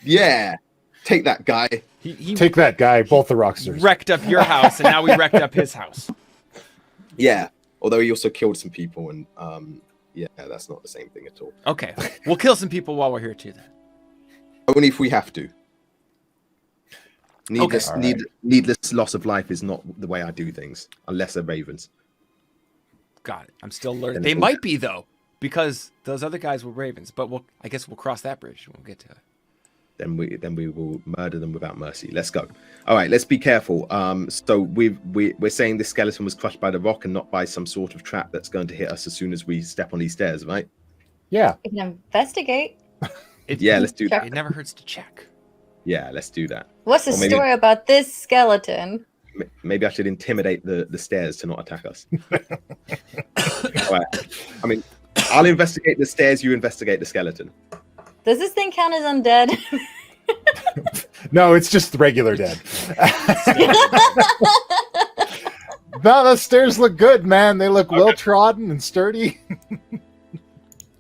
Yeah. Take that, guy. He Take that, guy. Both the rockstars. wrecked up your house, and now we wrecked up his house. Yeah. Although he also killed some people, and yeah, that's not the same thing at all. Okay, we'll kill some people while we're here too. Then Only if we have to. Needless, All right. needless loss of life is not the way I do things, unless they're ravens. got it. I'm still learning. They might be though, because those other guys were ravens. But I guess we'll cross that bridge. We'll get to it. Then we will murder them without mercy. Let's go. All right, let's be careful. So we're saying this skeleton was crushed by the rock and not by some sort of trap that's going to hit us as soon as we step on these stairs, right? Yeah. We can investigate. Yeah, let's do that. It never hurts to check. Yeah, let's do that. What's the Or maybe- story about this skeleton? Maybe I should intimidate the stairs to not attack us. All right. I mean, I'll investigate the stairs. You investigate the skeleton. Does this thing count as undead? No, it's just regular dead. No, the stairs look good, man. They look well trodden and sturdy.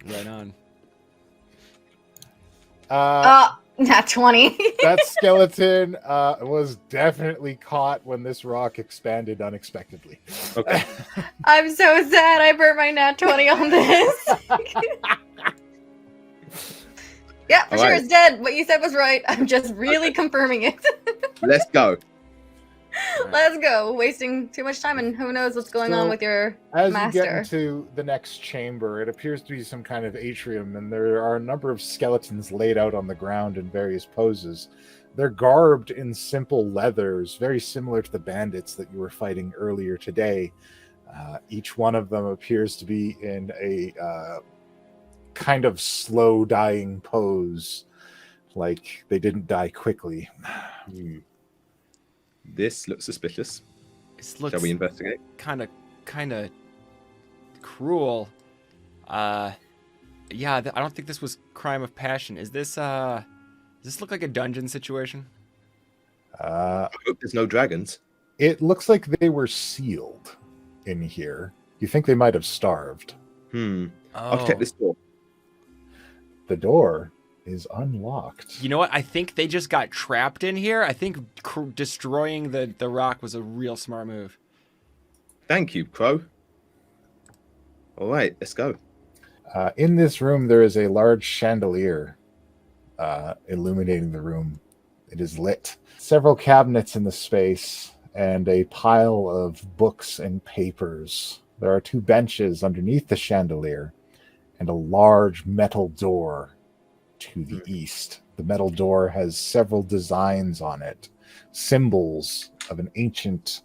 Right on. Not 20. That skeleton was definitely caught when this rock expanded unexpectedly. Okay. I'm so sad I burnt my nat 20 on this. Yeah, for All sure right. it's dead. What you said was right. I'm just really confirming it. Let's go. Let's go. Wasting too much time, and who knows what's going on So, with your As master. you get into the next chamber, it appears to be some kind of atrium, and there are a number of skeletons laid out on the ground in various poses. They're garbed in simple leathers, very similar to the bandits that you were fighting earlier today. Each one of them appears to be in a kind of slow dying pose, like they didn't die quickly. This looks suspicious. This looks Shall we investigate? kind of cruel. Yeah, I don't think this was crime of passion. Does this look like a dungeon situation? I hope there's no dragons. It looks like they were sealed in here. You think they might have starved. I'll check this door. The door is unlocked. You know what? I think they just got trapped in here. I think destroying the rock was a real smart move. Thank you, Crow. All right, let's go. In this room, there is a large chandelier illuminating the room. It is lit. Several cabinets in the space and a pile of books and papers. There are 2 benches underneath the chandelier and a large metal door to the east. The metal door has several designs on it, symbols of an ancient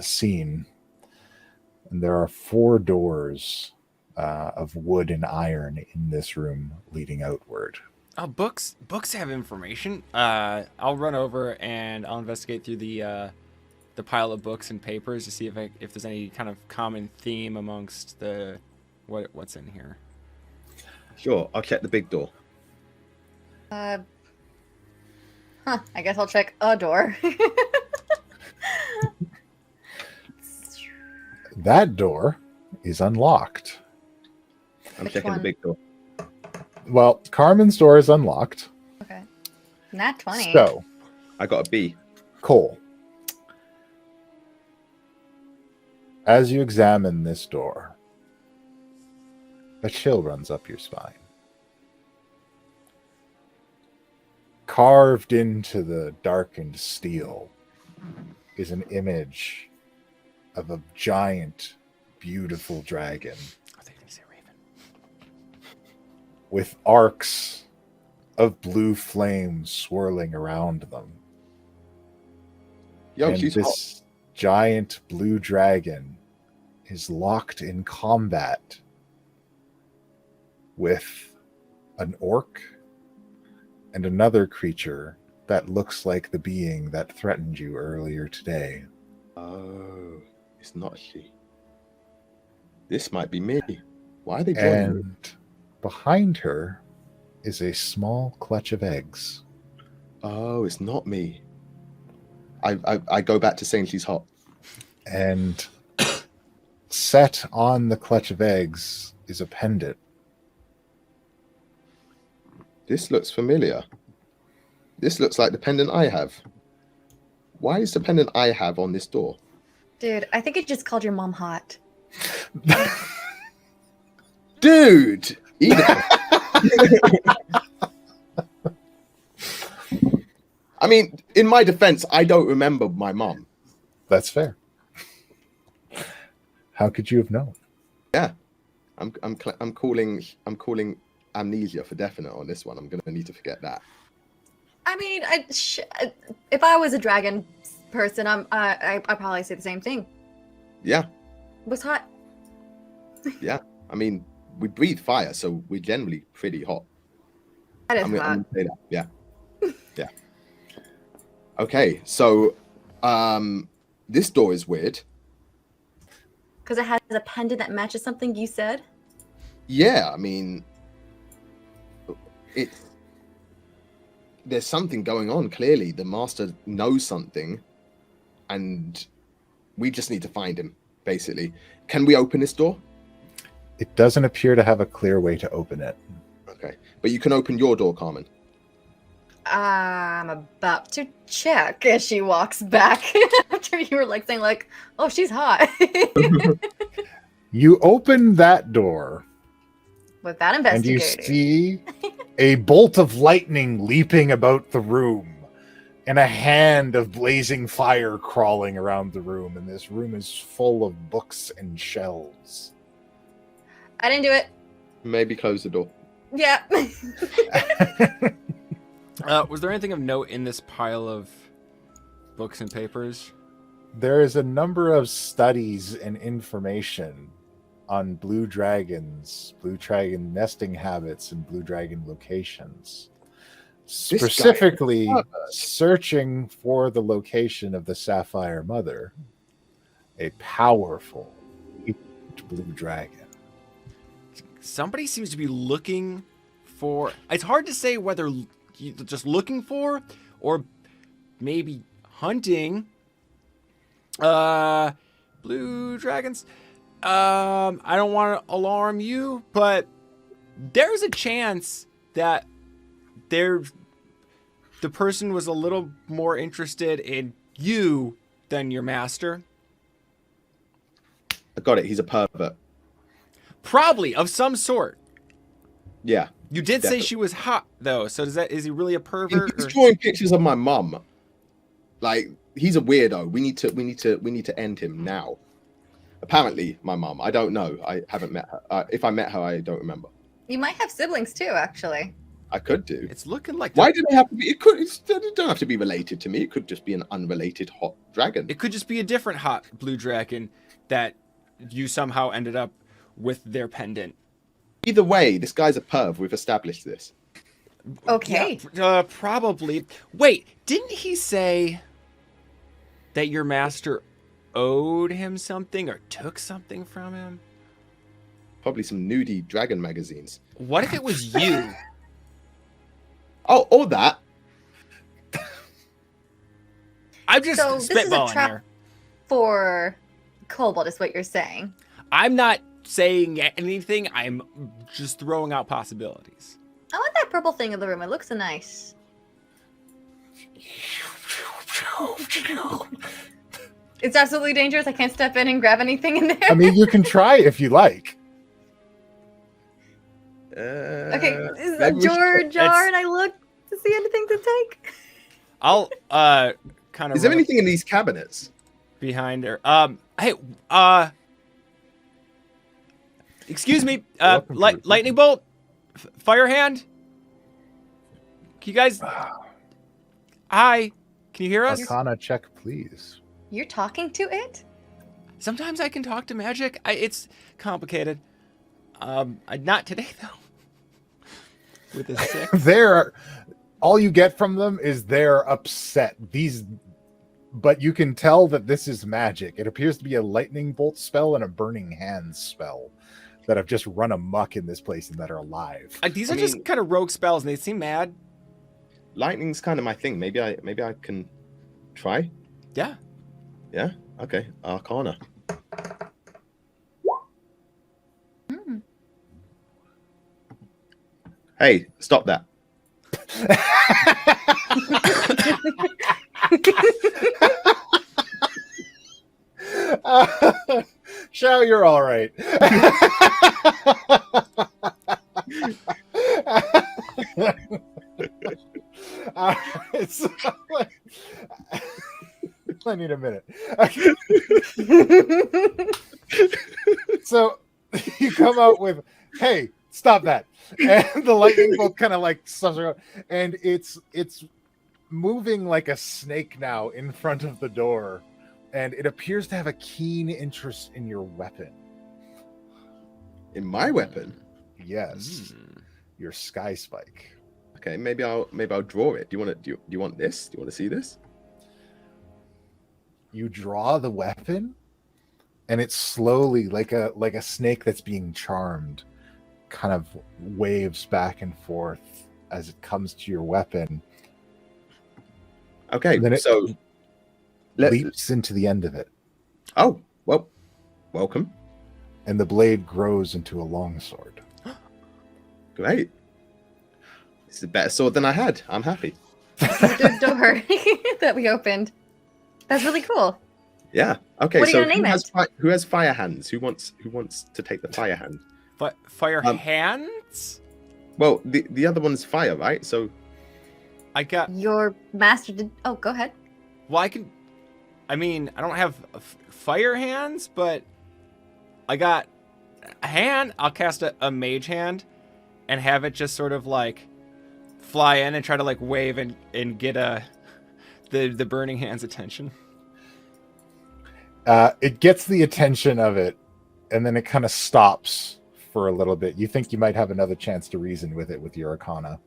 scene. And there are 4 doors of wood and iron in this room leading outward. Oh, books have information. I'll run over and I'll investigate through the pile of books and papers to see if there's any kind of common theme amongst what's in here. Sure, I'll check the big door. I guess I'll check a door. That door is unlocked. I'm Which checking one? the big door. Well, Carmen's door is unlocked. Okay. Nat 20. So, I got a B. Cole, as you examine this door, a chill runs up your spine. Carved into the darkened steel is an image of a giant, beautiful dragon I think they say raven. with arcs of blue flame swirling around them. Yo, And she's hot. this giant blue dragon is locked in combat with an orc and another creature that looks like the being that threatened you earlier today. Oh, it's not she. This might be me. Why are they joining me? And behind her is a small clutch of eggs. Oh, it's not me. I go back to saying she's hot. And set on the clutch of eggs is a pendant. This looks familiar. This looks like the pendant I have. Why is the pendant I have on this door? Dude, I think it just called your mom hot. Dude! Edith. I mean, in my defense, I don't remember my mom. That's fair. How could you have known? Yeah. I'm calling amnesia for definite on this one. I'm going to need to forget that. I mean, if I was a dragon person, I'd probably say the same thing. Yeah. It was hot. Yeah. I mean, we breathe fire, so we're generally pretty hot. That is I'm hot. gonna say that. Yeah. Yeah. Okay, so this door is weird. Because it has a pendant that matches something you said? Yeah, I mean, there's something going on. Clearly, the master knows something, and we just need to find him. Basically, can we open this door? It doesn't appear to have a clear way to open it. Okay, but you can open your door, Carmen. I'm about to check as she walks back after you were like saying like, "Oh, she's hot." You open that door Without and you investigating. see a bolt of lightning leaping about the room and a hand of blazing fire crawling around the room. And this room is full of books and shelves. I didn't do it. Maybe close the door. Yeah. Was there anything of note in this pile of books and papers? There is a number of studies and information on blue dragon nesting habits and blue dragon locations. Specifically, searching for the location of the Sapphire Mother, a powerful blue dragon. Somebody seems to be looking for. It's hard to say whether just looking for or maybe hunting blue dragons. I don't want to alarm you, but there's a chance that the person was a little more interested in you than your master. I got it. He's a pervert. Probably of some sort. Yeah. You did definitely. say she was hot though, so is he really a pervert? He's drawing pictures of my mum. Like, he's a weirdo. We need to end him now. Apparently, my mum. I don't know. I haven't met her. If I met her, I don't remember. You might have siblings too, actually. I could do. It's looking like. Why do they have to be? It don't have to be related to me. It could just be an unrelated hot dragon. It could just be a different hot blue dragon that you somehow ended up with their pendant. Either way, this guy's a perv. We've established this. Okay. Yeah, probably. Wait, didn't he say that your master owed him something or took something from him? Probably some nudie dragon magazines. What if it was you? Oh, all that. I'm just So this is a spitballing trap here. for Kobold, is what you're saying. I'm not saying anything. I'm just throwing out possibilities. I want that purple thing in the room. It looks so nice. It's absolutely dangerous. I can't step in and grab anything in there. I mean, you can try if you like. Okay, is a maybe we should- drawer jar It's- and I look to see anything to take? I'll kind of. Is there anything in these cabinets? behind her? Hey, excuse me, Welcome to the lightning bolt, fire hand. Can you guys? Hi, can you hear us? Arcana check, please. You're talking to it? Sometimes I can talk to magic. It's complicated. Not today though. With a 6. All you get from them is they're upset. But you can tell that this is magic. It appears to be a lightning bolt spell and a burning hands spell that have just run amok in this place and that are alive. These are just kind of rogue spells, and they seem mad. Lightning's kind of my thing. Maybe I can try. Yeah. Yeah. Okay. Arcana. Hey, stop that. Shao, you're all right. I need a minute. So you come out with, "Hey, stop that!" And the lightning bolt kind of like stuff around, and it's moving like a snake now in front of the door, and it appears to have a keen interest in your weapon. In my weapon? Yes, your sky spike. Okay, maybe I'll draw it. Do you want to? Do you want this? Do you want to see this? You draw the weapon, and it slowly, like a snake that's being charmed, kind of waves back and forth as it comes to your weapon. Okay, And then it so leaps into the end of it, Oh, well, welcome. and the blade grows into a longsword. Great. This is a better sword than I had. I'm happy. The door that we opened. That's really cool. Yeah. Okay. What are you So gonna name who has fire hands? Who wants to take the fire hand? Fire Um, hands? Well, the other one's fire, right? So I got. Your master did. Oh, go ahead. Well, I mean, I don't have fire hands, but I got a hand. I'll cast a mage hand and have it just sort of like fly in and try to like wave and get the burning hand's attention. It gets the attention of it, and then it kind of stops for a little bit. You think you might have another chance to reason with it with your Arcana.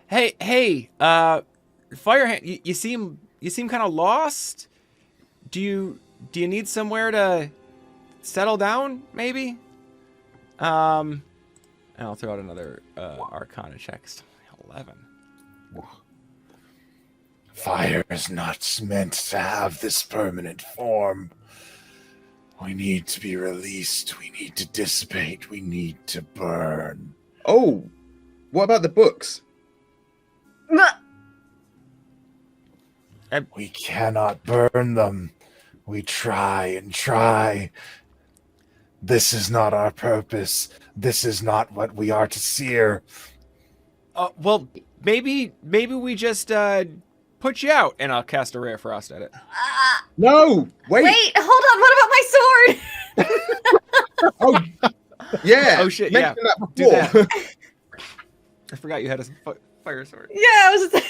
Hey, Firehand, you seem kind of lost. Do you need somewhere to settle down, maybe? And I'll throw out another Arcana check. 11. Fire is not meant to have this permanent form. We need to be released. We need to dissipate. We need to burn. Oh, what about the books? We cannot burn them. We try and try. This is not our purpose. This is not what we are to sear. Well, maybe we just put you out, and I'll cast a ray of frost at it. No, wait. Wait, hold on. What about my sword? Oh, yeah. Oh shit! Mention Yeah, that do before. that. I forgot you had a fire sword. Yeah, I was just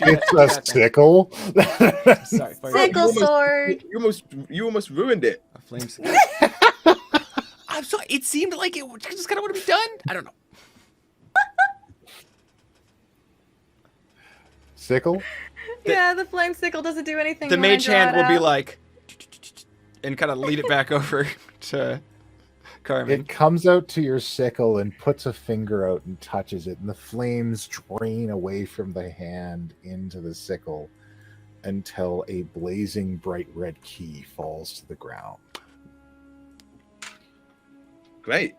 It's a sickle. Sorry, fire sickle sword. You almost ruined it. A flame sickle. I'm sorry. It seemed like it just kind of want to be done. I don't know. Sickle? Yeah, the flame sickle doesn't do anything. The when I mage draw hand it will be out. like, and kind of lead it back over to Carmen. It comes out to your sickle and puts a finger out and touches it, and the flames drain away from the hand into the sickle until a blazing bright red key falls to the ground. Great.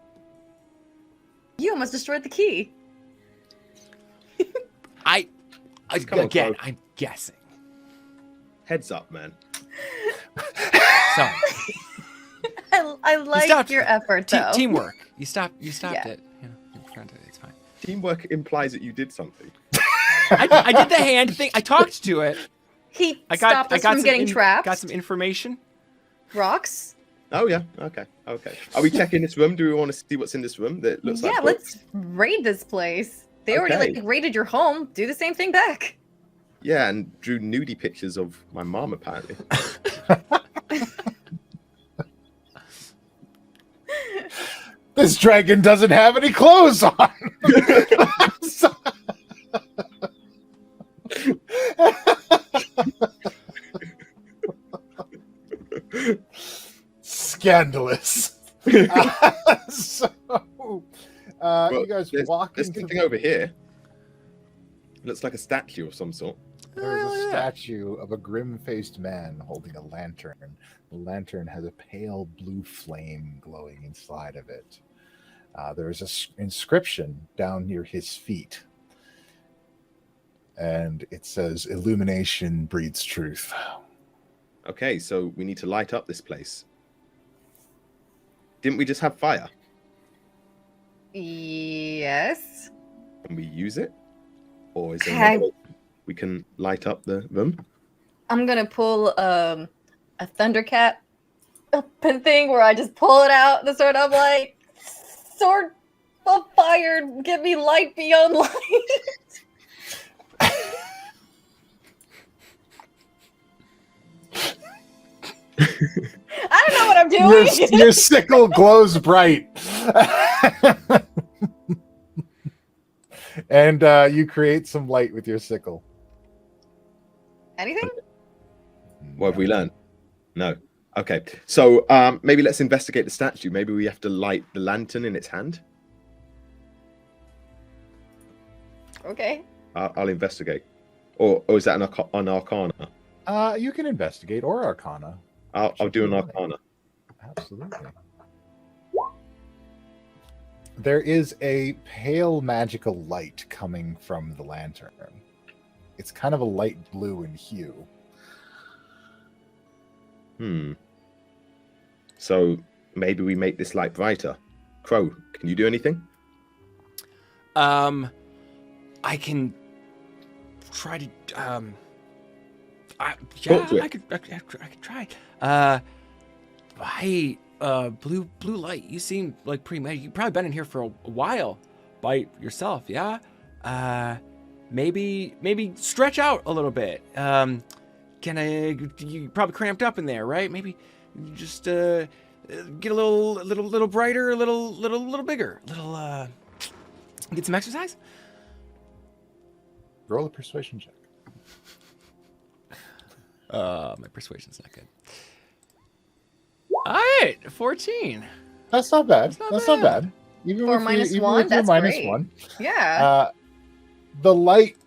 You almost destroyed the key. Come on, Again, Chloe. I'm guessing. Heads up, man. Sorry. I like your effort, though. Teamwork. You stopped Yeah. it. You know, in front of it. It's fine. Teamwork implies that you did something. I did the hand thing. I talked to it. He stopped us from getting trapped. Got some information. Rocks. Oh yeah. Okay. Are we checking this room? Do we want to see what's in this room that looks like Yeah, books? let's raid this place. They already Okay. raided your home. Do the same thing back. Yeah, and drew nudie pictures of my mom apparently. This dragon doesn't have any clothes on. Scandalous. So, you guys walk There's into something over here. It looks like a statue of some sort. There's a statue of a grim-faced man holding a lantern. The lantern has a pale blue flame glowing inside of it. There is an inscription down near his feet. And it says, "Illumination breeds truth." Okay, so we need to light up this place. Didn't we just have fire? Yes. Can we use it? Or is there Okay. another way we can light up the room? I'm gonna pull a Thundercat open thing where I just pull it out. The sword. I'm like, sword of fire, give me light beyond light. I don't know what I'm doing. Your sickle glows bright. And you create some light with your sickle. Anything? What have we learned? No. Okay, so maybe let's investigate the statue. Maybe we have to light the lantern in its hand. Okay. I'll investigate. Or is that an arcana? You can investigate or arcana. I'll do an arcana. Absolutely. There is a pale magical light coming from the lantern. It's kind of a light blue in hue. So maybe we make this light brighter. Crow, can you do anything? I can try to. Talk to it. I could try. Blue light. You seem like pretty mad. You've probably been in here for a while by yourself, yeah? Maybe stretch out a little bit. You probably cramped up in there, right? Maybe just get a little brighter, a little bigger, get some exercise. Roll a persuasion check. My persuasion's not good. All right, 14. That's not bad. That's not bad. Even For with minus even one, with your that's minus great. one. Yeah. The light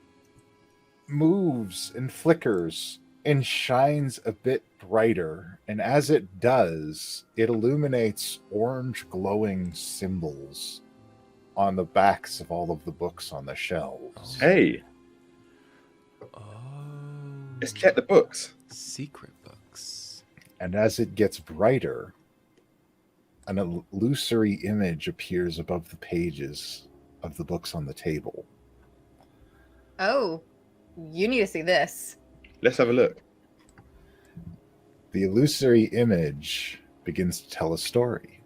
moves and flickers and shines a bit brighter, and as it does, it illuminates orange glowing symbols on the backs of all of the books on the shelves. Hey, let's check the books. Secret books. And as it gets brighter, an illusory image appears above the pages of the books on the table. Oh, you need to see this. Let's have a look. The illusory image begins to tell a story.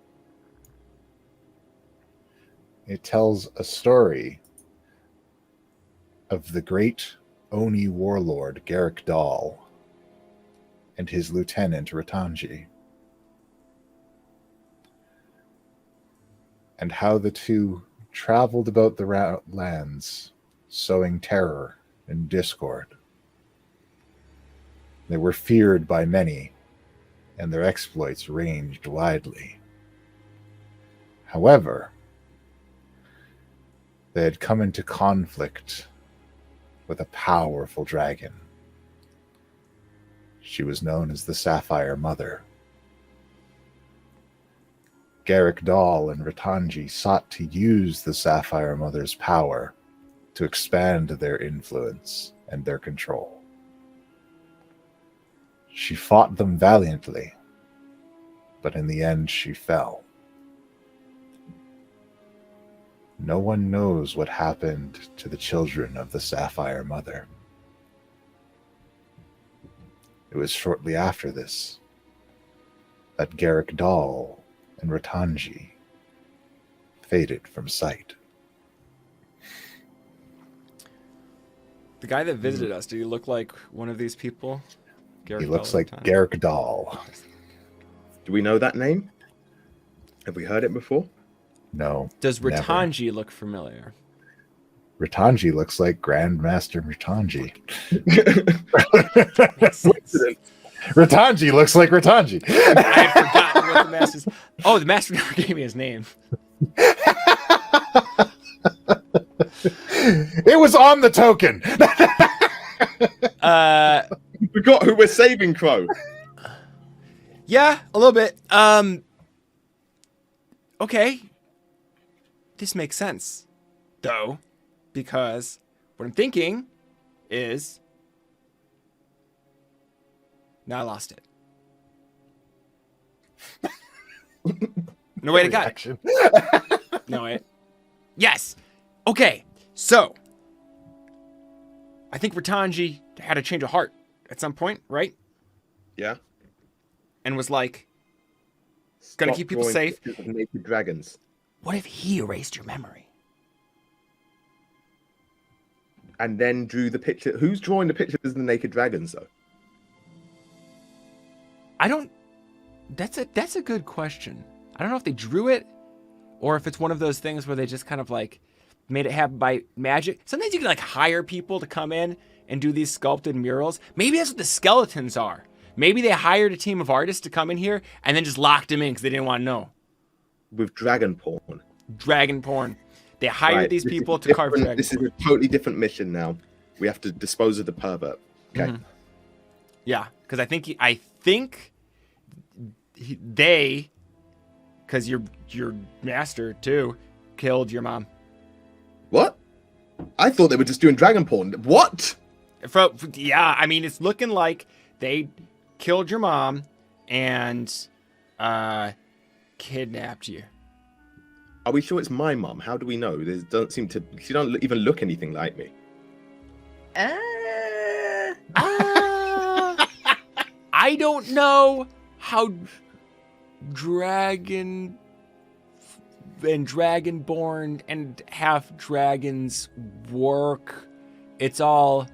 It tells a story of the great Oni warlord Garrick Dahl and his lieutenant Ratanji, and how the two traveled about the lands, sowing terror and discord. They were feared by many, and their exploits ranged widely. However, they had come into conflict with a powerful dragon. She was known as the Sapphire Mother. Garrick Dahl and Ratanji sought to use the Sapphire Mother's power to expand their influence and their control. She fought them valiantly, but in the end she fell. No one knows what happened to the children of the Sapphire Mother. It was shortly after this that Garrick Dahl and Ratanji faded from sight. The guy that visited us, did he look like one of these people? Garrick He looks Dahl like at the time? Garrick Dahl. Do we know that name? Have we heard it before? No. Does never. Ratanji look familiar? Ratanji looks like Grandmaster Ratanji. Makes sense. Ratanji looks like Ratanji. I had forgotten what the master's... Oh, the master never gave me his name. It was on the token. We forgot who we're saving, Crow. Yeah, a little bit. Okay. This makes sense, though, because what I'm thinking is... Now I lost it. No, wait, I got it. No, wait. Yes. Okay, so I think Ratanji had a change of heart at some point, right? Yeah. And was like, gotta keep people drawing safe. pictures of naked dragons. What if he erased your memory? And then drew the picture. Who's drawing the pictures of the naked dragons, though? I don't... That's a good question. I don't know if they drew it or if it's one of those things where they just kind of like made it happen by magic. Sometimes you can like hire people to come in and do these sculpted murals. Maybe that's what the skeletons are. Maybe they hired a team of artists to come in here and then just locked them in because they didn't want to know. With dragon porn. Dragon porn. They hired Right, these this is people to carve dragon This is porn. a totally different mission now. We have to dispose of the pervert. Okay. Mhm. Yeah, because I think they, because your master too, killed your mom. What? I thought they were just doing dragon porn. What? Yeah, I mean, it's looking like they killed your mom and kidnapped you. Are we sure it's my mom? How do we know? There doesn't seem to. She don't even look anything like me. I don't know how dragon and dragonborn and half dragons work. It's all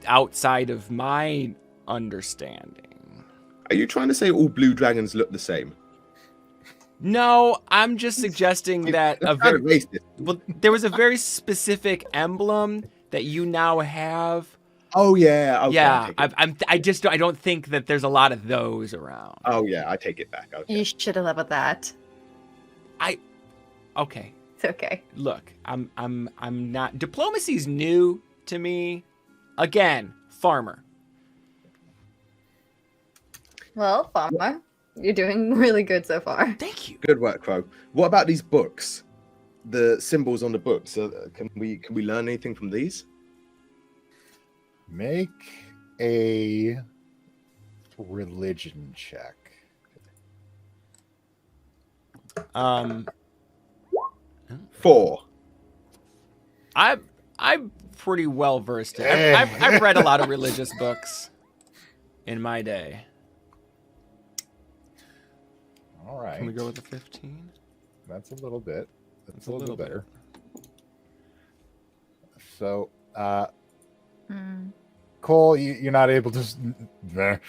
outside of my understanding. Are you trying to say all blue dragons look the same? No, I'm just suggesting that That's kind of racist. well, there was a very specific emblem that you now have. Oh yeah. Okay, Yeah, I I don't think that there's a lot of those around. Oh yeah, I take it back. Okay. You should have leveled that. Okay. It's okay. Look, I'm not. Diplomacy's new to me. Again, farmer. Well, farmer, you're doing really good so far. Thank you. Good work, Crow. What about these books? The symbols on the books. Can we learn anything from these? Make a religion check. 4. I'm pretty well versed. I've read a lot of religious books in my day. All right. Can we go with the 15? That's a little bit. That's a little little better. So, Cole, you're not able to. But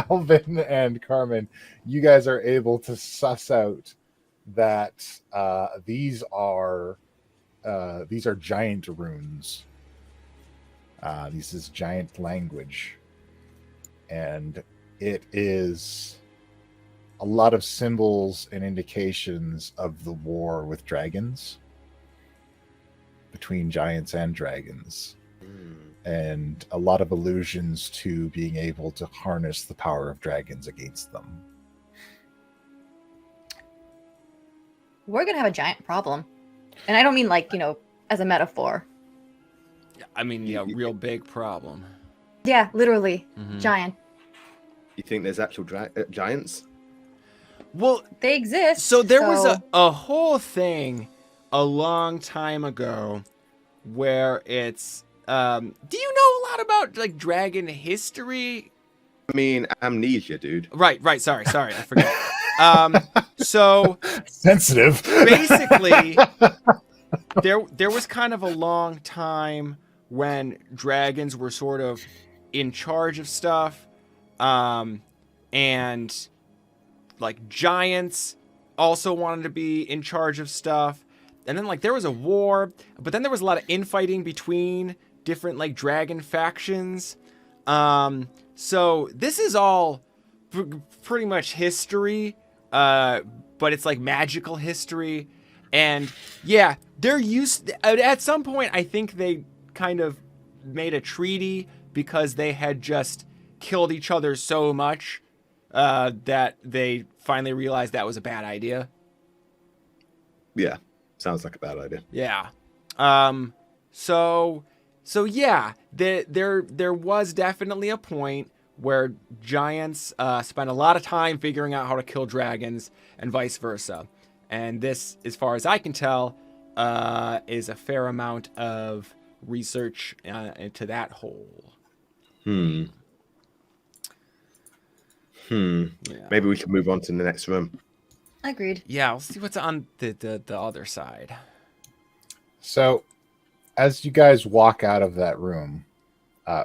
Alvin and Carmen, you guys are able to suss out that these are giant runes. This is giant language, and it is a lot of symbols and indications of the war with dragons, between giants and dragons, and a lot of allusions to being able to harness the power of dragons against them. We're gonna have a giant problem, and I don't mean like as a metaphor. I mean, yeah, real big problem. Yeah, literally, Mhm. giant. You think there's actual giants? Well, they exist. So there was a whole thing a long time ago where it's do you know a lot about like dragon history? I mean, amnesia, dude. Right, sorry, I forgot. So sensitive. Basically, there was kind of a long time when dragons were sort of in charge of stuff, and like giants also wanted to be in charge of stuff. And then like there was a war, but then there was a lot of infighting between different like dragon factions. So this is all pretty much history, but it's like magical history. And yeah, they're at some point, I think they kind of made a treaty because they had just killed each other so much that they finally realized that was a bad idea. Yeah, sounds like a bad idea. Yeah. So yeah, there was definitely a point where giants spent a lot of time figuring out how to kill dragons and vice versa. And this, as far as I can tell, is a fair amount of research into that whole. Yeah. Maybe we should move on to the next room. Agreed. Yeah, we'll see what's on the other side. So, as you guys walk out of that room,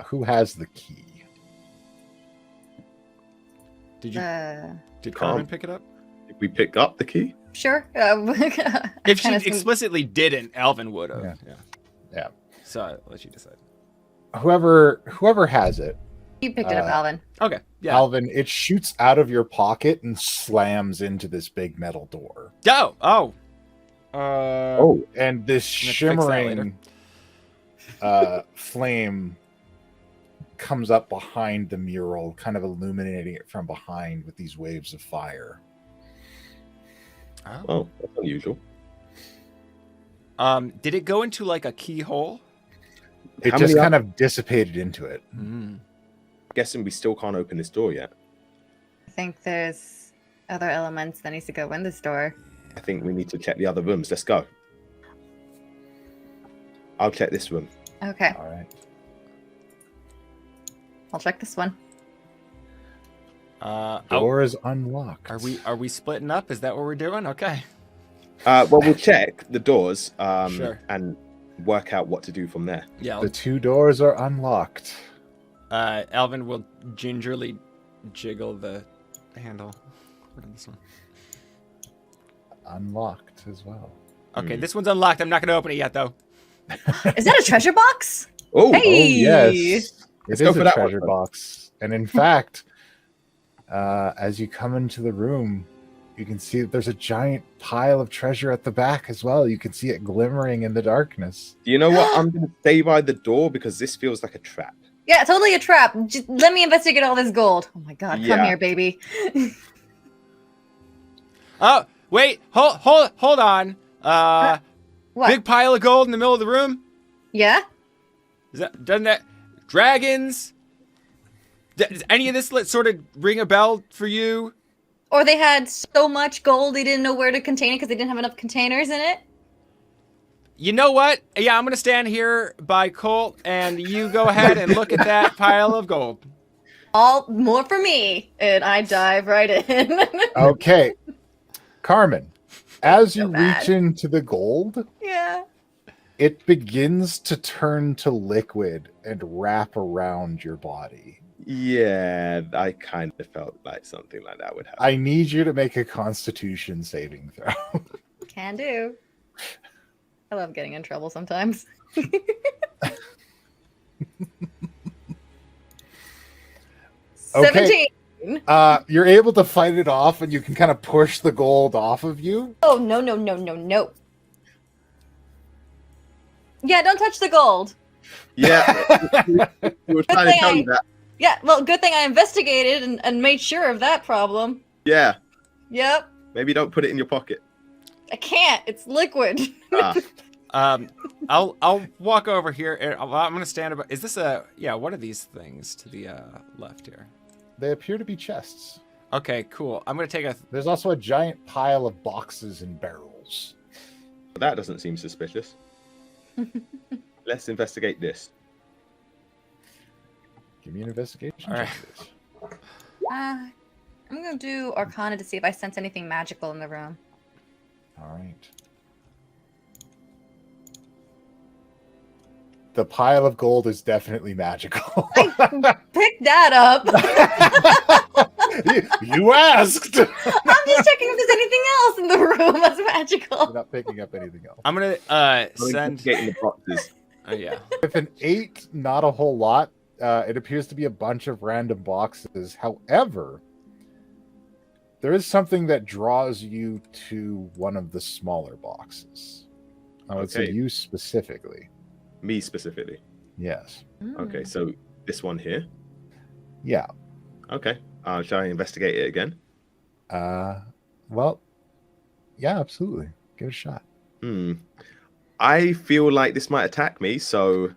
who has the key? Did Carmen pick it up? Did we pick up the key? Sure. If she explicitly didn't, Alvin would have. Yeah. So I'll let you decide. Whoever has it. You picked it up, Alvin. Okay. Yeah. Alvin, it shoots out of your pocket and slams into this big metal door. Oh. And this shimmering flame comes up behind the mural, kind of illuminating it from behind with these waves of fire. Oh, that's unusual. Did it go into like a keyhole? It just kind of dissipated into it. Guessing we still can't open this door yet. I think there's other elements that needs to go in this door. I think we need to check the other rooms. Let's go. I'll check this room. Okay. All right. I'll check this one. Door is unlocked. Are we splitting up? Is that what we're doing? Okay. Well, we'll check the doors Sure. and work out what to do from there. Yeah. The two doors are unlocked. Alvin will gingerly jiggle the handle. What is this one? Unlocked as well. Okay, this one's unlocked. I'm not going to open it yet, though. Is that a treasure box? Oh, Hey! Yes, it go is for a that treasure one. box. And in fact, as you come into the room, you can see that there's a giant pile of treasure at the back as well. You can see it glimmering in the darkness. Do you know what? I'm going to stay by the door because this feels like a trap. Yeah, totally a trap. Just let me investigate all this gold. Oh my god, come Yeah. here, baby. Oh, wait. Hold on. What? Big pile of gold in the middle of the room? Yeah? Doesn't that... Dragons? Does any of this sort of ring a bell for you? Or they had so much gold they didn't know where to contain it because they didn't have enough containers in it? You know what? Yeah, I'm going to stand here by Colt, and you go ahead and look at that pile of gold. All more for me. And I dive right in. Okay. Carmen, as you So bad. reach into the gold, Yeah. it begins to turn to liquid and wrap around your body. Yeah, I kind of felt like something like that would happen. I need you to make a Constitution saving throw. Can do. I love getting in trouble sometimes. Okay. 17. You're able to fight it off, and you can kind of push the gold off of you. Oh, no. Yeah, don't touch the gold. Yeah, we were trying to tell you that. Yeah, well, good thing I investigated and made sure of that problem. Yeah, Yep. maybe don't put it in your pocket. I can't. It's liquid. Ah, I'll walk over here. And I'm going to stand about... Is this a... Yeah, what are these things to the left here? They appear to be chests. Okay, cool. I'm going to take a... There's also a giant pile of boxes and barrels. that doesn't seem suspicious. Let's investigate this. Give me an investigation. All right. check for this. I'm going to do Arcana to see if I sense anything magical in the room. All right. The pile of gold is definitely magical. Pick that up. You asked. I'm just checking if there's anything else in the room that's You're magical. not picking up anything else. I'm going to I'm send... investigating the boxes. Oh, yeah. With an 8, not a whole lot. It appears to be a bunch of random boxes. However, there is something that draws you to one of the smaller boxes. I would say Okay. you specifically. Me specifically. Yes. Okay, so this one here. Yeah. Okay, shall I investigate it again? Well, yeah, absolutely. Give it a shot. I feel like this might attack me, so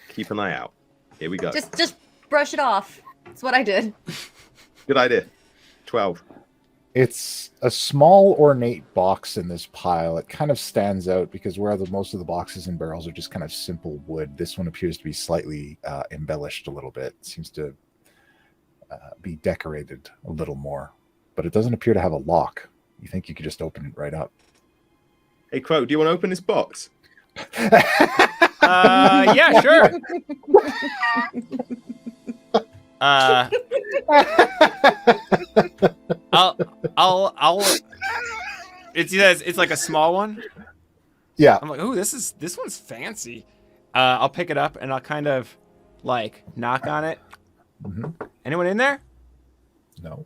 keep an eye out. Here we go. Just brush it off. That's what I did. Good idea. 12. It's a small ornate box in this pile. It kind of stands out because where most of the boxes and barrels are just kind of simple wood, this one appears to be slightly embellished a little bit. It seems to be decorated a little more, but it doesn't appear to have a lock. You think you could just open it right up. Hey, Crow, do you want to open this box? Yeah, sure. I'll it's like a small one. Yeah. I'm like, ooh, this one's fancy. I'll pick it up and I'll kind of like knock on it. Mm-hmm. Anyone in there? No.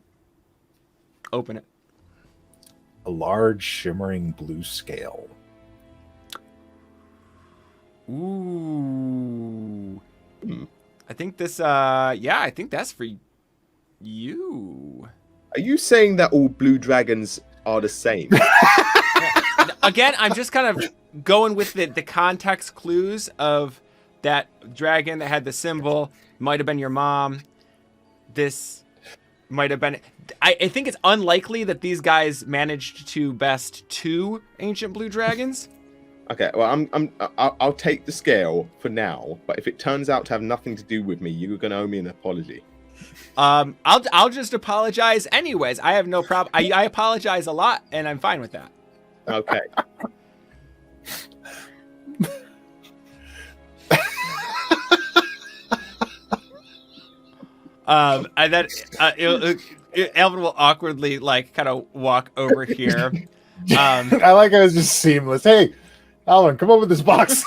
Open it. A large shimmering blue scale. Ooh. I think this I think that's for you. Are you saying that all blue dragons are the same? Again, I'm just kind of going with the context clues of that dragon that had the symbol. Might have been your mom. This might have been... I think it's unlikely that these guys managed to best 2 ancient blue dragons. Okay, well, I'll take the scale for now, but if it turns out to have nothing to do with me, you're going to owe me an apology. I'll just apologize anyways. I have no problem. I apologize a lot, and I'm fine with that. Okay. And then Elvin will awkwardly like kind of walk over here, I like how it's just seamless. Hey, Alan, come over with this box.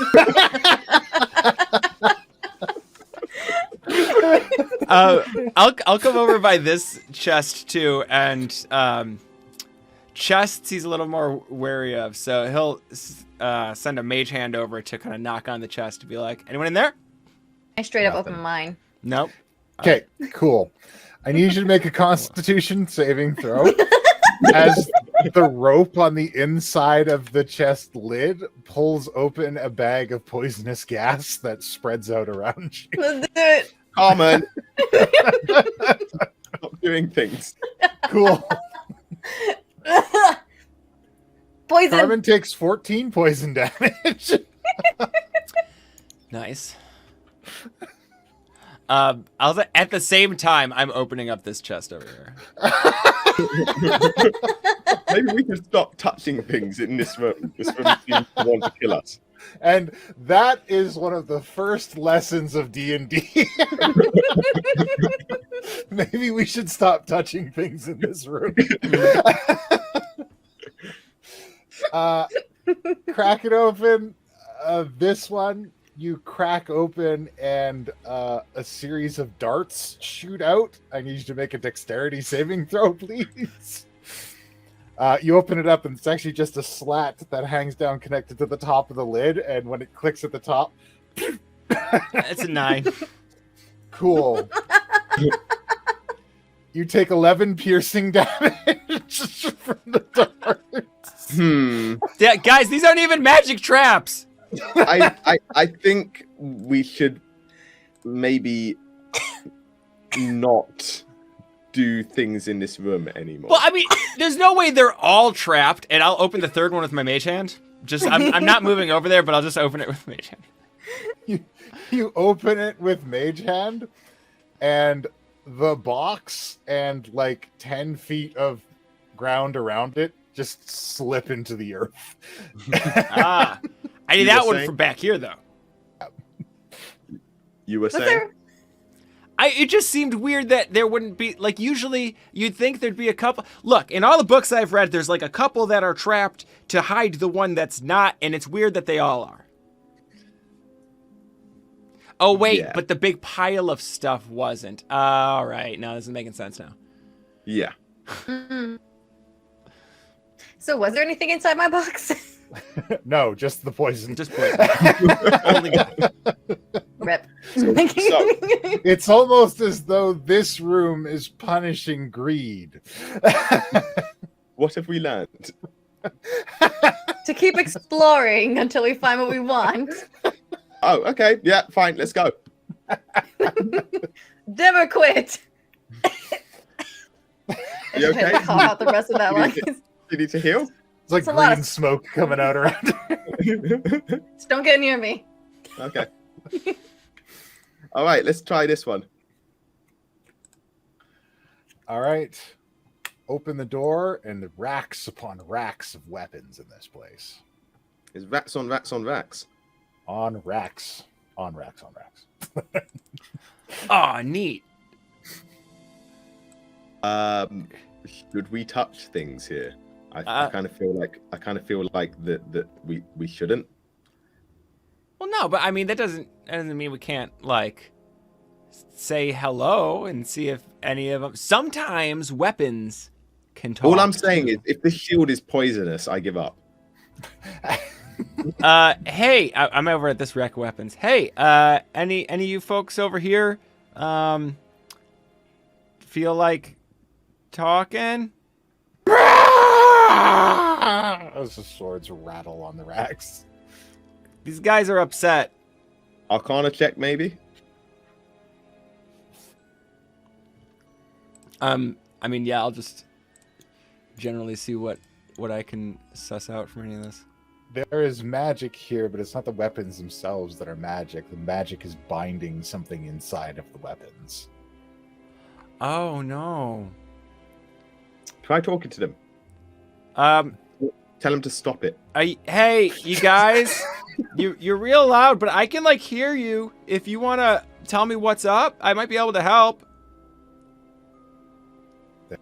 I'll come over by this chest too, and chests he's a little more wary of, so he'll send a mage hand over to kind of knock on the chest to be like, anyone in there? I straight up Nothing. open mine. Nope. Okay, cool. I need you to make a Constitution saving throw as the rope on the inside of the chest lid pulls open a bag of poisonous gas that spreads out around you. Let's do it. Carmen. Stop doing things. Cool. Poison. Carmen takes 14 poison damage. Nice. At the same time, I'm opening up this chest over here. Maybe we can stop touching things in this room. This room seems to want to kill us. And that is one of the first lessons of D&D. Maybe we should stop touching things in this room. Crack it open. This one, you crack open and a series of darts shoot out. I need you to make a dexterity saving throw, please. You open it up and it's actually just a slat that hangs down connected to the top of the lid, and when it clicks at the top, It's a 9. cool. You take 11 piercing damage from the darts. Yeah, guys, these aren't even magic traps. I think we should maybe not do things in this room anymore. Well, I mean, there's no way they're all trapped, and I'll open the third one with my mage hand. I'm not moving over there, but I'll just open it with mage hand. You open it with mage hand, and the box and like 10 feet of ground around it just slip into the earth. I need You that were one saying? from back here, though. You were Was saying? there? It just seemed weird that there wouldn't be, like, usually you'd think there'd be a couple. Look, in all the books I've read, there's like a couple that are trapped to hide the one that's not, and it's weird that they all are. Oh, wait, Yeah. but the big pile of stuff wasn't. All right, now this is making sense now. Yeah. Mm. So was there anything inside my box? No, just the poison. Just poison. Only God. Rip. So- It's almost as though this room is punishing greed. What have we learned? To keep exploring until we find what we want. Oh, okay. Yeah, fine. Let's go. Never quit. You okay? Call out the rest of that line. You need to heal? It's like It's a lot green of- smoke coming out around. Just don't get near me. Okay. All right, let's try this one. All right. Open the door, and the racks upon racks of weapons in this place. Is racks on racks on racks? On racks. On racks on racks. Oh, neat. Should we touch things here? I kind of feel like that we shouldn't. Well, no, but I mean, that doesn't mean we can't, like, say hello and see if any of them. Sometimes weapons can talk. All I'm saying is, if the shield is poisonous, I give up. Hey, I'm over at this rack of weapons. Hey, any of you folks over here, feel like talking? As the swords rattle on the racks. These guys are upset. Arcana check, maybe. I mean, yeah, I'll just generally see what I can suss out from any of this. There is magic here, but it's not the weapons themselves that are magic. The magic is binding something inside of the weapons. Oh no. Try talking to them. Tell them to stop it. Hey, you guys, you're real loud, but I can like hear you. If you want to tell me what's up, I might be able to help.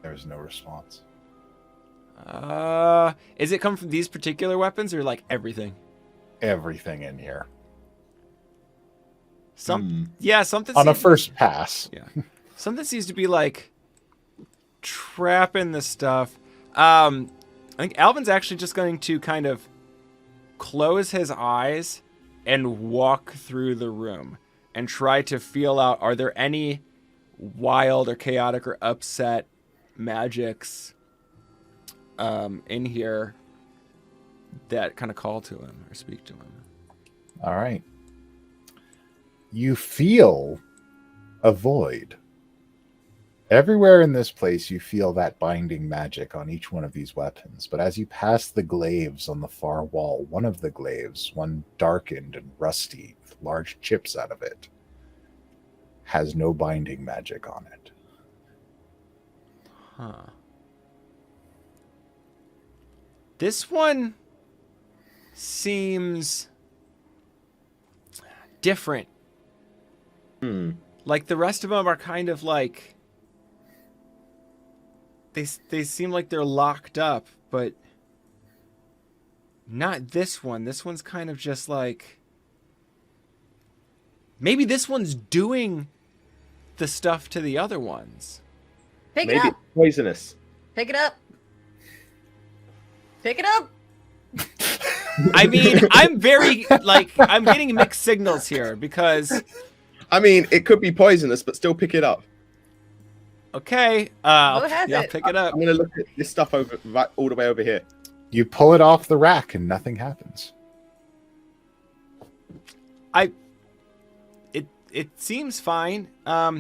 There's no response. Is it come from these particular weapons or like everything? Everything in here. Yeah, something on a first pass. Yeah. Something seems to be like trapping the stuff. I think Alvin's actually just going to kind of close his eyes and walk through the room and try to feel out, are there any wild or chaotic or upset magics in here that kind of call to him or speak to him. All right. You feel a void. Everywhere in this place, you feel that binding magic on each one of these weapons. But as you pass the glaives on the far wall, one of the glaives, one darkened and rusty with large chips out of it, has no binding magic on it. Huh. This one seems different. Like the rest of them are kind of like they seem like they're locked up, but not this one. This one's kind of just like maybe this one's doing the stuff to the other ones. Pick Maybe it up. it's poisonous. Pick it up. Pick it up. I mean, I'm very like I'm getting mixed signals here because I mean, it could be poisonous, but still pick it up. okay, Who has yeah, it? pick it up. I'm gonna look at this stuff over right all the way over here. You pull it off the rack and nothing happens. It seems fine. Now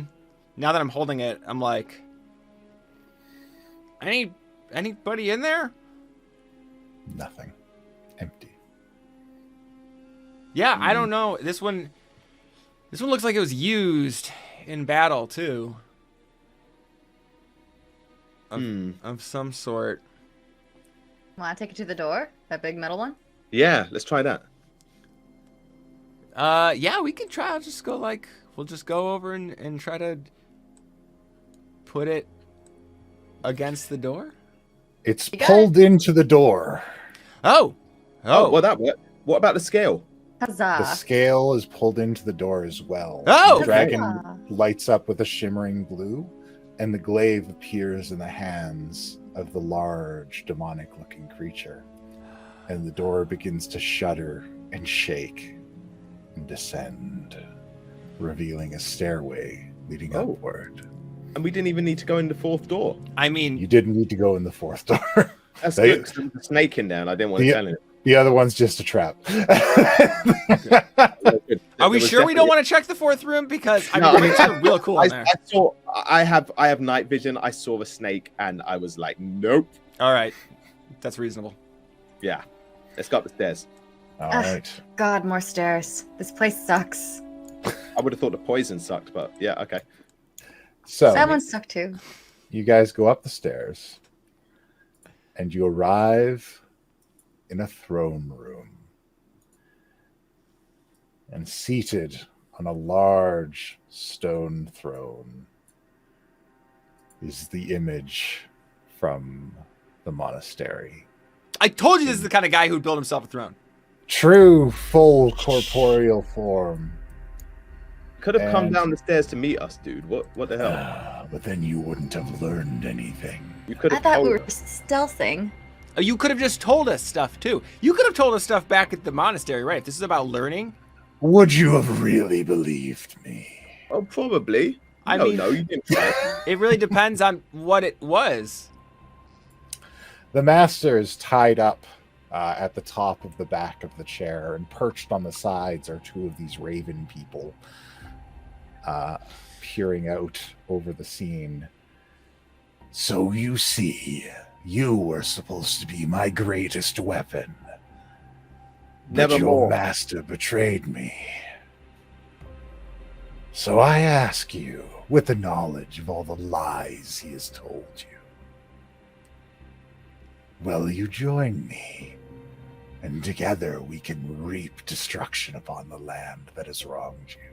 that I'm holding it, I'm like, anybody in there? Nothing. Empty. Yeah, I don't know. This one looks like it was used in battle too. Of some sort. Want to take it to the door? That big metal one? Yeah, let's try that. Yeah, we can try. We'll just go over and try to put it against the door. It's pulled into the door. Oh, well, that worked. What about the scale? Huzzah. The scale is pulled into the door as well. Oh! The dragon Huzzah. lights up with a shimmering blue, and the glaive appears in the hands of the large, demonic-looking creature. And the door begins to shudder and shake and descend, revealing a stairway leading upward. And we didn't even need to go in the fourth door. I mean, You didn't need to go in the fourth door. That's good. 'Cause there was a snake in there, and I didn't want to tell him. The other one's just a trap. are we sure we don't want to check the fourth room? Because I mean, it's real cool in there. I have night vision. I saw the snake, and I was like, nope. All right, that's reasonable. Yeah, let's go up the stairs. All right. God, more stairs. This place sucks. I would have thought the poison sucked, but yeah, okay. So That one sucked too. you guys go up the stairs, and you arrive in a throne room. And seated on a large stone throne is the image from the monastery. I told you this is the kind of guy who'd build himself a throne. True, full corporeal form. Could have come And- down the stairs to meet us, dude. What the hell? But then you wouldn't have learned anything. You could I have thought told we were us. stealthing. You could have just told us stuff too. You could have told us stuff back at the monastery, right? If this is about learning. Would you have really believed me? Oh, probably. I No, mean- you didn't try. It really depends on what it was. The master is tied up at the top of the back of the chair, and perched on the sides are two of these raven people peering out over the scene. So you see, you were supposed to be my greatest weapon. But your Nevermore. master betrayed me. So I ask you, with the knowledge of all the lies he has told you, will you join me? And together we can reap destruction upon the land that has wronged you.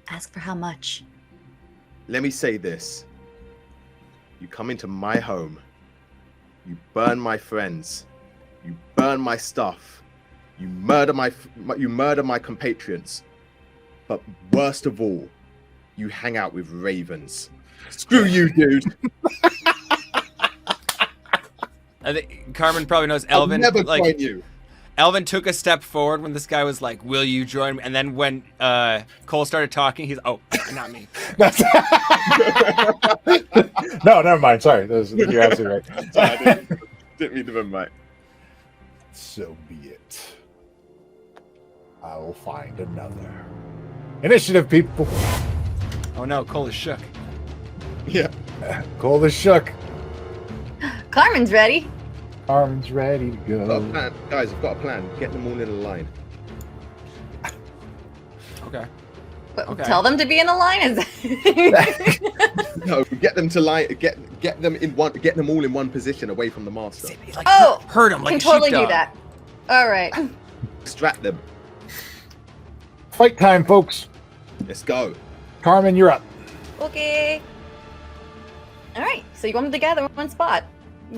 Ask for how much? Let me say this. You come into my home, You burn my friends. You burn my stuff. You murder my compatriots. But worst of all, you hang out with ravens. Screw you, dude. I think Carmen probably knows Elvin. I'll never join you. Elvin took a step forward when this guy was like, "Will you join me?" And then when Cole started talking, he's, "Oh, not me." No, never mind. Sorry, you're absolutely right. I didn't mean to be right. So be it. I will find another. Initiative, people. Oh no, Cole is shook. Yeah. Cole is shook. Carmen's ready. Carmen's ready to I've got a go. plan. Guys, I've got a plan. Get them all in a line. Okay. But Okay. tell them to be in a line. No, get them to line. Get them in one. Get them all in one position, away from the master. Like, Oh, hurt him like can a totally sheepdog. do that. All right. Distract them. Fight time, folks. Let's go. Carmen, you're up. Okay. All right. So you want them together in one spot.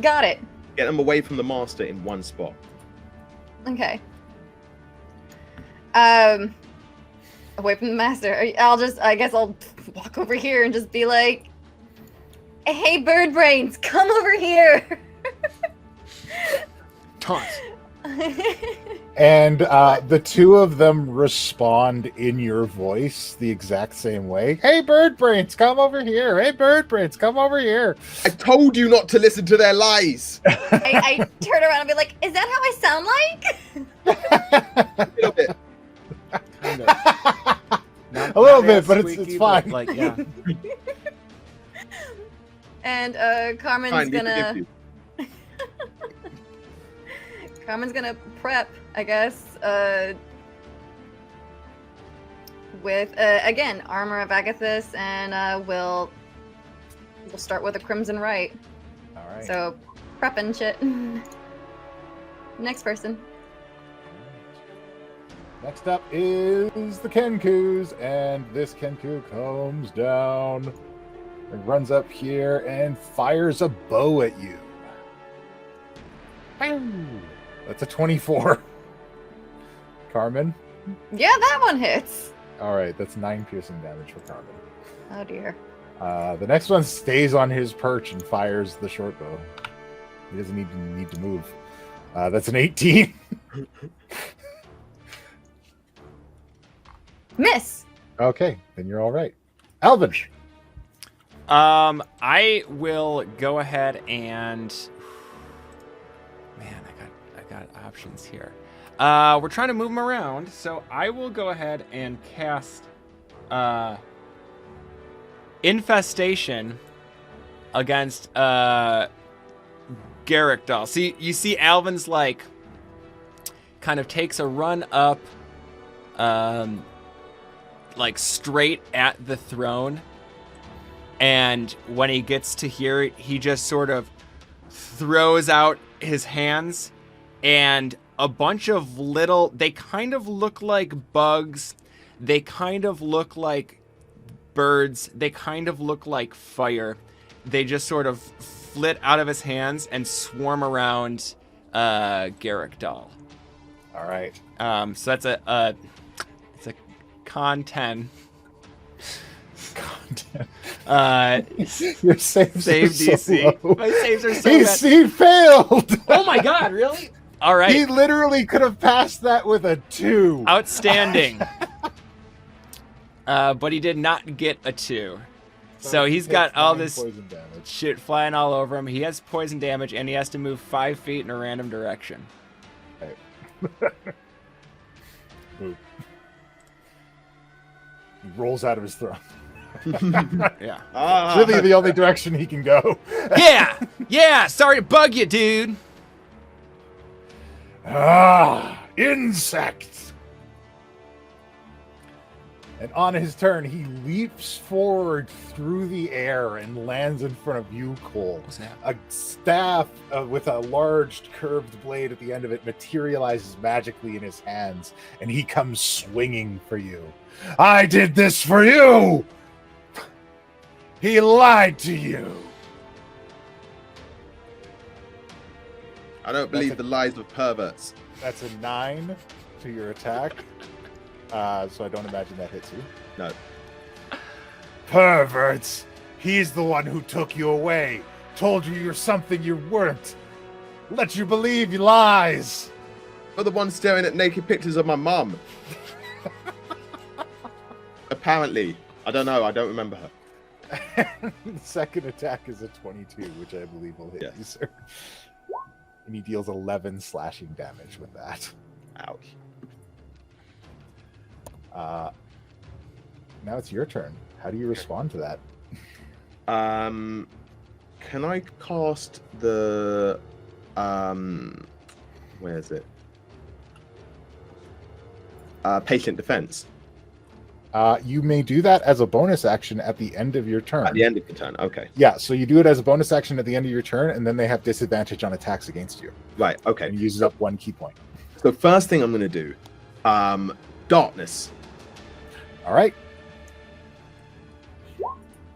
Got it. Get them away from the master in one spot. Okay. Away from the master. I guess I'll walk over here and just be like, "Hey, bird brains, come over here." Taunt. And the two of them respond in your voice the exact same way. Hey, bird brains, come over here. Hey, bird brains, come over here. I told you not to listen to their lies. I turn around and be like, "Is that how I sound like?" A little bit. Kind of. A little bit, but it's fine. Like, yeah. And Carmen's Fine, we gonna. forgive you. Carmen's gonna prep, I guess, with again armor of Agathis, and we'll start with a crimson right. All right. So prepping shit. Next person. Next up is the Kenkus, and this Kenku comes down and runs up here and fires a bow at you. That's a 24. Carmen? Yeah, that one hits. All right, that's 9 piercing damage for Carmen. Oh dear. The next one stays on his perch and fires the short bow. He doesn't need to move. That's an 18. Miss. Okay, then you're all right. Alvin. I will go ahead and. Man, I got options here. We're trying to move him around, so I will go ahead and cast Infestation against Garrick Doll. See, you see Alvin's like kind of takes a run up like straight at the throne, and when he gets to here, he just sort of throws out his hands, and a bunch of little, they kind of look like bugs, they kind of look like birds, they kind of look like fire. They just sort of flit out of his hands and swarm around Garrick Doll. All right. So that's a con 10. Your saves save are so DC. low. My saves are so He bad. failed. Oh my god, really? All right. He literally could have passed that with a 2. Outstanding. But he did not get a 2. So he's got all this poison damage. shit flying all over him. He has poison damage, and he has to move 5 feet in a random direction. Right. Boop. He rolls out of his throne. Yeah. It's really the only direction he can go. Yeah, sorry to bug you, dude. Insect! And on his turn, he leaps forward through the air and lands in front of you, Cole. What's that? A staff with a large curved blade at the end of it materializes magically in his hands, and he comes swinging for you. I did this for you! He lied to you! I don't believe the lies of perverts. That's a 9 to your attack. So I don't imagine that hits you. No. Perverts! He's the one who took you away. Told you you're something you weren't. Let you believe he lies. You're the one staring at naked pictures of my mum. Apparently. I don't know. I don't remember her. The second attack is a 22, which I believe will hit you, sir. And he deals 11 slashing damage with that. Ouch. Now it's your turn. How do you respond to that? Can I cast the where is it? Patient defense. You may do that as a bonus action at the end of your turn. At the end of the turn, okay. Yeah, so you do it as a bonus action at the end of your turn, and then they have disadvantage on attacks against you. Right, okay. And uses up 1 key point. So first thing I'm going to do, darkness. All right.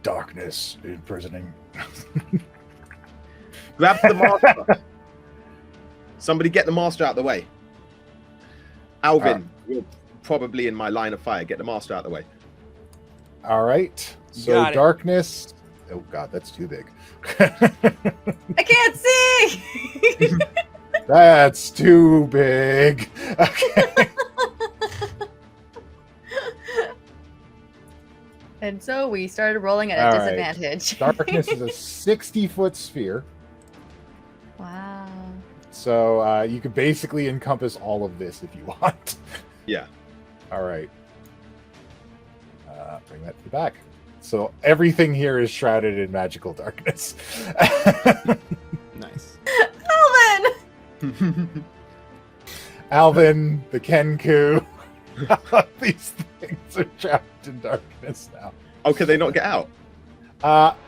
Darkness imprisoning. Grab the master. Somebody get the master out of the way. Alvin, you're probably in my line of fire. Get the master out of the way. All right. So Got it. darkness. Oh god, that's too big. I can't see. That's too big. Okay. And so we started rolling at a All right. disadvantage. Darkness is a 60-foot sphere. Wow. So you could basically encompass all of this if you want. Yeah. All right. Bring that to the back. So everything here is shrouded in magical darkness. Nice. Alvin! Alvin, the Kenku. These things are trapped in darkness now. Oh, can they not get out?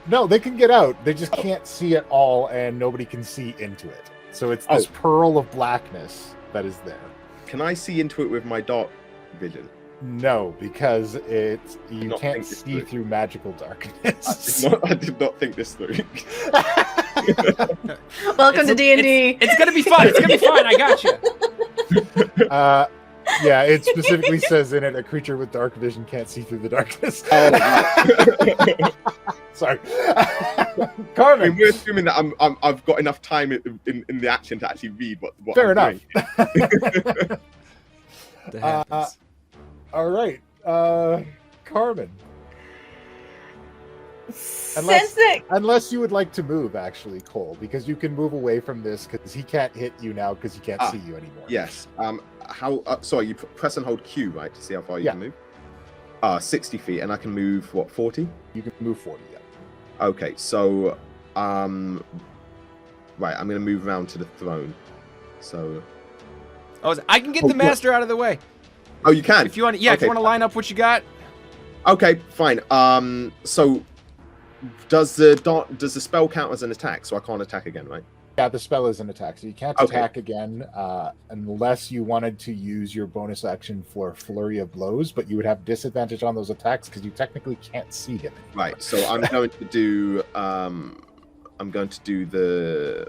No, they can get out. They just can't see it all, and nobody can see into it. So it's this pearl of blackness that is there. Can I see into it with my dark vision? No, because you can't think this see through magical darkness. I did not think this through. Welcome to D&D. It's gonna be fun. It's gonna be fun. I got you. Yeah, it specifically says in it, a creature with dark vision can't see through the darkness. Sorry. Carmen. We're assuming that I've got enough time in the action to actually read what Fair I'm enough. doing. That happens. All right. Carmen. Unless you would like to move, actually, Cole, because you can move away from this because he can't hit you now because he can't see you anymore. Yes. Sorry, you press and hold Q, right, to see how far you can move? 60 feet, and I can move, what, 40? You can move 40, yeah. Okay, so, right, I'm going to move around to the throne. So... I can get the master out of the way. Oh, you can? If you want, if you want to line up what you got. Okay, fine. So does the spell count as an attack? So I can't attack again, right? Yeah, the spell is an attack, so you can't attack again unless you wanted to use your bonus action for Flurry of Blows, but you would have disadvantage on those attacks because you technically can't see him anymore. Right. So I'm going to do the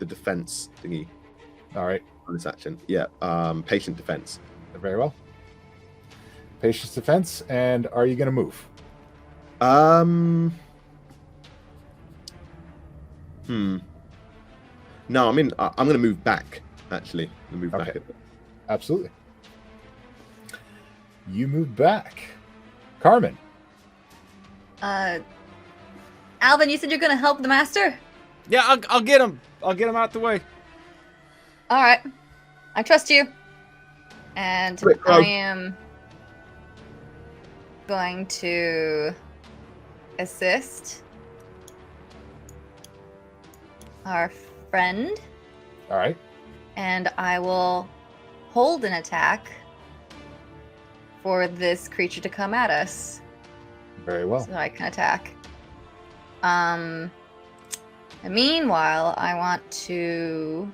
defense thingy. All right. Bonus action. Yeah. Patient defense. Very well. Patience defense, and are you going to move? No, I'm going to move back. Actually, move back. A bit. Absolutely. You move back, Carmen. Alvin, you said you're gonna help the master. Yeah, I'll get him. I'll get him out the way. All right, I trust you, and I am going to assist our friend. All right. And I will hold an attack for this creature to come at us. Very well. So I can attack. And meanwhile, I want to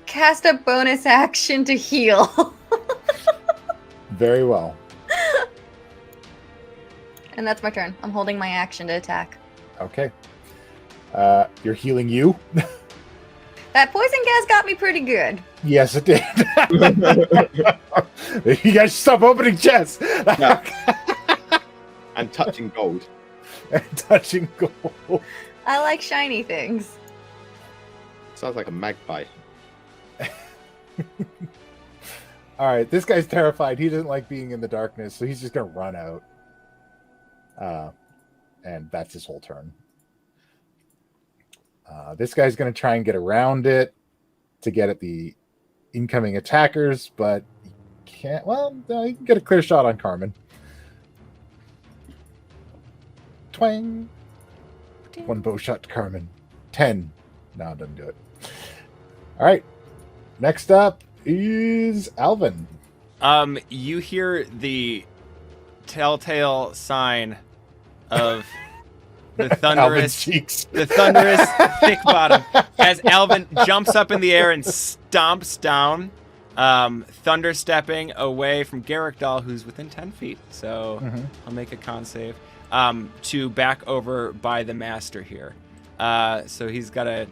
cast a bonus action to heal. Very well. And that's my turn. I'm holding my action to attack. Okay. You're healing you. That poison gas got me pretty good. Yes, it did. You guys stop opening chests. And touching gold. And touching gold. I like shiny things. Sounds like a magpie. All right, this guy's terrified. He doesn't like being in the darkness, so he's just gonna run out. And that's his whole turn. This guy's gonna try and get around it to get at the incoming attackers, but he can't. Well, he can get a clear shot on Carmen. Twang. 1 bow shot to Carmen. 10. No, it doesn't do it. All right. Next up is Alvin. You hear the telltale sign of the thunderous thick bottom as Alvin jumps up in the air and stomps down, thunder stepping away from Garrickdal, who's within 10 feet. So I'll make a con save to back over by the master here. So he's got to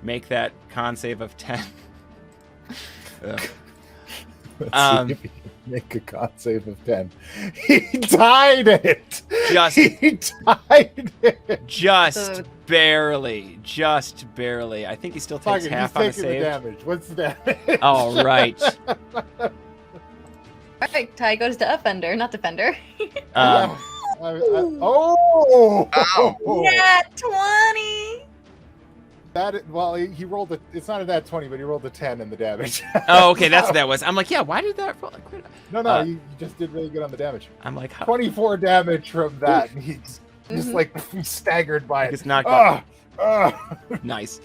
make that con save of 10. Let's see if he can make a con save of 10. He tied it. He tied it. Just barely. I think he still takes half on the save. The damage. What's the damage? All right. Perfect. Tie goes to offender, not defender. Oh! Nat 20. He rolled it's not a nat 20, but he rolled a 10 in the damage. Oh, okay, that's what that was. I'm like, yeah, why did that roll? No, you just did really good on the damage. I'm like, how? 24 damage from that, and he's just like staggered by it. It's not nice.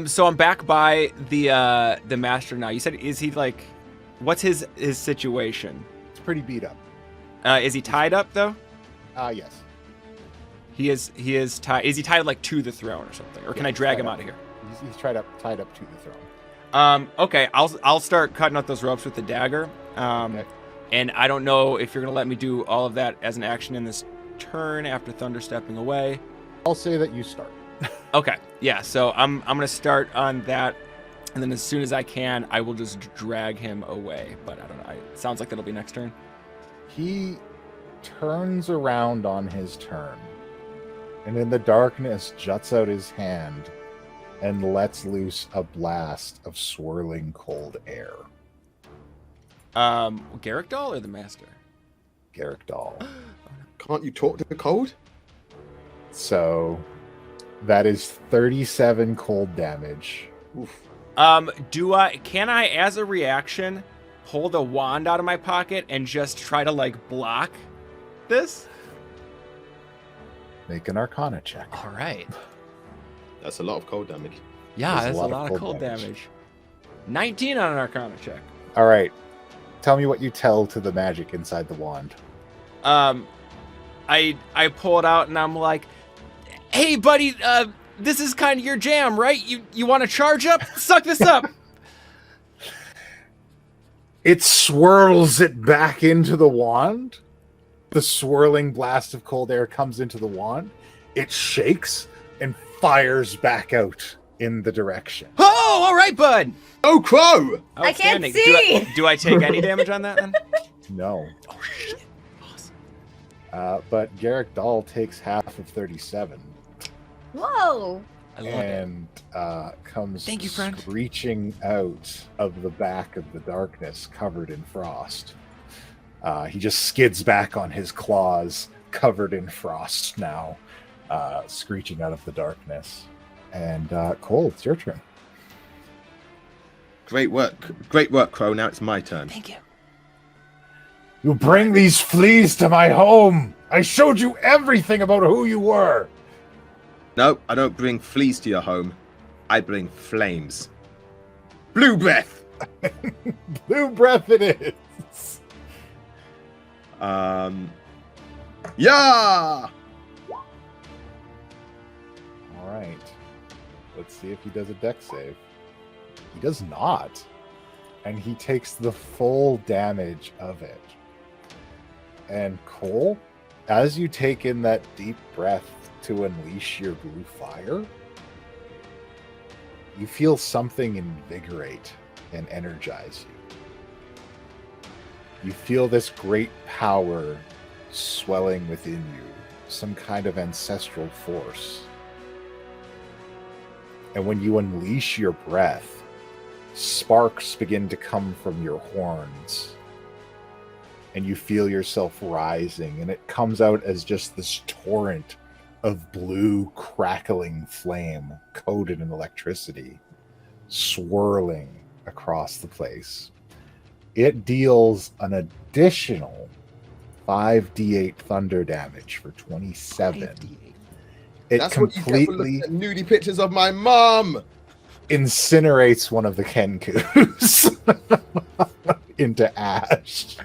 So I'm back by the master now. You said, is he like, what's his situation? It's pretty beat up. Is he tied up though? Yes. He is tied. Is he tied like to the throne or something, or can I drag him out of here? He's tied up to the throne. Okay, I'll start cutting out those ropes with the dagger. Okay. And I don't know if you're gonna let me do all of that as an action in this turn after thunder stepping away. I'll say that you start. Okay, yeah. So I'm gonna start on that, and then as soon as I can, I will just drag him away. But I don't know. It sounds like that'll be next turn. He turns around on his turn, and in the darkness juts out his hand and lets loose a blast of swirling cold air. Garrickdal or the master? Garrickdal. Can't you talk to the cold? So that is 37 cold damage. Oof. Can I, as a reaction, pull the wand out of my pocket and just try to like block this? Make an Arcana check. All right. That's a lot of cold damage. Yeah, that's a lot of cold damage. 19 on an Arcana check. All right. Tell me what you tell to the magic inside the wand. I pull it out and I'm like, "Hey, buddy, this is kind of your jam, right? You want to charge up? Suck this up." It swirls it back into the wand. The swirling blast of cold air comes into the wand. It shakes and fires back out in the direction. Oh, all right, bud. Oh, Crow! I can't see. Do I take any damage on that then? No. Oh shit! Awesome. But Garrickdal takes half of 37. Whoa. I love and comes Thank you, friend. screeching out of the back of the darkness, covered in frost. He just skids back on his claws, covered in frost now, screeching out of the darkness. And Cole, it's your turn. Great work, Crow. Now it's my turn. Thank you. You bring these fleas to my home. I showed you everything about who you were. No, I don't bring fleas to your home. I bring flames. Blue breath. Blue breath it is. Yeah. All right. Let's see if he does a dex save. He does not. And he takes the full damage of it. And Cole, as you take in that deep breath to unleash your blue fire, you feel something invigorate and energize you. You feel this great power swelling within you, some kind of ancestral force. And when you unleash your breath, sparks begin to come from your horns. And you feel yourself rising, and it comes out as just this torrent of blue crackling flame coated in electricity, swirling across the place. It deals an additional 5d8 thunder damage for 27. 5d8. It That's completely what you get for looking at nudie pictures of my mom. Incinerates one of the Kenkus into ash.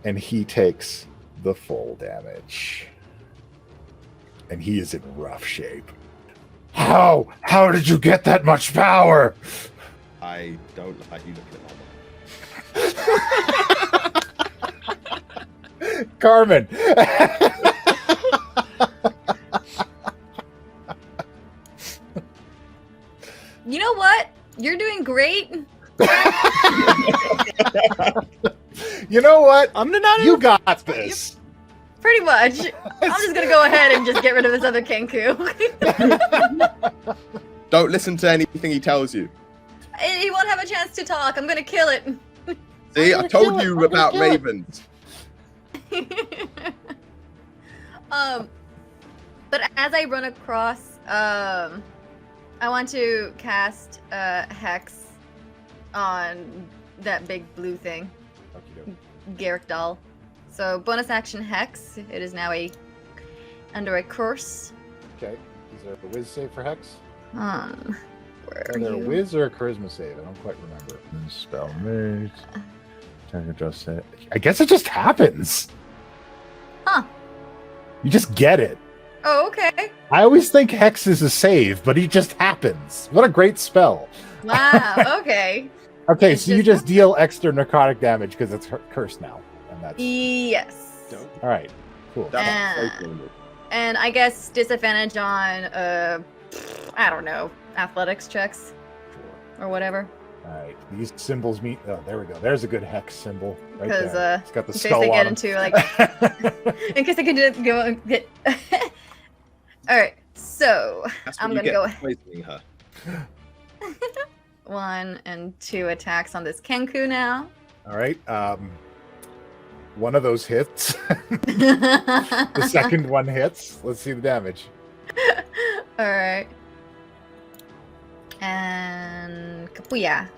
And he takes the full damage. And he is in rough shape. How did you get that much power? I don't like you looking at my mom. Carmen. You know what? You're doing great. You know what? I'm not. You got this. Pretty much. I'm just gonna go ahead and just get rid of this other Kenku. Don't listen to anything he tells you. He won't have a chance to talk. I'm gonna kill it. See, I told you about ravens. But as I run across, I want to cast Hex on that big blue thing. Garrick doll. So bonus action Hex. It is now under a curse. Okay. Is there a whiz save for Hex? Where Is there a whiz or a charisma save? I don't quite remember. Spell makes. Just it. I guess it just happens. Huh. You just get it. Oh, okay. I always think Hex is a save, but he just happens. What a great spell. Wow. Okay. Okay, so you just deal extra necrotic damage because it's cursed now. And that's Yes. all right. Cool. And I guess disadvantage on I don't know, athletics checks or whatever. All right, these symbols mean. Oh, there we go. There's a good Hex symbol. Right Because there. It's got the in case skull they on get him. into like, in case they can go get. All right, so I'm gonna go Poisoning her. 1 and 2 attacks on this Kenku now. All right. One of those hits. The second one hits. Let's see the damage. All right. And Kapuya.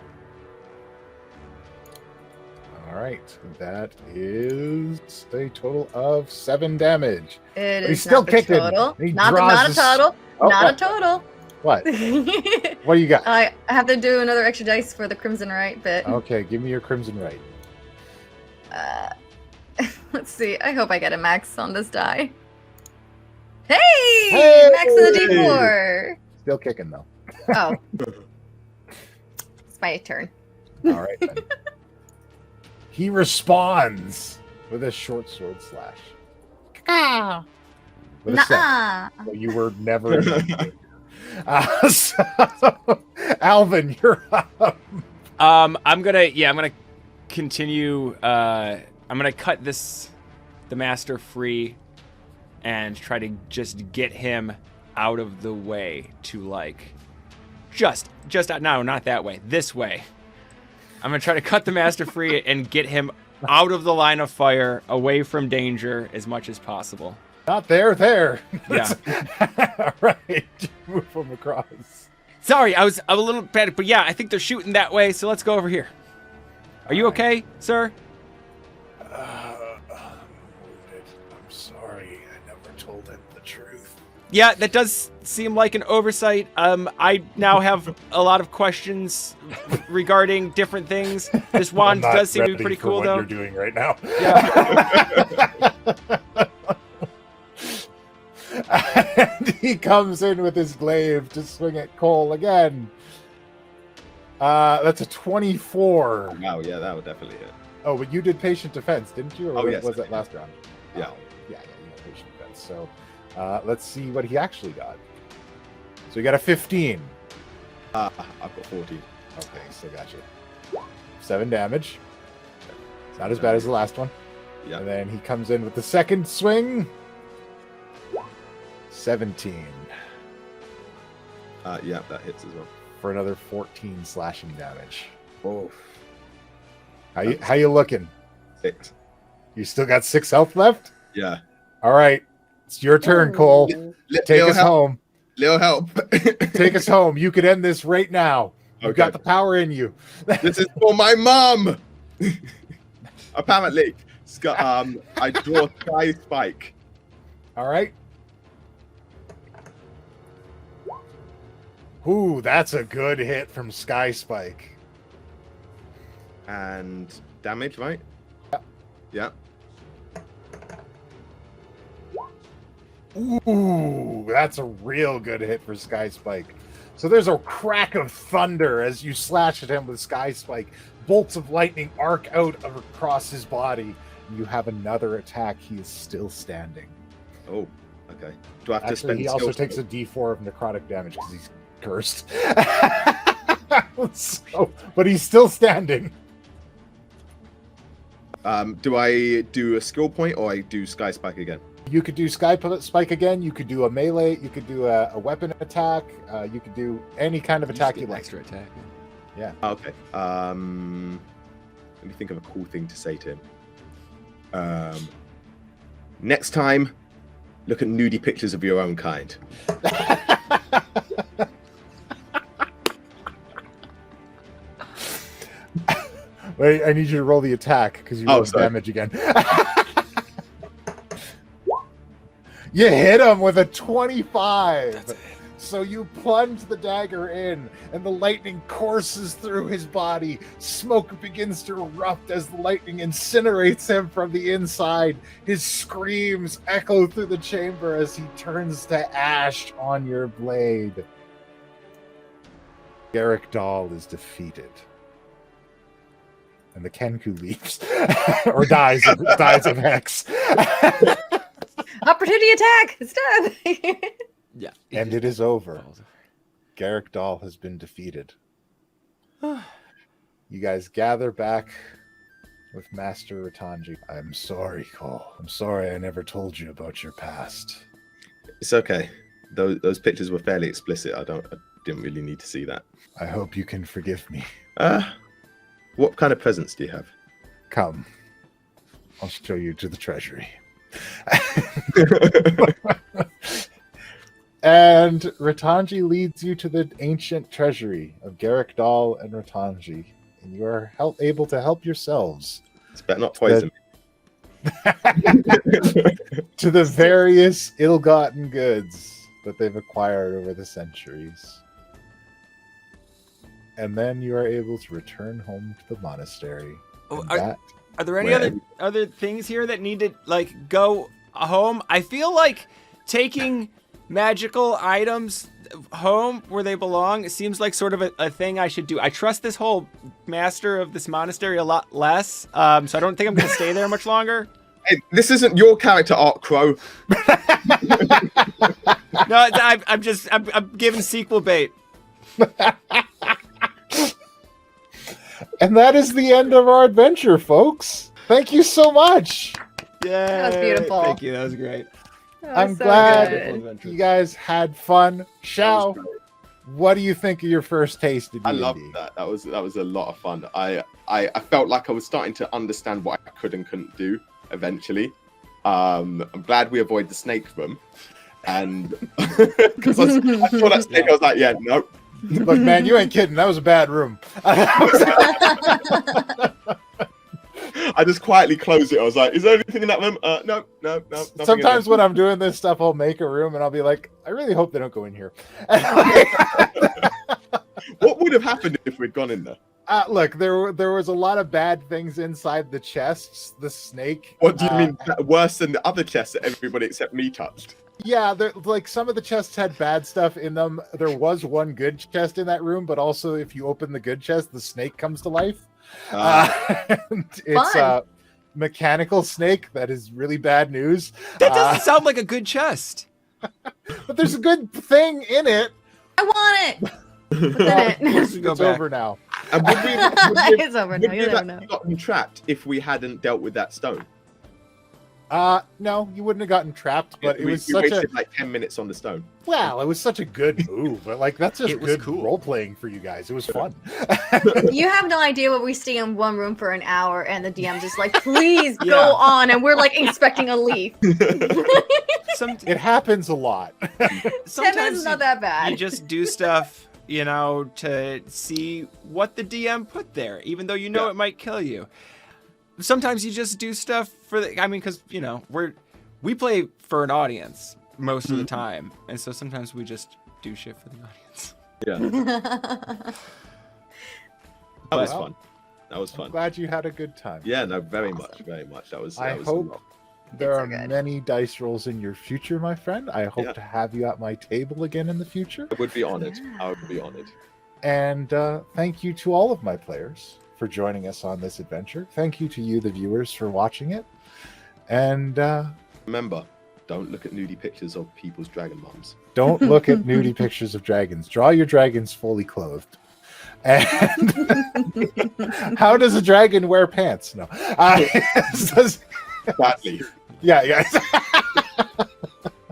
All right. That is a total of 7 damage. It But he's is still not the kicking. total. He Not draws a total. Oh, Not what? a total. What? What do you got? I have to do another extra dice for the Crimson Right bit. Okay, give me your Crimson Right. Let's see. I hope I get a max on this die. Hey! Hey! Max of the D4. Still kicking though. Oh. It's my turn. All right then. He responds with a short sword slash. With a seven. Nuh-uh. So you were never. So, Alvin, you're up. I'm gonna continue. I'm gonna cut the master free, and try to just get him out of the way to like, just no, not that way, this way. I'm gonna try to cut the master free and get him out of the line of fire, away from danger as much as possible. Not there. Yeah. All right. Move him across. Sorry, I'm a little bad, but yeah, I think they're shooting that way, so let's go over here. Are you okay, sir? I'm sorry. I never told him the truth. Yeah, that does seem like an oversight. I now have a lot of questions regarding different things. This wand does seem to be pretty cool, what though. You're doing right now. Yeah. And he comes in with his glaive to swing at Cole again. That's a 24. Wow, yeah, that would definitely hit. Oh, but you did patient defense, didn't you? Or Oh, yes. was that last round? Yeah. Oh, yeah, you know patient defense. So let's see what he actually got. So you got a 15. I've got 14. Okay, still got you. 7 damage. Not as bad as the last one. Yeah. And then he comes in with the second swing. 17. Yeah, that hits as well. For another 14 slashing damage. Oh. How you looking? 6. You still got 6 health left? Yeah. All right. It's your turn, Cole. Take us home. Little help. Take us home. You could end this right now. You've got the power in you. This is for my mom. Apparently, I draw Sky Spike. All right. Ooh, that's a good hit from Sky Spike. And damage, right? Yeah. Ooh, that's a real good hit for Sky Spike. So there's a crack of thunder as you slash at him with Sky Spike. Bolts of lightning arc out across his body. You have another attack. He is still standing. Oh, okay. Do I have to Actually, spend he also skills takes a points? D4 of necrotic damage because he's cursed. But he's still standing. Do I do a skill point or I do Sky Spike again? You could do Sky Spike again. You could do a melee. You could do a weapon attack. You could do any kind of attack you like. Extra attack. Yeah. Okay. Let me think of a cool thing to say to him. Next time, look at nudie pictures of your own kind. Wait, I need you to roll the attack because you rolled damage again. You hit him with a 25. So you plunge the dagger in, and the lightning courses through his body. Smoke begins to erupt as the lightning incinerates him from the inside. His screams echo through the chamber as he turns to ash on your blade. Garrick Dahl is defeated. And the Kenku leaves. Or dies of Hex. Opportunity attack! It's done! Yeah. And it is over. Garrick Dahl has been defeated. You guys gather back with Master Ratanji. I'm sorry, Cole. I'm sorry I never told you about your past. It's okay. Those pictures were fairly explicit. I didn't really need to see that. I hope you can forgive me. What kind of presents do you have? Come. I'll show you to the treasury. And Ratanji leads you to the ancient treasury of Garrick Dahl and Ratanji. And you are able to help yourselves. It's better not poison me. To the various ill-gotten goods that they've acquired over the centuries. And then you are able to return home to the monastery. Are there any other things here that need to go home? I feel like taking magical items home where they belong, it seems like sort of a thing I should do. I trust this whole master of this monastery a lot less, so I don't think I'm going to stay there much longer. Hey, this isn't your character arc, Crow. No, I'm giving sequel bait. And that is the end of our adventure, folks. Thank you so much. Yeah, That was beautiful. Thank you. That was great. I'm glad you guys had fun. Shao, what do you think of your first taste of D&D? I loved that. That was a lot of fun. I felt like I was starting to understand what I could and couldn't do eventually. I'm glad we avoided the snake room. And because I saw that snake, I was like, yeah, nope. Look, man, you ain't kidding. That was a bad room. I just quietly closed it. I was like, is there anything in that room? No. Sometimes when I'm doing this stuff, I'll make a room and I'll be like, I really hope they don't go in here. What would have happened if we'd gone in there? Look, there was a lot of bad things inside the chests. The snake. What do you mean worse than the other chests that everybody except me touched? Yeah, some of the chests had bad stuff in them. There was one good chest in that room, but also if you open the good chest, the snake comes to life. And it's a mechanical snake. That is really bad news. That doesn't sound like a good chest. But there's a good thing in it. I want it. But then It's over now. And it's over now. You never know. gotten trapped if we hadn't dealt with that stone. No, you wouldn't have gotten trapped, but we wasted like 10 minutes on the stone. Well, it was such a good move. But like that's just good cool. role playing for you guys. It was fun. You have no idea what we stay in one room for an hour, and the DM's just like, please go on, and we're like inspecting a leaf. It happens a lot. 10 minutes is not that bad. You just do stuff, to see what the DM put there, even though it might kill you. Sometimes you just do stuff because we play for an audience most of the time, and so sometimes we just do shit for the audience. Yeah. That was fun. That was fun. I'm glad you had a good time. Yeah, no, very much. That was. I hope there are many dice rolls in your future, my friend. I hope to have you at my table again in the future. I would be honored. And thank you to all of my players for joining us on this adventure. Thank you to you, the viewers, for watching it. And remember, don't look at nudie pictures of people's dragon moms. Don't look at nudie pictures of dragons. Draw your dragons fully clothed. And how does a dragon wear pants? No. Badly. Yeah.